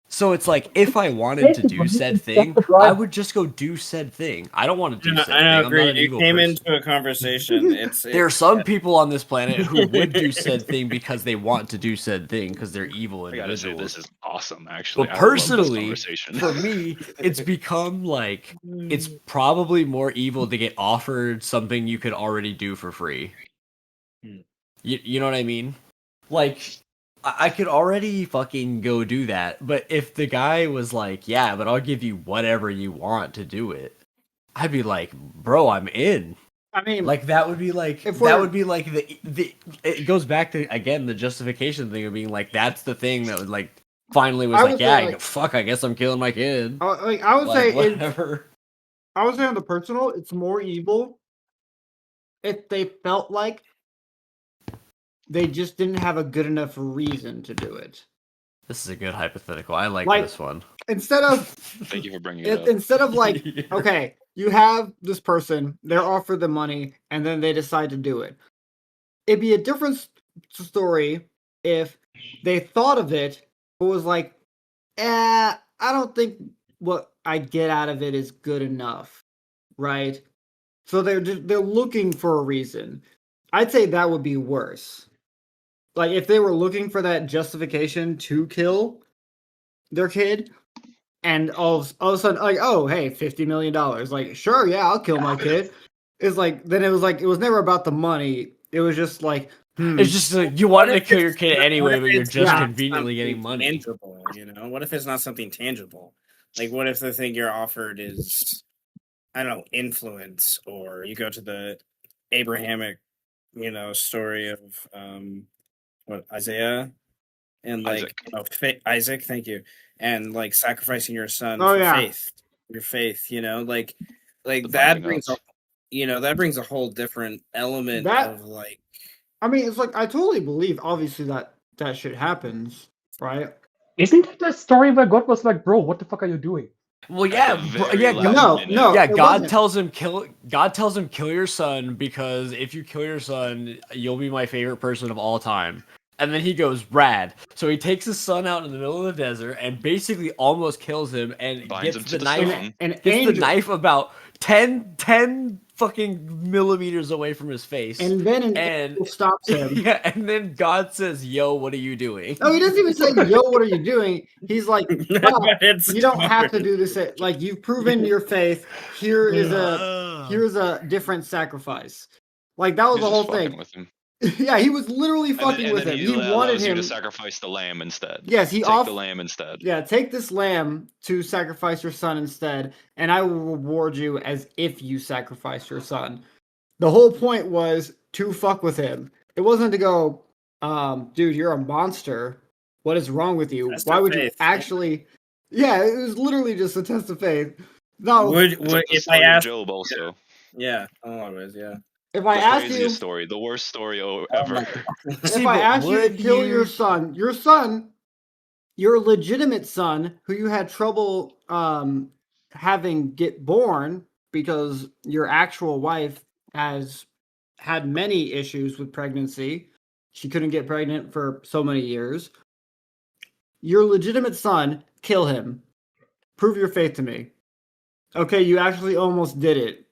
So it's like, if I wanted to do said thing, I would just go do said thing. I don't want to do said thing. I agree. I'm not an evil came person. into a conversation. There are some people on this planet who would do said thing because they want to do said thing because they're evil individuals. I gotta say, this is awesome, actually. But personally, for me, it's become like, it's probably more evil to get offered something you could already do for free. You know what I mean? Like, I could already fucking go do that, but if the guy was like, yeah, but I'll give you whatever you want to do it, I'd be like, bro, I'm in. I mean, like that would be like the it goes back to again the justification thing of being like, that's the thing that would like finally was like, yeah, fuck, I guess I'm killing my kid. I would say whatever. I would say on the personal, it's more evil if they felt like they just didn't have a good enough reason to do it. This is a good hypothetical. I like this one. Instead of thank you for bringing it up. Instead of like, okay, you have this person, they're offered the money, and then they decide to do it. It'd be a different story if they thought of it, but was like, I don't think what I get out of it is good enough, right? So they're looking for a reason. I'd say that would be worse. Like if they were looking for that justification to kill their kid, and all of a sudden, like, oh, hey, $50 million. Like, sure, yeah, I'll kill my kid. It's like, then it was never about the money. It was just like, It's just you wanted to kill your kid what anyway, if but you're it's just not conveniently getting something money. tangible, what if it's not something tangible? Like, what if the thing you're offered is, I don't know, influence, or you go to the Abrahamic, story of what, Isaiah, and like Isaac, thank you, and like sacrificing your son Oh, for yeah. faith, your faith, like The that binding brings oath. that brings a whole different element That- of like. I mean, it's like, I totally believe, obviously, that shit happens, right? Isn't that the story where God was like, bro, what the fuck are you doing? Well, At yeah, the very yeah, last No, minute. no. yeah. it God wasn't. tells him kill your son, because if you kill your son, you'll be my favorite person of all time. And then he goes rad. So he takes his son out in the middle of the desert and basically almost kills him, and Binds gets him to the the knife. stone. An Gets the angel, knife about 10 fucking millimeters away from his face. and then an and angel stops him. yeah, and then God says, "Yo, what are you doing?" No, he doesn't even say, "Yo, what are you doing?" He's like, "Stop. It's You don't have to hard. do this. Like, you've proven your faith. Here's a different sacrifice." Like, that was He's the just whole fucking thing. with him. Yeah, he was literally fucking and with then him. he He wanted allows you him to sacrifice the lamb instead. Yes, Take the lamb instead. Yeah, take this lamb to sacrifice your son instead, and I will reward you as if you sacrifice your son. The whole point was to fuck with him. It wasn't to go, dude, you're a monster. What is wrong with you? Test Why of would you faith. actually? Yeah, it was literally just a test of faith. No, Would It's like the if I story of asked? Job also. Yeah, always, yeah. if I The asked craziest you, story. The worst story Oh ever. my See, if I but asked you to would kill you- your son, your legitimate son, who you had trouble having get born because your actual wife has had many issues with pregnancy. She couldn't get pregnant for so many years. Your legitimate son, kill him. Prove your faith to me. Okay, you actually almost did it.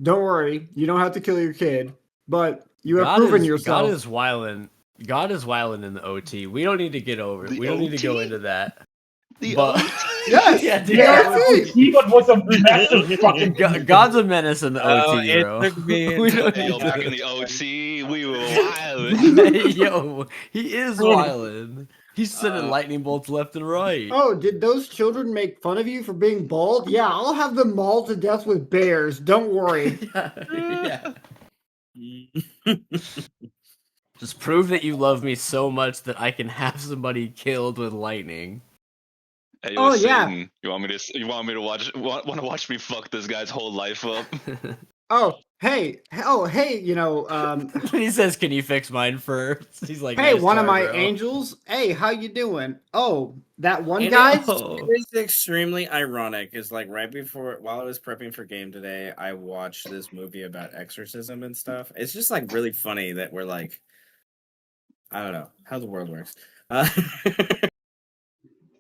Don't worry, you don't have to kill your kid, but you have proven yourself. God is wildin'. God is wildin' in the OT. We don't need to get over it. The We don't need to go OT? into that. The But- OT? Yes, Yeah, dude, yeah, God- I see. He-God was a massive fucking. God's a menace in the Oh, OT, it bro. took me We don't Hey, yo, need back to- in the OT, we were wild. Hey, yo, he is wildin'. He's sending Uh, lightning bolts left and right. Oh, did those children make fun of you for being bald? Yeah, I'll have them mauled to death with bears. Don't worry. Yeah. Just prove that you love me so much that I can have somebody killed with lightning. Hey, Oh, yo, yeah. Satan, you want me to want to watch me fuck this guy's whole life up? Oh, hey, He says, "Can you fix mine first?" He's like, hey, "Nice one of try, my bro." angels. Hey, how you doing? Oh, that one It guy. is extremely ironic. Is like right before, while I was prepping for game today, I watched this movie about exorcism and stuff. It's just like really funny that we're like, I don't know how the world works.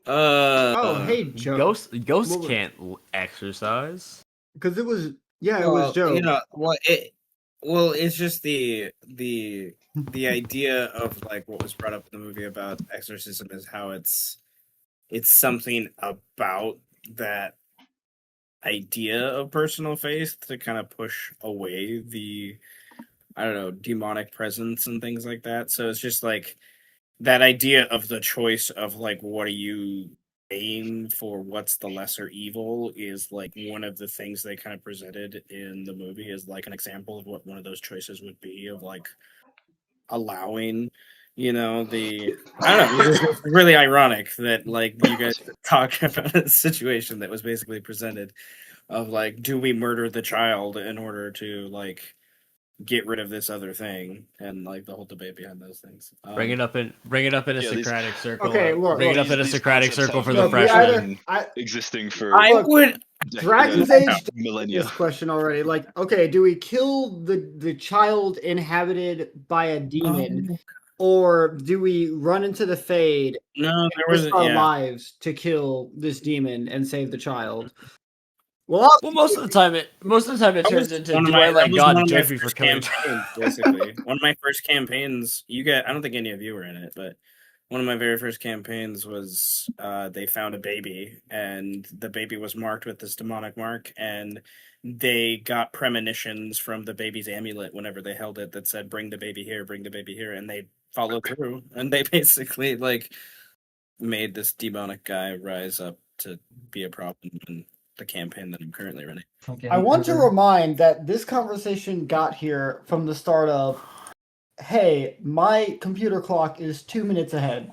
Oh, hey, Joe. Ghosts What was- can't exercise. Because it was, it was Joe. It's just the idea of like what was brought up in the movie about exorcism is how it's something about that idea of personal faith to kind of push away the, I don't know, demonic presence and things like that. So it's just like that idea of the choice of like, what are you aim for, what's the lesser evil, is like one of the things they kind of presented in the movie as like an example of what one of those choices would be, of like allowing, the, I don't know, it's really ironic that like you guys talk about a situation that was basically presented of like, do we murder the child in order to like get rid of this other thing, and like the whole debate behind those things. Bring it up in a Yeah, these- Socratic circle. Okay, look, bring it up in a These Socratic concepts circle have for the Look, we freshmen. either been I existing for I Look, would. Dragon's decades. Age millennia. this question already. Like, okay, do we kill the child inhabited by a demon, or do we run into the Fade No, and there was risk our yeah. lives to kill this demon and save the child? Well, most of the time it turns into One of do my, I let that was God one of my judge me for first killing? campaigns, basically. One of my first campaigns. I don't think any of you were in it, but one of my very first campaigns was they found a baby, and the baby was marked with this demonic mark, and they got premonitions from the baby's amulet whenever they held it that said, "Bring the baby here, bring the baby here," and they followed through, and they basically like made this demonic guy rise up to be a problem in the campaign that I'm currently running. I want to remind that this conversation got here from the start of, hey, my computer clock is 2 minutes ahead.